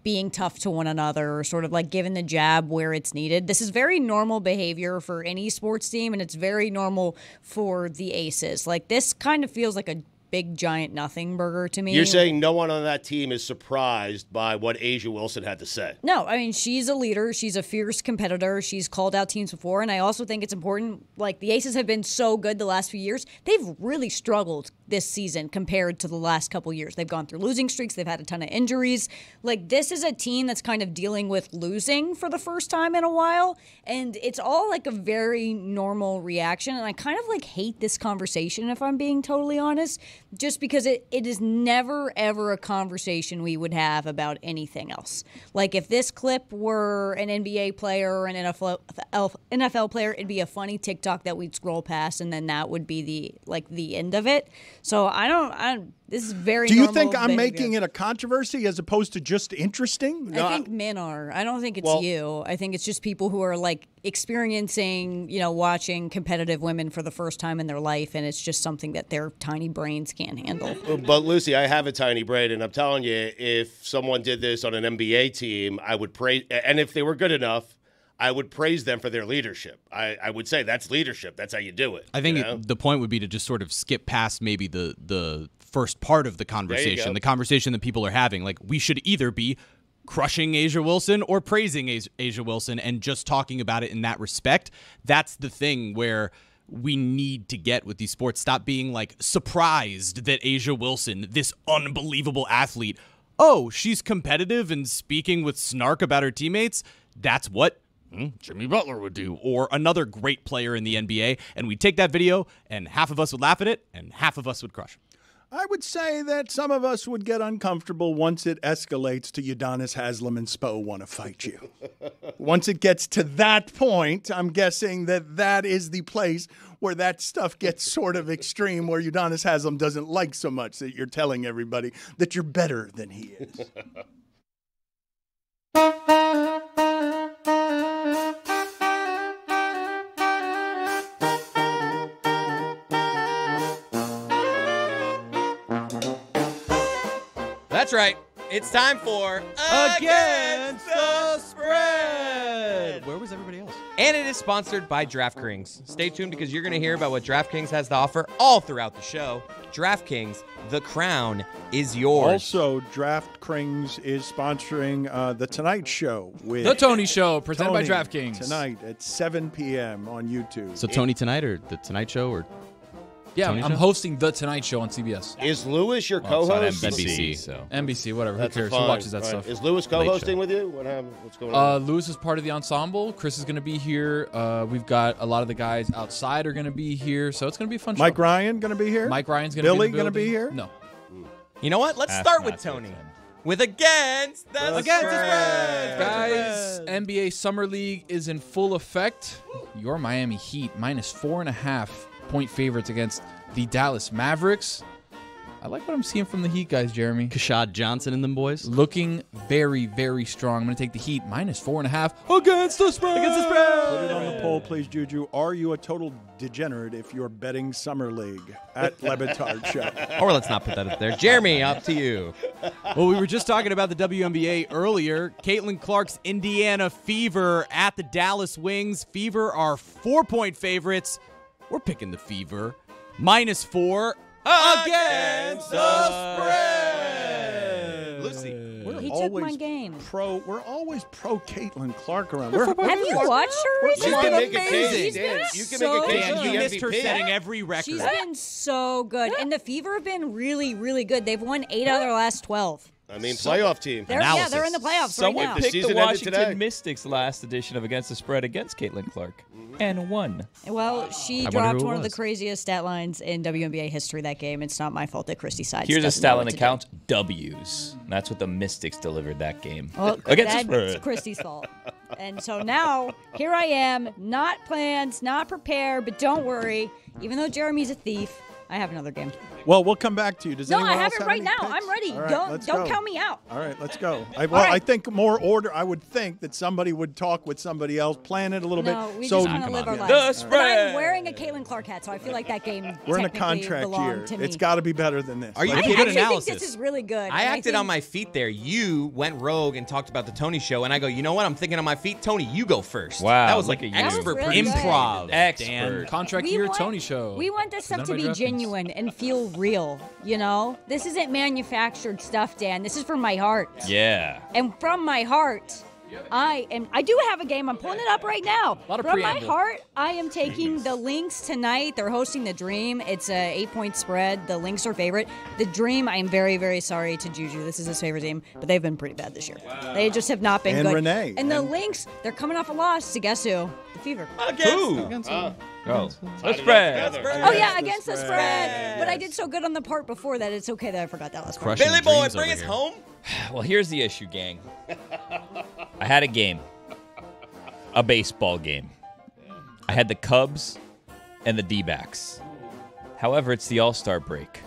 being tough to one another or sort of giving the jab where it's needed. This is very normal behavior for any sports team, and it's very normal for the Aces. This kind of feels like a big giant nothing burger to me.
You're saying no one on that team is surprised by what A'ja Wilson had to say?
No, I mean, she's a leader. She's a fierce competitor. She's called out teams before, and I also think it's important. The Aces have been so good the last few years. They've really struggled this season compared to the last couple years. They've gone through losing streaks. They've had a ton of injuries. This is a team that's kind of dealing with losing for the first time in a while, and it's all a very normal reaction, and I kind of hate this conversation, if I'm being totally honest, just because it is never, ever a conversation we would have about anything else. If this clip were an NBA player or an NFL player, it'd be a funny TikTok that we'd scroll past, and then that would be the end of it. So this is very.
Do you think
normal
I'm
behavior.
making it a controversy as opposed to just interesting?
I think men are. I don't think it's you. I think it's just people who are experiencing, watching competitive women for the first time in their life, and it's just something that their tiny brains can't handle.
But Lucy, I have a tiny brain, and I'm telling you, if someone did this on an NBA team, I would praise, and if they were good enough, I would praise them for their leadership. I would say that's leadership. That's how you do it.
I think the point would be to just sort of skip past maybe the first part of the conversation, the conversation that people are having. We should either be crushing A'ja Wilson or praising A'ja Wilson and just talking about it in that respect. That's the thing where we need to get with these sports. Stop being surprised that A'ja Wilson, this unbelievable athlete, she's competitive and speaking with snark about her teammates. That's what Jimmy Butler would do, or another great player in the NBA, and we'd take that video, and half of us would laugh at it, and half of us would crush him.
I would say that some of us would get uncomfortable once it escalates to Udonis Haslem and Spo want to fight you. Once it gets to that point, I'm guessing that is the place where that stuff gets sort of extreme, where Udonis Haslem doesn't like so much that you're telling everybody that you're better than he is.
That's right. It's time for Against the Spread.
Where was everybody else?
And it is sponsored by DraftKings. Stay tuned because you're going to hear about what DraftKings has to offer all throughout the show. DraftKings, the crown is yours.
Also, DraftKings is sponsoring The Tonight Show with
The Tony Show, presented by
Tony
DraftKings.
tonight at 7 p.m. on YouTube.
So Tony Tonight or The Tonight Show or
Yeah,
Tony
I'm
Show?
hosting The Tonight Show on CBS.
Is Lewis your
Well, it's on
co-host?
NBC, so.
NBC, whatever.
That's
Who cares?
fine,
Who watches that
right.
stuff?
Is Lewis co-hosting with you? What happened? What's going on?
Lewis is part of the ensemble. Chris is going to be here. We've got a lot of the guys outside are going to be here, so it's going to be a fun show.
Mike Ryan going to be here?
Mike Ryan's going to be
Billy
in the
going to be
building.
here?
No.
You know what? Let's start with Tony. With Against the Spread.
Guys, NBA Summer League is in full effect. Your Miami Heat -4.5-point favorites against the Dallas Mavericks. I like what I'm seeing from the Heat guys, Jeremy.
Kashad Johnson and them boys.
Looking very, very strong. I'm going to take the Heat -4.5 against the spread.
Against the spread.
Put it on the poll, please, Juju. Are you a total degenerate if you're betting Summer League at Le Batard Show?
Or let's not put that up there. Jeremy, up to you.
Well, we were just talking about the WNBA earlier. Caitlin Clark's Indiana Fever at the Dallas Wings. Fever are 4-point favorites. We're picking the Fever. -4 against the spread.
Lucy.
He took my game.
We're always pro Caitlin Clark around.
Have you watched her
You
recently?
can make a case.
She's
Dan.
been
You can
so
make a case.
Dan,
for
you
the
missed her
MVP.
setting every record.
She's been so good. And the Fever have been really, really good. They've won 8 out of their last 12.
I mean, playoff team.
They're in the playoffs
Someone
right now.
picked the
season ended
Washington
today.
Mystics last edition of Against the Spread against Caitlin Clark and won.
Well, she
wonder
dropped
who it
one of the
was.
craziest stat lines in WNBA history that game. It's not my fault that Christy Sides
Here's a
doesn't know
stat
what
line
to
that
do.
counts W's. That's what the Mystics delivered that game.
Well,
Against the
that's
spread.
Christy's fault. And so now, here I am, not planned, not prepared, but don't worry. Even though Jeremy's a thief, I have another game.
Well, we'll come back to you. Does
No,
anyone
I have
else
it right
any
now.
picks?
I'm ready.
All right,
Don't
let's
don't
go.
count me out.
All right, let's go. I think more order. I would think that somebody would talk with somebody else, plan it a little
No,
bit.
we
So
just want to live our
The
lives. But
spread.
I'm wearing a Caitlin Clark hat, so I feel like that game
we're in a
technically
contract
belonged
year.
to me.
It's got to be better than this.
Are you
I
kidding?
actually
Good
think
analysis.
this is really good.
I
and
acted
think-
on my feet there. You went rogue and talked about the Tony show, and I go, you know what? I'm thinking on my feet. Tony, you go first.
Wow,
That was
look
like
at you.
expert
That was really
producer.
Improv.
Expert.
Dan. Contract
We
year
want-
Tony show.
We want this stuff
None
to
of my
be
reference.
genuine and feel real, you know? This isn't manufactured stuff, Dan. This is from my heart.
Yeah.
And from my heart, I do have a game. I'm pulling it up right now.
Lot of
From my
preamble.
heart, I am taking the Lynx tonight. They're hosting the Dream. It's a 8-point spread. The Lynx are favorite. The Dream, I am very, very sorry to Juju. This is his favorite team, but they've been pretty bad this year. They just have not been
And
good.
Renee.
And the Lynx, they're coming off a loss to guess who? The Fever.
Who? Oh, the spread.
Oh yeah, against the spread. But I did so good on the part before that it's okay that I forgot that last part.
Crushing
Billy boy,
dreams
bring
over
us
here.
home.
Well, here's the issue, gang. I had a game. A baseball game. I had the Cubs and the D-backs. However, it's the All-Star break.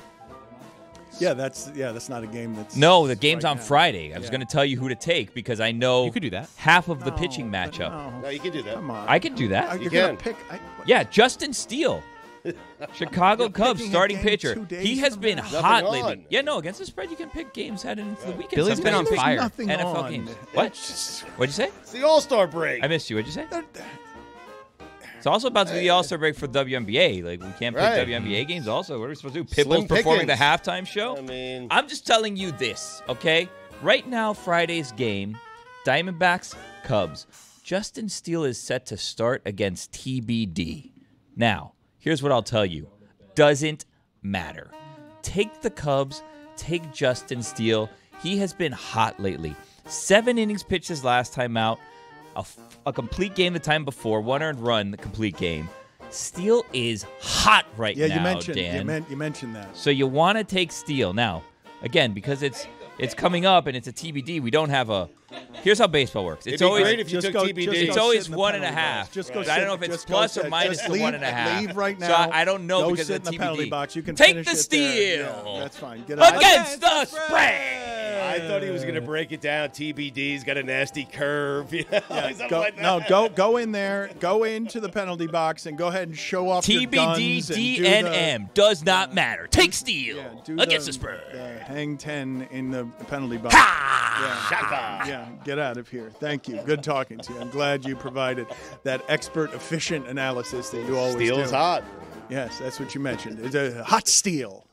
Yeah, that's not a game that's.
No, the game's
right
on
now.
Friday. I was
Yeah.
going to tell you who to take because I know
You could do that.
half of the
No,
pitching
but
matchup.
no.
No, you can do that.
Come on.
I can do that.
You're
can.
gonna pick.
Yeah, Justin Steele. Chicago
You're
Cubs
picking a
starting
game
pitcher.
2 days
He has
from
been
now.
hot
Nothing
lately.
on.
Yeah, no, against the spread, you can pick games heading into the weekend.
Billy's been on
Sometimes.
fire.
Nothing
NFL
on.
games. What?
It's just-
What'd you say?
It's the All-Star break.
I missed you. What'd you say? It's also about to be the All-Star break for WNBA. Like, we can't pick
Right.
WNBA games also. What are we supposed to do?
Slim
Pitbull's performing the
pickings.
halftime show?
I mean,
I'm just telling you this, okay? Right now, Friday's game, Diamondbacks, Cubs. Justin Steele is set to start against TBD. Now, here's what I'll tell you. Doesn't matter. Take the Cubs. Take Justin Steele. He has been hot lately. 7 innings pitched his last time out. A complete game the time before. 1 earned run, the complete game. Steele is hot right
Yeah,
now,
you mentioned.
Dan.
You mentioned that.
So you want to take Steele. Now, again, because it's coming up and it's a TBD, we don't have a... Here's how baseball works. It's
it'd be
always...
great if you
Just
took
go-
TBD.
just
It's
go
always
sit in the
1.5.
penalty box. Just go
I
sit-
don't know if it's
just go
plus
sit.
or minus
Just
the
leave-
1.5.
Leave right now.
So I don't know
Go
because
sit
of the
in the penalty
TBD.
box. You can
Take
finish
the
it there.
Steal.
Yeah, that's fine. Get out.
Against the spread.
I thought he was going to break it down. TBD's got a nasty curve. You know, something
Go,
like that.
go in there. Go into the penalty box and go ahead and show off your
TBD,
guns and do
DNM does not matter. Take Steele
Yeah, do
against the spread.
hang 10 in the penalty box. Yeah, get out of here. Thank you. Good talking to you. I'm glad you provided that expert, efficient analysis that you always do.
Steel's hot.
Yes, that's what you mentioned. It's a hot steel.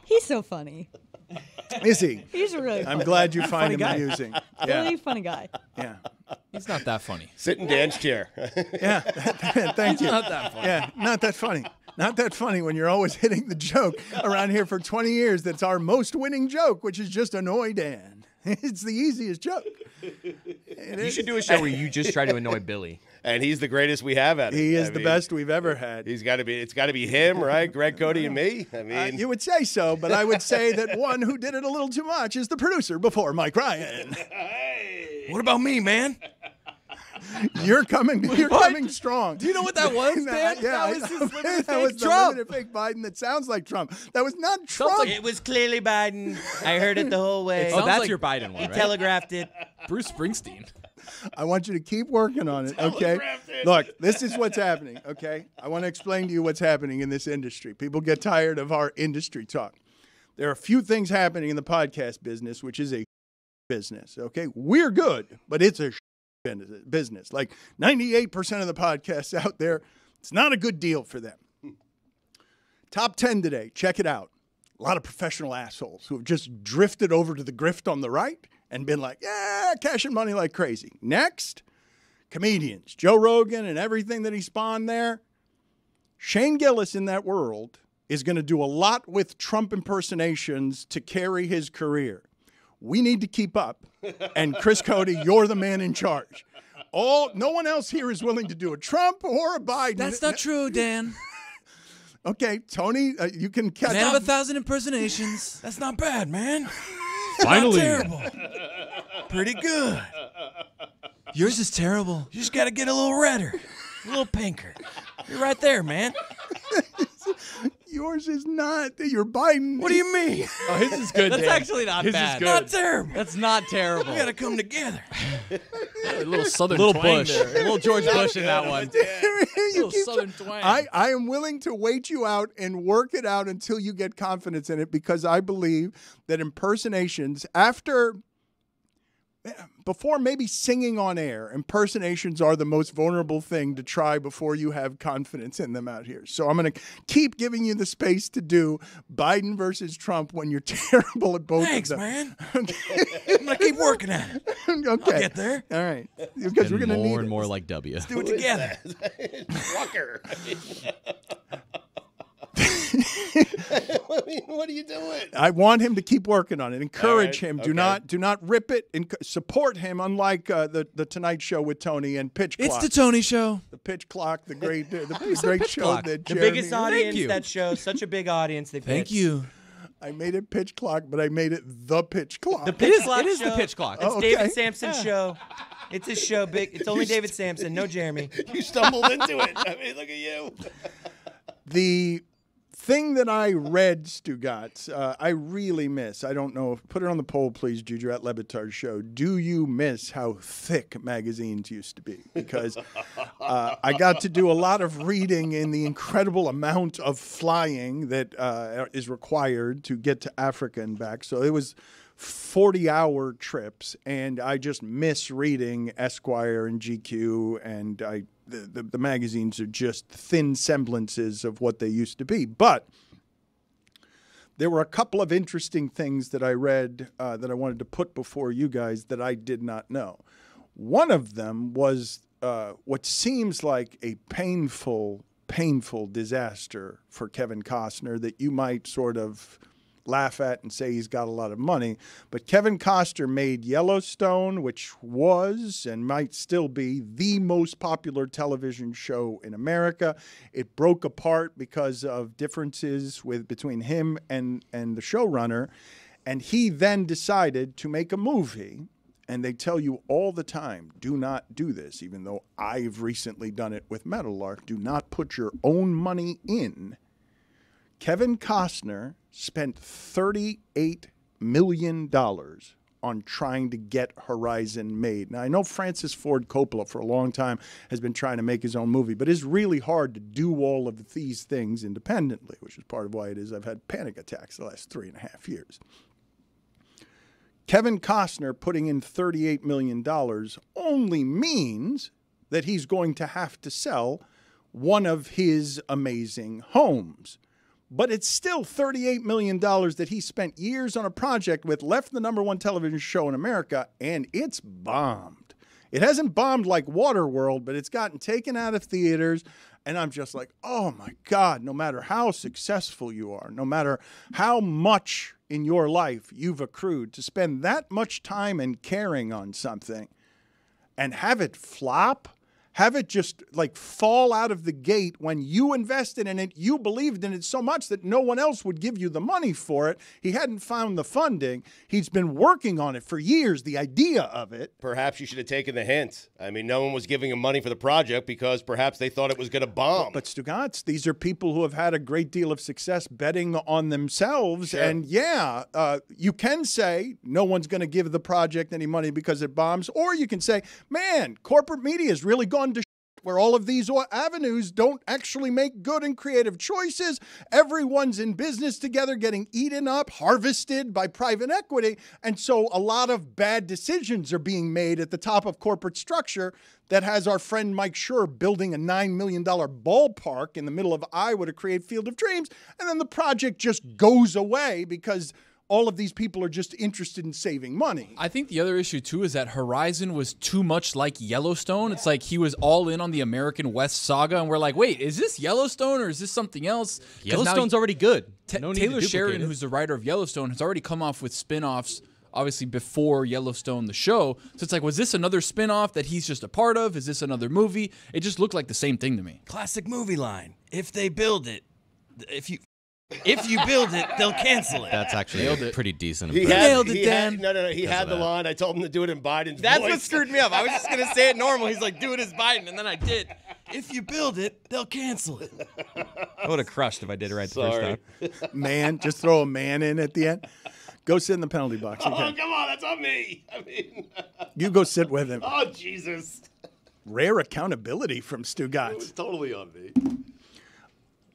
He's so funny.
Is he?
He's really
I'm
funny.
glad you find him
guy.
amusing. Yeah,
Really funny guy.
yeah,
He's not that funny.
Sit in Dan's chair.
yeah. Thank you.
Not that funny.
Yeah, not that funny. Not that funny when you're always hitting the joke around here for 20 years. That's our most winning joke, which is just annoy Dan. It's the easiest joke.
You should do a show where you just try to annoy Billy.
And he's the greatest we have at it.
He is
I
the
mean,
best we've ever had.
It's got to be him, right? Greg, Cody, and me. I mean,
You would say so, but I would say that one who did it a little too much is the producer before Mike Ryan.
What about me, man?
You're coming strong.
Do you know what that was, Dan?
Yeah,
That was his limited
that was
fake
the
Trump.
limited fake Biden that sounds like Trump. That was not Trump.
It was clearly Biden. I heard it the whole way.
Oh, that's
like
your Biden one,
He
right?
telegraphed it.
Bruce Springsteen.
I want you to keep working on it, okay? Look, this is what's happening, okay? I want to explain to you what's happening in this industry. People get tired of our industry talk. There are a few things happening in the podcast business, which is a business, okay? We're good, but it's a business. Like 98% of the podcasts out there, it's not a good deal for them. Top 10 today, check it out. A lot of professional assholes who have just drifted over to the grift on the right and been like, yeah, cashing money like crazy. Next, comedians, Joe Rogan and everything that he spawned there. Shane Gillis in that world is going to do a lot with Trump impersonations to carry his career. We need to keep up. And Chris Cody, you're the man in charge. No one else here is willing to do a Trump or a Biden.
That's not true, Dan.
Okay, Tony, you can catch
Man
up.
of 1,000 impersonations.
That's not bad, man.
Finally.
Terrible. Pretty good.
Yours is terrible.
You just got to get a little redder, a little pinker. You're right there, man.
Yours is not. You're Biden.
What do you mean?
Oh, his is good.
That's
Dan.
actually not
His
bad.
is good.
Not terrible.
That's not terrible.
We got to come together.
A little southern
little
twang
Bush,
there.
a little George Bush in that one.
You
Little
keep
southern twang.
I am willing to wait you out and work it out until you get confidence in it, because I believe that impersonations, before maybe singing on air, impersonations are the most vulnerable thing to try before you have confidence in them out here. So I'm going to keep giving you the space to do Biden versus Trump when you're terrible at both
Thanks,
of them.
man. I'm going to keep working at it.
Okay.
I'll get there.
All right. Because we're going to need
more and
it.
more like W.
Do it together.
Trucker. What are you doing?
I want him to keep working on it. Encourage
All
him.
right,
Do not rip it. Support him. Unlike the Tonight Show with Tony and Pitch Clock.
It's the Tony Show.
The Pitch Clock, the great
said
great
Pitch
show
Clock.
that
The
Jeremy.
biggest
Thank
audience
you.
that show. Such a big audience. They
Thank
pitched.
you.
I made it Pitch Clock, but I made it the Pitch Clock.
The Pitch Clock
It is the
show.
Pitch Clock.
It's
Oh, okay.
David Samson's show. It's his show. Big. It's only David Samson. No Jeremy.
You stumbled into it. I mean, look at you.
The thing that I read, Stugotz, I really miss. I don't know. Put it on the poll, please, Juju, at Le Batard Show. Do you miss how thick magazines used to be? Because I got to do a lot of reading in the incredible amount of flying that is required to get to Africa and back. So it was 40-hour trips, and I just miss reading Esquire and GQ, and the magazines are just thin semblances of what they used to be. But there were a couple of interesting things that I read that I wanted to put before you guys that I did not know. One of them was what seems like a painful disaster for Kevin Costner that you might sort of laugh at and say he's got a lot of money. But Kevin Costner made Yellowstone, which was and might still be the most popular television show in America. It broke apart because of differences between him and the showrunner. And he then decided to make a movie. And they tell you all the time, do not do this, even though I've recently done it with Meadowlark. Do not put your own money in. Kevin Costner spent $38 million on trying to get Horizon made. Now, I know Francis Ford Coppola for a long time has been trying to make his own movie, but it's really hard to do all of these things independently, which is part of why it is I've had panic attacks the last 3.5 years. Kevin Costner putting in $38 million only means that he's going to have to sell one of his amazing homes. But it's still $38 million that he spent years on a project with, left the #1 television show in America, and it's bombed. It hasn't bombed like Waterworld, but it's gotten taken out of theaters, and I'm just like, oh my God, no matter how successful you are, no matter how much in your life you've accrued, to spend that much time and caring on something and have it flop, have it just like fall out of the gate when you invested in it, you believed in it so much that no one else would give you the money for it. He hadn't found the funding. He's been working on it for years, the idea of it.
Perhaps you should have taken the hint. I mean, no one was giving him money for the project because perhaps they thought it was going to bomb.
But Stugotz, these are people who have had a great deal of success betting on themselves.
Sure.
And you can say no one's going to give the project any money because it bombs. Or you can say, man, corporate media has really gone to where all of these avenues don't actually make good and creative choices. Everyone's in business together, getting eaten up, harvested by private equity. And so a lot of bad decisions are being made at the top of corporate structure that has our friend Mike Schur building a $9 million ballpark in the middle of Iowa to create Field of Dreams. And then the project just goes away because all of these people are just interested in saving money.
I think the other issue, too, is that Horizon was too much like Yellowstone. It's like he was all in on the American West saga, and we're like, wait, is this Yellowstone or is this something else?
Yellowstone's already good. No need to
Taylor
duplicate
Sheridan,
it.
who's the writer of Yellowstone, has already come off with spin-offs, obviously before Yellowstone, the show. So it's like, was this another spin-off that he's just a part of? Is this another movie? It just looked like the same thing to me.
Classic movie line. If they build it, if you build it, they'll cancel it.
That's actually pretty decent.
He
impression.
had the line. I told him to do it in Biden's
That's
voice.
what screwed me up. I was just going to say it normal. He's like, do it as Biden. And then I did.
If you build it, they'll cancel it.
I would have crushed if I did it right the first time.
Man, just throw a man in at the end. Go sit in the penalty box.
Oh,
Okay.
come on, that's on me. I mean,
You go sit with him.
oh, Jesus.
Rare accountability from
It
Stugotz.
was totally on me.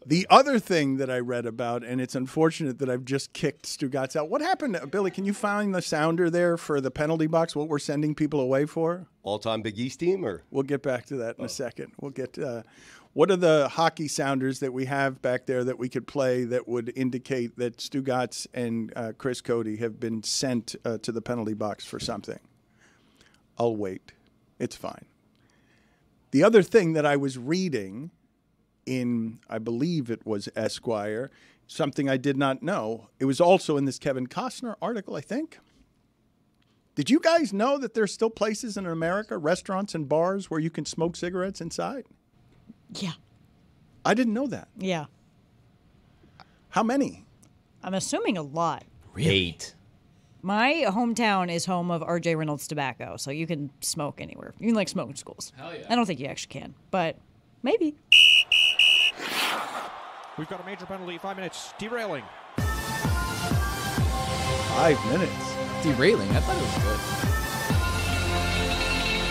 The other thing that I read about, and it's unfortunate that I've just kicked Stugotz out. What happened, Billy? Can you find the sounder there for the penalty box? What we're sending people away for?
All-time Big East team, or?
We'll get back to that in a second. We'll get. What are the hockey sounders that we have back there that we could play that would indicate that Stugotz and Chris Cody have been sent to the penalty box for something? I'll wait. It's fine. The other thing that I was reading in, I believe it was Esquire, something I did not know. It was also in this Kevin Costner article, I think. Did you guys know that there's still places in America, restaurants and bars, where you can smoke cigarettes inside?
Yeah.
I didn't know that.
Yeah.
How many?
I'm assuming a lot.
8.
My hometown is home of R.J. Reynolds Tobacco, so you can smoke anywhere. You can like smoke in schools.
Hell yeah.
I don't think you actually can, but maybe.
We've got a major penalty, 5 minutes, derailing.
5 minutes.
Derailing. I thought it was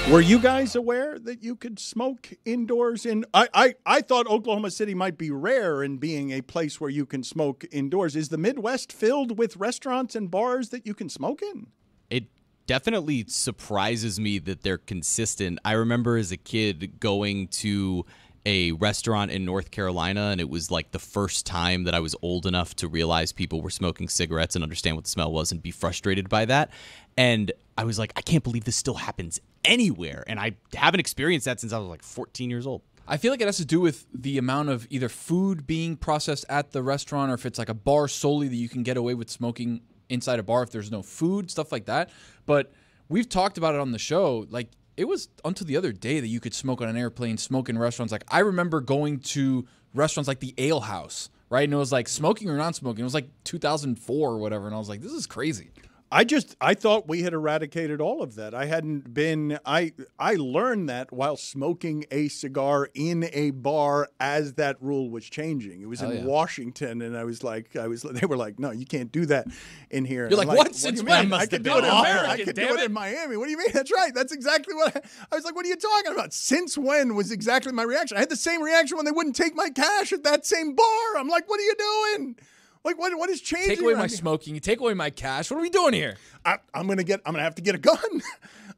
good.
Were you guys aware that you could smoke indoors? I thought Oklahoma City might be rare in being a place where you can smoke indoors. Is the Midwest filled with restaurants and bars that you can smoke in?
It definitely surprises me that they're consistent. I remember as a kid going to a restaurant in North Carolina, and it was like the first time that I was old enough to realize people were smoking cigarettes and understand what the smell was and be frustrated by that. And I was like, I can't believe this still happens anywhere. And I haven't experienced that since I was like 14 years old.
I feel like it has to do with the amount of either food being processed at the restaurant, or if it's like a bar solely that you can get away with smoking inside a bar if there's no food, stuff like that. But we've talked about it on the show. Like, it was until the other day that you could smoke on an airplane, smoke in restaurants. Like, I remember going to restaurants like the Ale House, right? And it was like smoking or non-smoking. It was like 2004 or whatever. And I was like, this is crazy.
I thought we had eradicated all of that. I hadn't been, I learned that while smoking a cigar in a bar as that rule was changing. It was in Washington, and they were like, no, you can't do that in here.
You're like, what? Since when?
I could do it in America. I could do it in Miami. What do you mean? That's right. That's exactly what I was like, what are you talking about? Since when was exactly my reaction. I had the same reaction when they wouldn't take my cash at that same bar. I'm like, what are you doing? Like, what is changing?
Take away my smoking. You take away my cash. What are we doing here?
I'm gonna have to get a gun.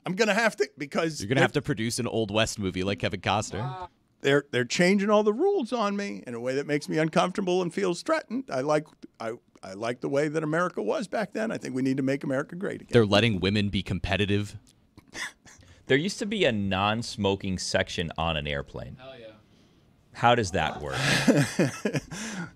I'm gonna have to, because
You're gonna have to produce an Old West movie like Kevin Costner.
They're changing all the rules on me in a way that makes me uncomfortable and feels threatened. I like the way that America was back then. I think we need to make America great again.
They're letting women be competitive.
There used to be a non-smoking section on an airplane. Hell yeah. How does that work?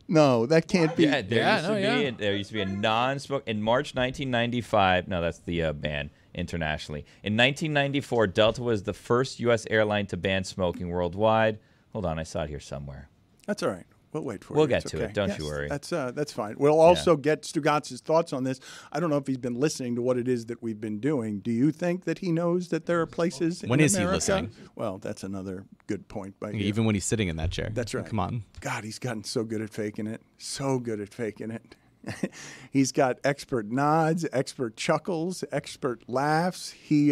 No, that can't be.
Yeah, there used to be a non-smoke in March 1995. No, that's the ban internationally. In 1994, Delta was the first U.S. airline to ban smoking worldwide. Hold on, I saw it here somewhere.
That's all right. We'll wait for it.
We'll get
It's
to
okay.
it. Don't
Yes,
you worry.
That's fine. We'll also get Stugotz's thoughts on this. I don't know if he's been listening to what it is that we've been doing. Do you think that he knows that there are places
When
in
is he
America?
listening?
Well, that's another good point by you.
Even when he's sitting in that chair.
That's right.
Come on.
God, he's gotten so good at faking it. So good at faking it. He's got expert nods, expert chuckles, expert laughs. He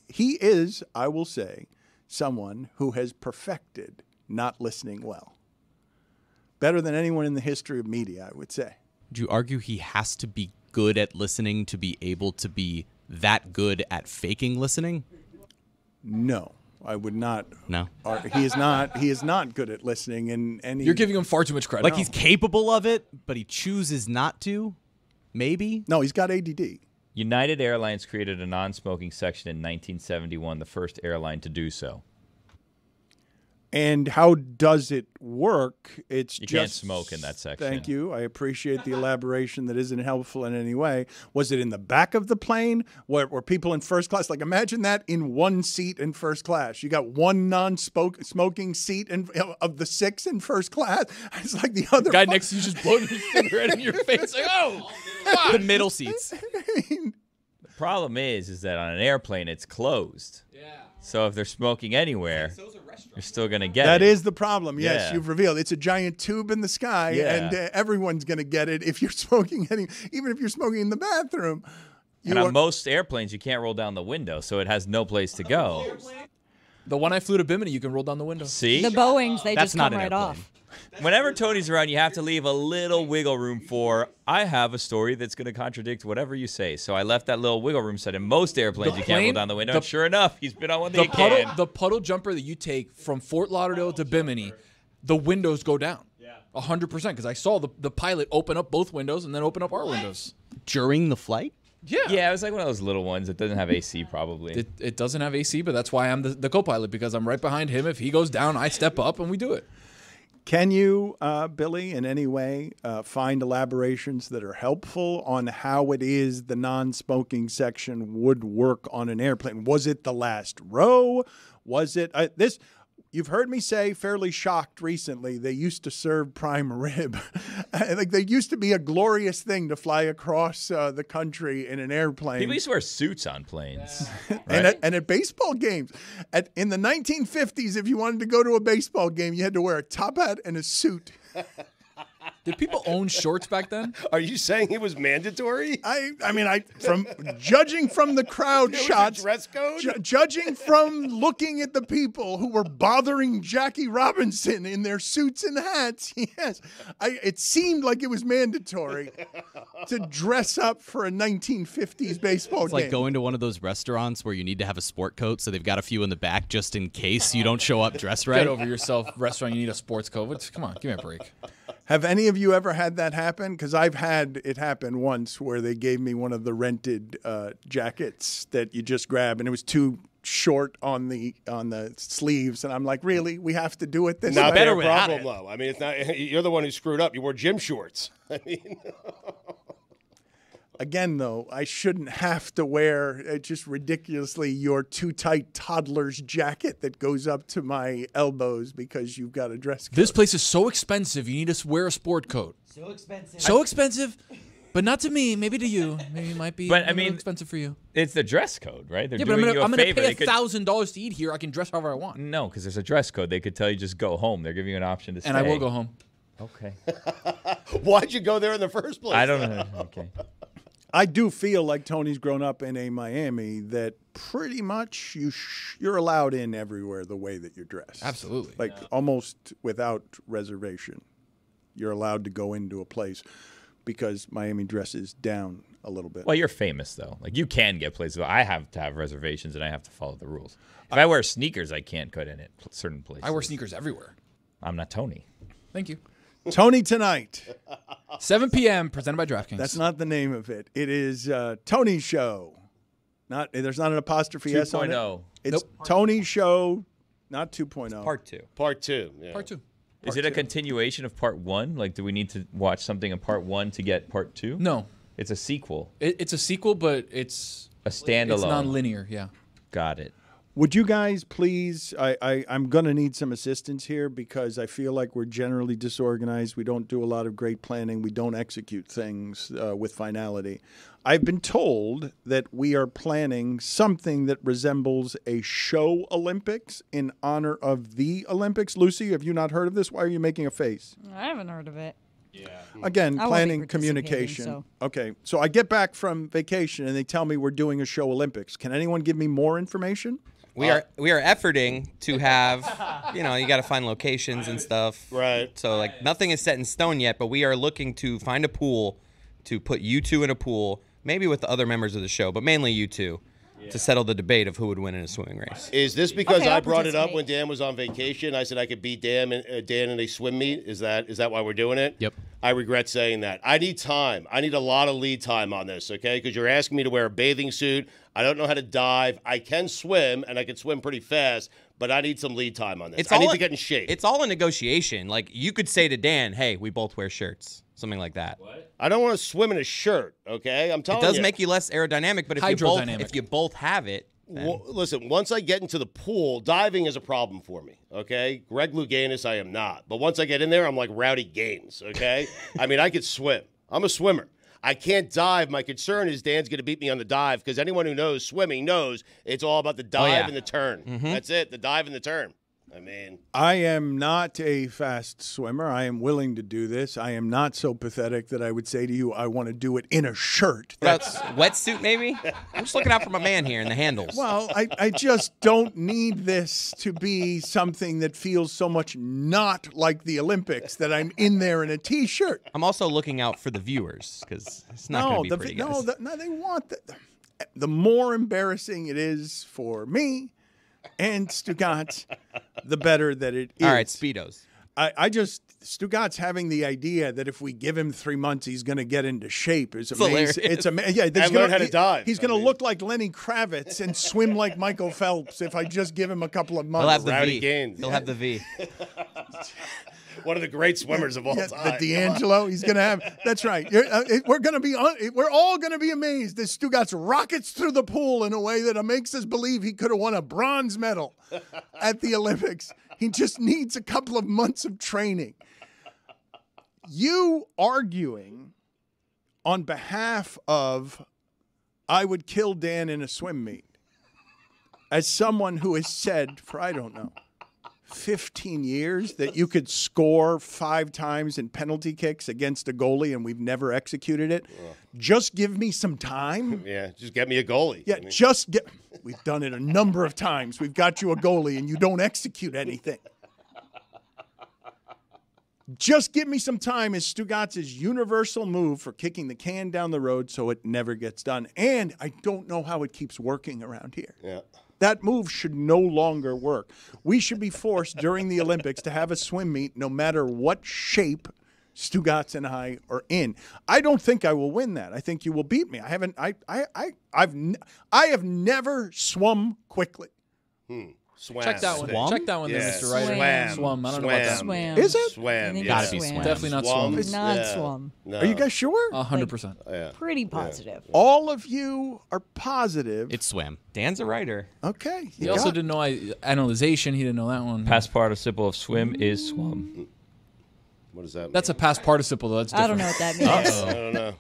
is, I will say, someone who has perfected not listening well. Better than anyone in the history of media, I would say.
Would you argue he has to be good at listening to be able to be that good at faking listening?
No, I would not.
No.
He is not. He is not good at listening, and
You're giving him far too much credit.
Like, he's capable of it, but he chooses not to? Maybe?
No, he's got ADD.
United Airlines created a non-smoking section in 1971, the first airline to do so.
And how does it work? It's
You
just
can't smoke in that section.
Thank you. I appreciate the elaboration that isn't helpful in any way. Was it in the back of the plane? Were people in first class? Like, imagine that in one seat in first class. You got one non-smoking seat of the 6 in first class. It's like the other
guy next to you just blowing his cigarette in your face. Like, oh,
the middle seats.
The problem is that on an airplane, it's closed. Yeah. So if they're smoking anywhere, you're still going to get it.
That is the problem. Yes,
Yeah.
you've revealed. It's a giant tube in the sky,
Yeah.
and everyone's going to get it if you're smoking even if you're smoking in the bathroom.
And on most airplanes, you can't roll down the window, so it has no place to go.
The one I flew to Bimini, you can roll down the window.
See?
The Boeings, they
That's
just
not
come
an
right
airplane.
off.
Whenever Tony's around, you have to leave a little wiggle room for, I have a story that's going to contradict whatever you say. So I left that little wiggle room set. In most airplanes, you can't roll down the window. And sure enough, he's been on one that you can.
The puddle jumper that you take from Fort Lauderdale to Bimini, the windows go down. 100%, because I saw the pilot open up both windows and then open up our windows.
During the flight?
Yeah, it was like one of those little ones that doesn't have AC probably.
It doesn't have AC, but that's why I'm the co-pilot, because I'm right behind him. If he goes down, I step up and we do it.
Can you, Billy, in any way find elaborations that are helpful on how it is the non-smoking section would work on an airplane? Was it the last row? Was it this? You've heard me say, fairly shocked recently, they used to serve prime rib. Like, they used to be a glorious thing to fly across the country in an airplane.
People used to wear suits on planes.
And at baseball games. In the 1950s, if you wanted to go to a baseball game, you had to wear a top hat and a suit.
Did people own shorts back then?
Are you saying it was mandatory?
I mean, from judging from the crowd shots,
dress code?
Judging from looking at the people who were bothering Jackie Robinson in their suits and hats, yes, it seemed like it was mandatory to dress up for a 1950s baseball
It's
game.
like going to one of those restaurants where you need to have a sport coat, so they've got a few in the back just in case you don't show up dressed right.
Get over yourself, restaurant. You need a sports coat. Come on, give me a break.
Have any of you ever had that happen? Because I've had it happen once where they gave me one of the rented jackets that you just grab, and it was too short on the sleeves, and I'm like, really? We have to do it this
Not
way?
their problem, though. I mean, it's not. You're the one who screwed up. You wore gym shorts. I mean.
Again, though, I shouldn't have to wear just ridiculously your too tight toddler's jacket that goes up to my elbows because you've got a dress code.
This place is so expensive. You need to wear a sport coat.
So expensive.
So expensive, but not to me. Maybe to you. Maybe it might be.
But, I
a little
mean,
expensive for you.
It's the dress code, right? They're
Yeah, but
doing you a
I'm gonna
favor.
pay
They could-
$1,000 to eat here. I can dress however I want.
No, because there's a dress code. They could tell you just go home. They're giving you an option to stay.
And I will go home.
Okay.
Why'd you go there in the first place?
I don't know. Okay.
I do feel like Tony's grown up in a Miami that pretty much you're allowed in everywhere the way that you're dressed.
Absolutely.
Like almost without reservation. You're allowed to go into a place because Miami dresses down a little bit.
Well, you're famous, though. Like, you can get places. I have to have reservations, and I have to follow the rules. If I wear sneakers, I can't cut in at certain places.
I wear sneakers everywhere.
I'm not Tony.
Thank you.
Tony Tonight.
7 p.m. presented by DraftKings.
That's not the name of it. It is Tony's Show. There's not an apostrophe S on it.
2.0.
It's Tony's Show, not 2.0.
Part 2.
Part 2. Yeah.
Part 2.
Is it a continuation of part 1? Like, do we need to watch something in part 1 to get part 2?
No.
It's a sequel.
It's a sequel, but it's
a standalone.
It's non-linear, yeah.
Got it.
Would you guys please, I'm going to need some assistance here because I feel like we're generally disorganized. We don't do a lot of great planning. We don't execute things with finality. I've been told that we are planning something that resembles a show Olympics in honor of the Olympics. Lucy, have you not heard of this? Why are you making a face?
I haven't heard of it.
Again,
I won't be
planning,
participating,
communication.
so.
Okay, so I get back from vacation and they tell me we're doing a show Olympics. Can anyone give me more information?
We are efforting to have, you got to find locations and stuff.
Right.
So, like, nothing is set in stone yet, but we are looking to find a pool, to put you two in a pool, maybe with the other members of the show, but mainly you two, to settle the debate of who would win in a swimming race.
Is this because
Okay,
I
I'll
brought it up
participate.
when Dan was on vacation? I said I could beat Dan in a swim meet. Is that why we're doing it?
Yep.
I regret saying that. I need time. I need a lot of lead time on this, okay? Because you're asking me to wear a bathing suit. I don't know how to dive. I can swim, and I can swim pretty fast, but I need some lead time on this. I need to get in shape.
It's all a negotiation. Like, you could say to Dan, hey, we both wear shirts. Something like that. What?
I don't want to swim in a shirt, okay? I'm telling you.
It does make you less aerodynamic, but if you both have it, then...
Well, listen, once I get into the pool, diving is a problem for me, okay? Greg Louganis, I am not. But once I get in there, I'm like Rowdy Gaines, okay? I mean, I could swim. I'm a swimmer. I can't dive. My concern is Dan's going to beat me on the dive because anyone who knows swimming knows it's all about the dive and the turn. That's it, the dive and the turn. I mean,
I am not a fast swimmer. I am willing to do this. I am not so pathetic that I would say to you, I want to do it in a shirt.
That's wetsuit, maybe? I'm just looking out for my man here in the handles.
Well, I just don't need this to be something that feels so much not like the Olympics that I'm in there in a T-shirt.
I'm also looking out for the viewers because it's not going to be pretty, guys.
No, they want that. The more embarrassing it is for me and Stugotz, the better that it is.
All right, Speedos.
Stugotz having the idea that if we give him 3 months, he's going to get into shape is
It's
amazing.
hilarious.
It's amazing. Yeah,
And learn how to dive.
He's going to look like Lenny Kravitz and swim like Michael Phelps if I just give him a couple of months.
He'll have the
Rowdy
V.
Gaines.
He'll have the V.
One of the great swimmers of all time.
The D'Angelo, he's going to have. That's right. We're going to be. We're all going to be amazed that Stugotz rockets through the pool in a way that makes us believe he could have won a bronze medal at the Olympics. He just needs a couple of months of training. You arguing on behalf of I would kill Dan in a swim meet as someone who has said for, I don't know, 15 years that you could score 5 times in penalty kicks against a goalie and we've never executed it. Just give me some time.
Yeah, just get me a goalie.
Yeah, we've done it a number of times. We've got you a goalie and you don't execute anything. Just give me some time is Stugotz's universal move for kicking the can down the road so it never gets done. And I don't know how it keeps working around here.
Yeah.
That move should no longer work. We should be forced during the Olympics to have a swim meet no matter what shape Stugotz and I are in. I don't think I will win that. I think you will beat me. I have never swum quickly.
Swam.
Check that one.
Swam?
Check that one,
Yeah.
there, Mr. Writer.
Swam.
Swum. I don't know about that.
Swam.
Is it?
Swam.
I think
Yeah.
it's swam.
Definitely not
Swum?
swum.
It's not
Yeah.
swum.
No.
Are you guys sure?
100%.
Yeah.
Pretty positive.
All of you are positive.
It's swam.
Dan's a writer.
Okay.
He also didn't know analyzation. He didn't know that one.
Past participle of swim is swum.
What does that mean?
That's a past participle, though. That's
I
different.
don't know what that means.
I don't know.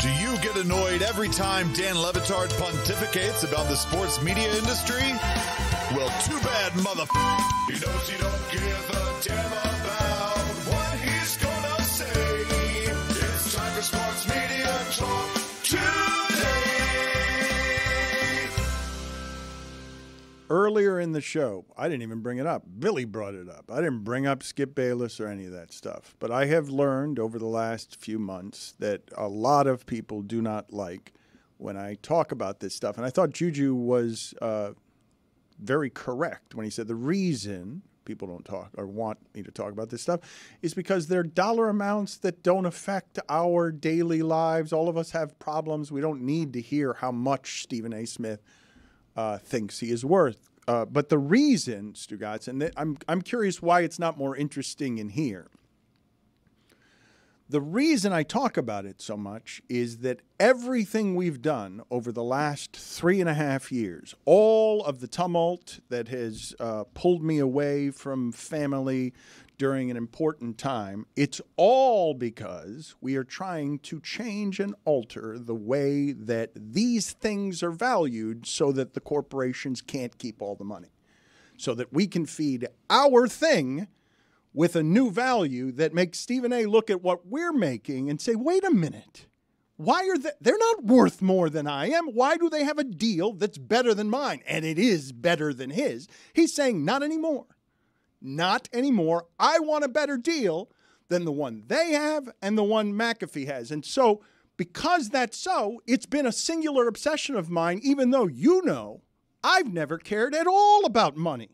Do you get annoyed every time Dan Le Batard pontificates about the sports media industry? Well, too bad, He knows you don't give a damn about what he's gonna say. It's time for sports media talk today.
Earlier in the show, I didn't even bring it up. Billy brought it up. I didn't bring up Skip Bayless or any of that stuff. But I have learned over the last few months that a lot of people do not like when I talk about this stuff. And I thought Juju was very correct when he said the reason people don't talk or want me to talk about this stuff is because they're dollar amounts that don't affect our daily lives. All of us have problems. We don't need to hear how much Stephen A. Smith thinks he is worth. But the reason, Stugotz, and I'm curious why it's not more interesting in here. The reason I talk about it so much is that everything we've done over the last 3.5 years, all of the tumult that has pulled me away from family during an important time, it's all because we are trying to change and alter the way that these things are valued so that the corporations can't keep all the money, so that we can feed our thing with a new value that makes Stephen A. look at what we're making and say, wait a minute, why are they're not worth more than I am? Why do they have a deal that's better than mine? And it is better than his. He's saying, not anymore. Not anymore. I want a better deal than the one they have and the one McAfee has. And so, because that's so, it's been a singular obsession of mine, even though you know I've never cared at all about money.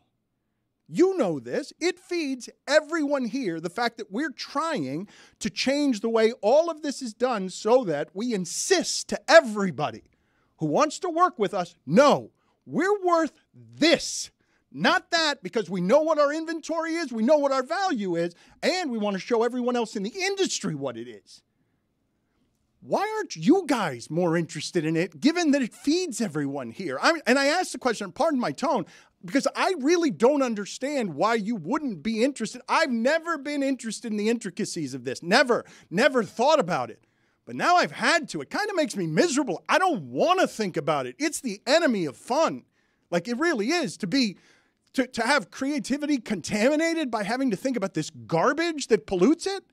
You know this. It feeds everyone here the fact that we're trying to change the way all of this is done so that we insist to everybody who wants to work with us, no, we're worth this, not that, because we know what our inventory is, we know what our value is, and we want to show everyone else in the industry what it is. why aren't you guys more interested in it, given that it feeds everyone here? And I asked the question, pardon my tone, because I really don't understand why you wouldn't be interested. I've never been interested in the intricacies of this. Never thought about it. But now I've had to. It kind of makes me miserable. I don't want to think about it. It's the enemy of fun. Like, it really is. To have creativity contaminated by having to think about this garbage that pollutes it.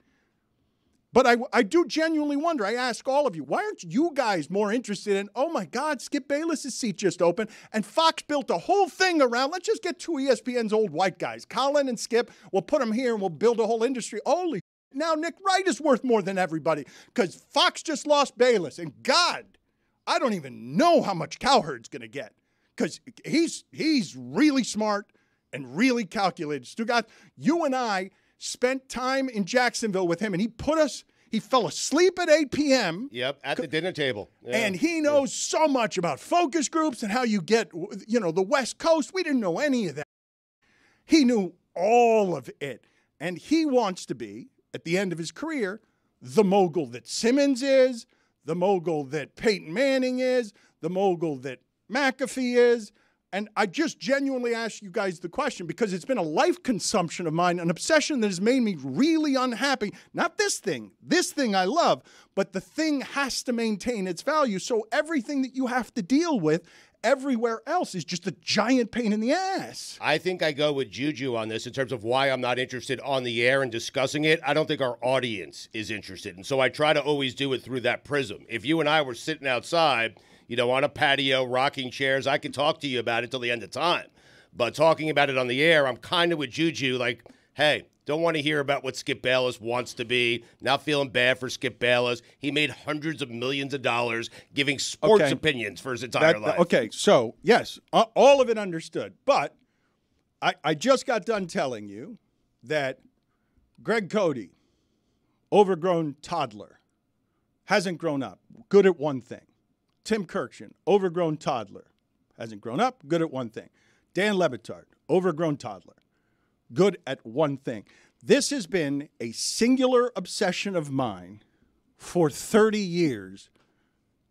But I do genuinely wonder. I ask all of you, why aren't you guys more interested in, oh my God, Skip Bayless's seat just opened, and Fox built a whole thing around, let's just get two ESPN's old white guys, Colin and Skip, we'll put them here and we'll build a whole industry. Holy now Nick Wright is worth more than everybody because Fox just lost Bayless. And God, I don't even know how much Cowherd's going to get because he's really smart and really calculated. Stugotz, you and I spent time in Jacksonville with him, and he fell asleep at 8 p.m.
Yep, at the dinner table. Yeah.
And he knows so much about focus groups and how you get, the West Coast. We didn't know any of that. He knew all of it. And he wants to be, at the end of his career, the mogul that Simmons is, the mogul that Peyton Manning is, the mogul that McAfee is. And I just genuinely ask you guys the question because it's been a life consumption of mine, an obsession that has made me really unhappy. Not this thing I love, but the thing has to maintain its value. So everything that you have to deal with everywhere else is just a giant pain in the ass.
I think I go with Juju on this in terms of why I'm not interested on the air and discussing it. I don't think our audience is interested. And so I try to always do it through that prism. If you and I were sitting outside, on a patio, rocking chairs, I could talk to you about it till the end of time. But talking about it on the air, I'm kind of with Juju, like, hey, don't want to hear about what Skip Bayless wants to be. Not feeling bad for Skip Bayless. He made hundreds of millions of dollars giving sports opinions for his entire life.
Okay, so, yes, all of it understood. But I just got done telling you that Greg Cody, overgrown toddler, hasn't grown up, good at one thing. Tim Kirkshin, overgrown toddler, hasn't grown up, good at one thing. Dan Le Batard, overgrown toddler, good at one thing. This has been a singular obsession of mine for 30 years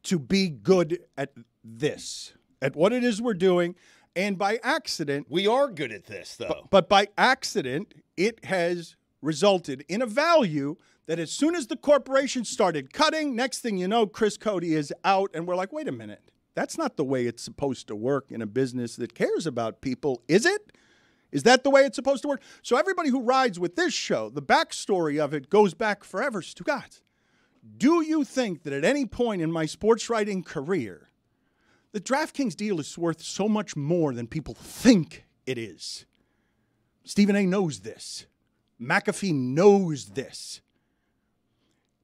to be good at this, at what it is we're doing. And by accident...
We are good at this, though.
But by accident, it has resulted in a value that as soon as the corporation started cutting, next thing you know, Chris Cody is out. And we're like, wait a minute. That's not the way it's supposed to work in a business that cares about people, is it? Is that the way it's supposed to work? So everybody who rides with this show, the backstory of it goes back forever. Stugotz, do you think that at any point in my sports writing career, the DraftKings deal is worth so much more than people think it is? Stephen A. knows this. McAfee knows this.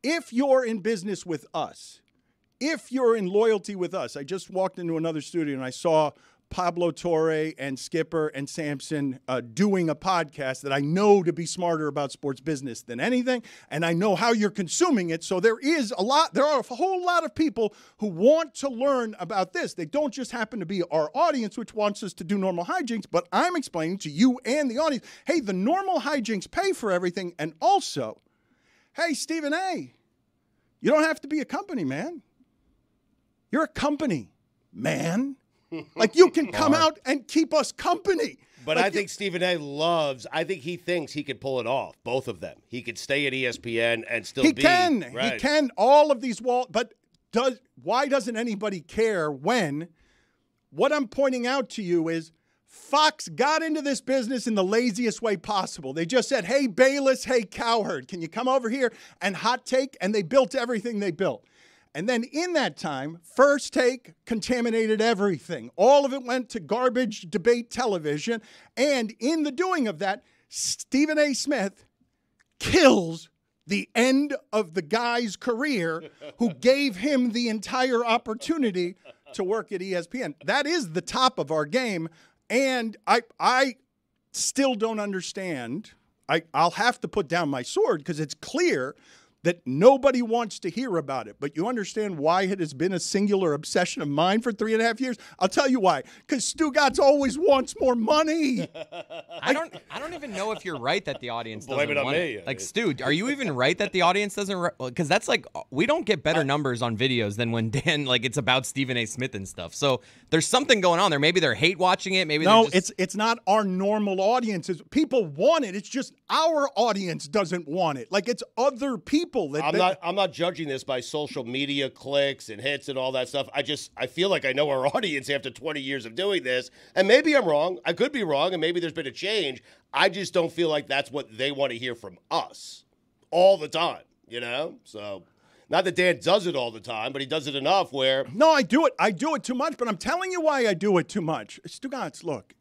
If you're in business with us, if you're in loyalty with us, I just walked into another studio and I saw Pablo Torre and Skipper and Samson doing a podcast that I know to be smarter about sports business than anything, and I know how you're consuming it. So there are a whole lot of people who want to learn about this. They don't just happen to be our audience, which wants us to do normal hijinks, but I'm explaining to you and the audience, hey, the normal hijinks pay for everything, and also, hey, Stephen A., you don't have to be a company, man. You're a company, man. Like, you can come out and keep us company.
But I think Stephen A. I think he thinks he could pull it off, both of them. He could stay at ESPN and still be.
He can. All of these but why doesn't anybody care when what I'm pointing out to you is Fox got into this business in the laziest way possible. They just said, hey, Bayless, hey, Cowherd, can you come over here and hot take? And they built everything they built. And then in that time, First Take contaminated everything. All of it went to garbage debate television. And in the doing of that, Stephen A. Smith kills the end of the guy's career who gave him the entire opportunity to work at ESPN. That is the top of our game. And I still don't understand. I'll have to put down my sword because it's clear that nobody wants to hear about it. But you understand why it has been a singular obsession of mine for 3.5 years? I'll tell you why. Because Stugotz always wants more money.
I don't even know if you're right that the audience
Blame
doesn't
it on
want
me.
it. Like, Stu, are you even right that the audience doesn't? Because that's like, we don't get better numbers on videos than when Dan, like, it's about Stephen A. Smith and stuff. So there's something going on there. Maybe they're hate watching it. Maybe
no,
they're just...
it's not our normal audience. People want it. It's just our audience doesn't want it. Like, it's other people that
I'm not judging this by social media clicks and hits and all that stuff. I feel like I know our audience after 20 years of doing this, and maybe I'm wrong. I could be wrong, and maybe there's been a change. I just don't feel like that's what they want to hear from us all the time, you know? So, not that Dan does it all the time, but he does it enough where...
No, I do it. I do it too much, but I'm telling you why I do it too much. Stugotz, look,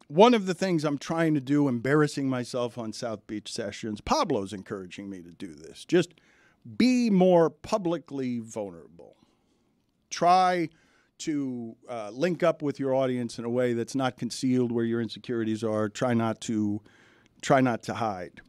one of the things I'm trying to do, embarrassing myself on South Beach sessions, Pablo's encouraging me to do this. Just be more publicly vulnerable. Try to link up with your audience in a way that's not concealed where your insecurities are. Try not to hide.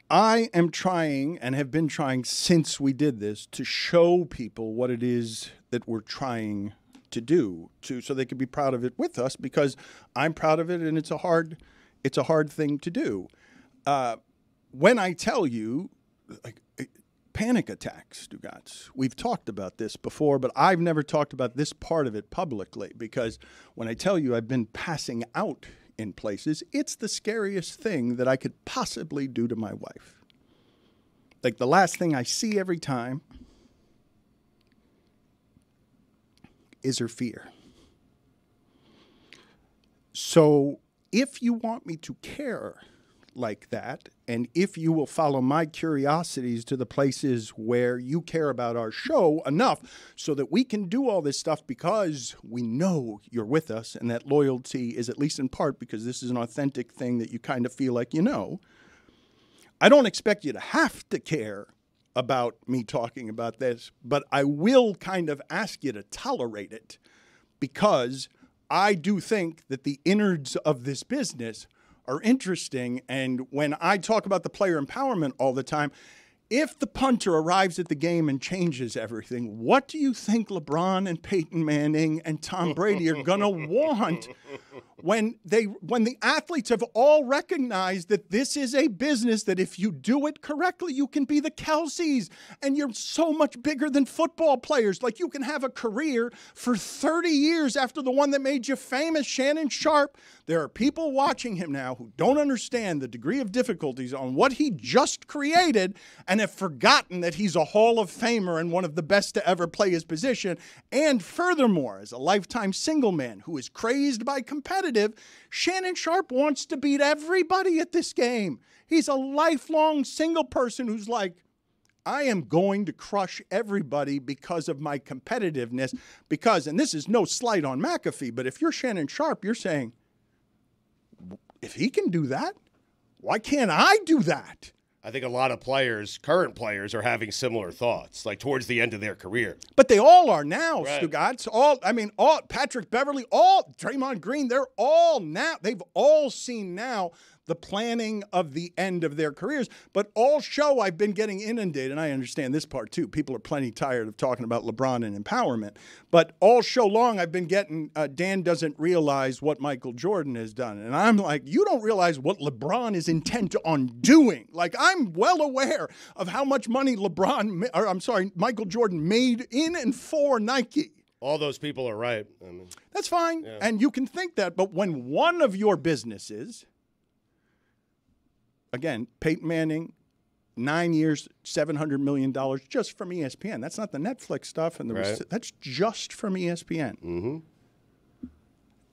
I am trying and have been trying since we did this to show people what it is that we're trying to do so they can be proud of it with us, because I'm proud of it and it's a hard thing to do. When I tell you, like, panic attacks, Stugotz, we've talked about this before, but I've never talked about this part of it publicly, because when I tell you I've been passing out in places, it's the scariest thing that I could possibly do to my wife. Like, the last thing I see every time is her fear. So if you want me to care like that, and if you will follow my curiosities to the places where you care about our show enough so that we can do all this stuff because we know you're with us, and that loyalty is at least in part because this is an authentic thing that you kind of feel like you know, I don't expect you to have to care about me talking about this, but I will kind of ask you to tolerate it, because I do think that the innards of this business are interesting. And when I talk about the player empowerment all the time, if the punter arrives at the game and changes everything, what do you think LeBron and Peyton Manning and Tom Brady are going to want when the athletes have all recognized that this is a business that if you do it correctly, you can be the Kelseys, and you're so much bigger than football players. Like, you can have a career for 30 years after the one that made you famous, Shannon Sharpe. There are people watching him now who don't understand the degree of difficulties on what he just created and have forgotten that he's a Hall of Famer and one of the best to ever play his position. And furthermore, as a lifetime single man who is crazed by competitive, Shannon Sharpe wants to beat everybody at this game. He's a lifelong single person who's like, I am going to crush everybody because of my competitiveness. Because, and this is no slight on McAfee, but if you're Shannon Sharpe, you're saying, if he can do that, why can't I do that?
I think a lot of players, current players, are having similar thoughts, like towards the end of their career.
But they all are now,
Right.
Stugotz. All Patrick Beverly, all Draymond Green, they've all seen now the planning of the end of their careers. But all show I've been getting inundated, and I understand this part too. People are plenty tired of talking about LeBron and empowerment. But all show long I've been getting, Dan doesn't realize what Michael Jordan has done. And I'm like, you don't realize what LeBron is intent on doing. Like, I'm well aware of how much money Michael Jordan made in and for Nike.
All those people are right.
That's fine. Yeah. And you can think that. But when one of your businesses, again, Peyton Manning, 9 years, $700 million just from ESPN. That's not the Netflix stuff. And that's just from ESPN.
Mm-hmm.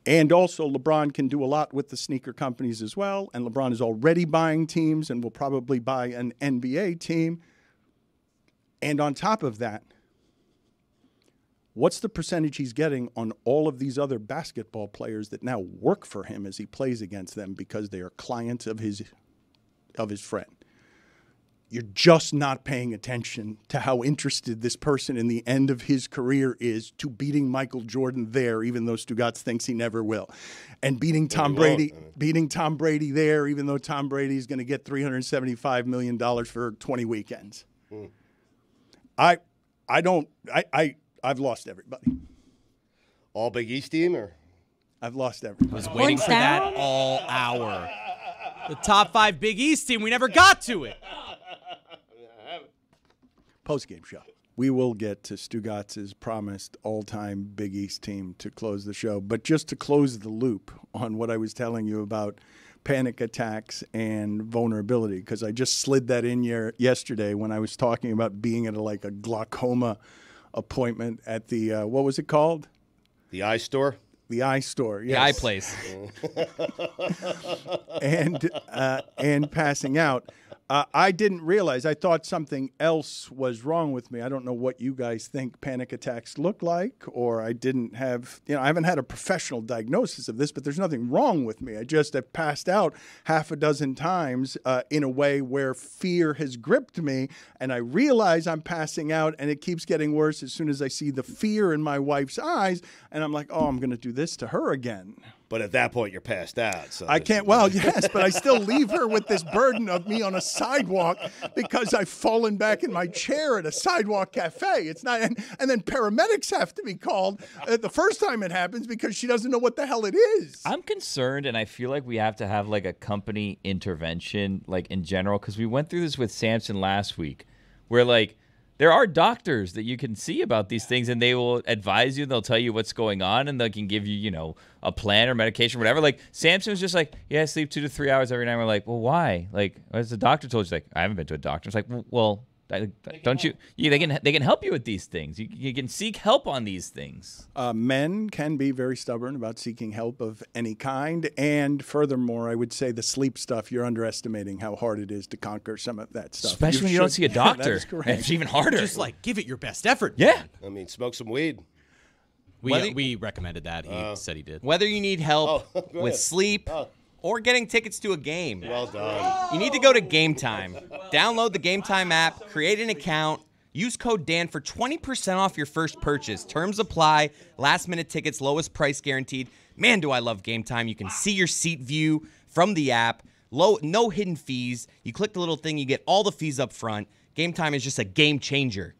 And also, LeBron can do a lot with the sneaker companies as well. And LeBron is already buying teams and will probably buy an NBA team. And on top of that, what's the percentage he's getting on all of these other basketball players that now work for him as he plays against them because they are clients of his friend? you're just not paying attention to how interested this person in the end of his career is to beating Michael Jordan there, even though Stugotz thinks he never will, and beating Tom Brady there, even though Tom Brady is going to get $375 million for 20 weekends. I've lost everybody.
All Big East team, or
I've lost everybody.
I was waiting for that all hour. The top 5 Big East team. We never got to it.
Post-game show. We will get to Stugotz's promised all-time Big East team to close the show. But just to close the loop on what I was telling you about panic attacks and vulnerability, because I just slid that in yesterday when I was talking about being at a glaucoma appointment at the, what was it called?
the eye store?
The eye store, yes.
The eye place.
and passing out. I didn't realize. I thought something else was wrong with me. I don't know what you guys think panic attacks look like, or I didn't have, I haven't had a professional diagnosis of this, but there's nothing wrong with me. I just have passed out half a dozen times in a way where fear has gripped me, and I realize I'm passing out, and it keeps getting worse as soon as I see the fear in my wife's eyes, and I'm like, oh, I'm going to do this to her again.
But at that point, you're passed out. So
I can't. Well, yes, but I still leave her with this burden of me on a sidewalk because I've fallen back in my chair at a sidewalk cafe. It's not, and then paramedics have to be called the first time it happens because she doesn't know what the hell it is.
I'm concerned, and I feel like we have to have like a company intervention, like in general, because we went through this with Samson last week, where like there are doctors that you can see about these things, and they will advise you, and they'll tell you what's going on, and they can give you, a plan or medication, whatever. Like, Samson was just like, yeah, I sleep 2 to 3 hours every night. We're like, well, why? Like, as the doctor told you, like, I haven't been to a doctor. It's like, well, don't you? Yeah, they can help you with these things. You can seek help on these things.
Men can be very stubborn about seeking help of any kind, and furthermore, I would say the sleep stuff, you're underestimating how hard it is to conquer some of that stuff.
Especially when you don't see a doctor.
That is correct.
It's even harder.
Just give it your best effort.
Yeah.
I mean, smoke some weed.
We recommended that. He said he did.
Whether you need help with sleep or getting tickets to a game. Well done. You need to go to Game Time. Download the Game Time app, create an account, use code Dan for 20% off your first purchase. Terms apply. Last-minute tickets, lowest price guaranteed. Man, do I love Game Time. You can see your seat view from the app. No hidden fees. You click the little thing, you get all the fees up front. Game Time is just a game changer.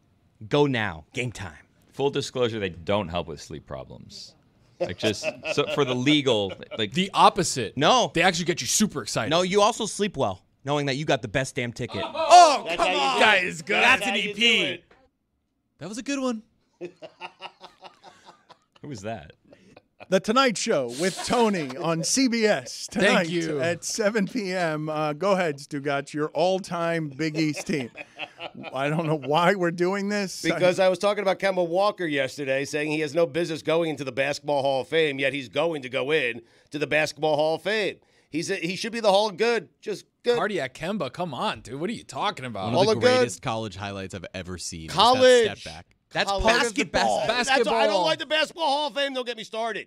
Go now. Game Time.
Full disclosure, they don't help with sleep problems. Like, just so for the legal, like
the opposite.
No,
they actually get you super excited.
No, you also sleep well, knowing that you got the best damn ticket.
Oh, come on, that is good.
That's an EP.
That was a good one.
Who was that?
The Tonight Show with Tony on CBS tonight
Thank you.
at 7 p.m. Go ahead, Stugotz, your all-time Big East team. I don't know why we're doing this.
Because I was talking about Kemba Walker yesterday, saying he has no business going into the Basketball Hall of Fame, yet he's going to go in to the Basketball Hall of Fame. He should be the Hall of Good, just good.
Cardiac Kemba, come on, dude. What are you talking about?
One of the greatest college highlights I've ever seen.
College.
That step back.
That's
College.
part of the best
basketball. I don't like the Basketball Hall of Fame. Don't get me started.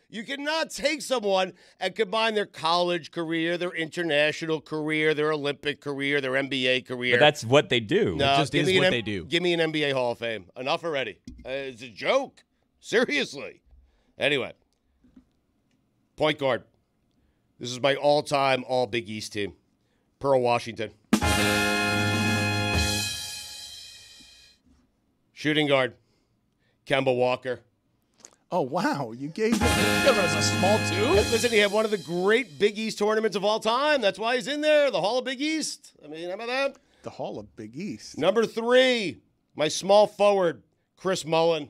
You cannot take someone and combine their college career, their international career, their Olympic career, their NBA career.
But that's what they do.
No,
it just is what they do.
Give me an NBA Hall of Fame. Enough already. It's a joke. Seriously. Anyway, point guard. This is my all-time all-Big East team. Pearl Washington. Shooting guard. Kemba Walker.
Oh, wow. You gave him
a small two?
Listen, he had one of the great Big East tournaments of all time. That's why he's in there, the Hall of Big East. I mean, how about that?
The Hall of Big East.
Number 3, my small forward, Chris Mullen.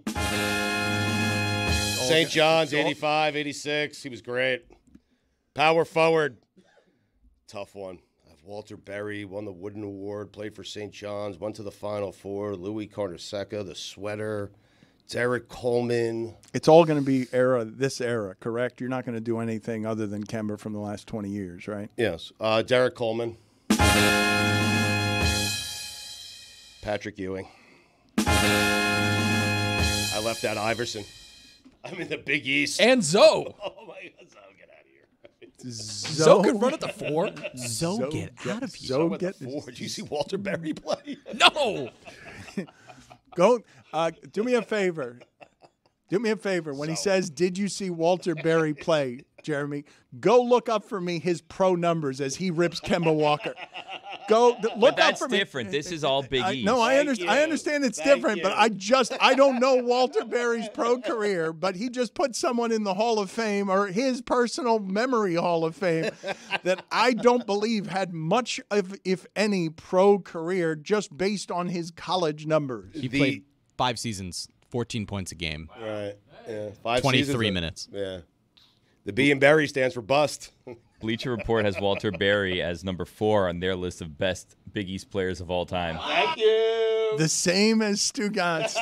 St. John's, 85, 86. He was great. Power forward. Tough one. Walter Berry won the Wooden Award, played for St. John's, went to the Final Four. Louis Carnesecca, the sweater. Derek Coleman.
It's all going to be this era, correct? You're not going to do anything other than Kemba from the last 20 years, right?
Yes. Derek Coleman. Patrick Ewing. I left out Iverson. I'm in the Big East.
And Zoe.
Oh, my God. Zoe, get out of here.
Zoe could run at the 4. Zoe, get out of here.
Zoe, get
Did you see Walter Berry play?
No.
Go. Do me a favor. Do me a favor. When he says, "Did you see Walter Berry play?" Jeremy, go look up for me his pro numbers as he rips Kemba Walker. Go look
But
up
that's
for me.
different. This is all Big East.
No, I understand it's different, but I don't know Walter Berry's pro career, but he just put someone in the Hall of Fame or his personal memory Hall of Fame that I don't believe had much of, if any, pro career just based on his college numbers.
He played 5 seasons, 14 points a game.
Right. Yeah. 5
23
seasons.
minutes.
Yeah. The B in Berry stands for bust.
Bleacher Report has Walter Berry as number 4 on their list of best Big East players of all time.
Thank you.
The same as Stugotz.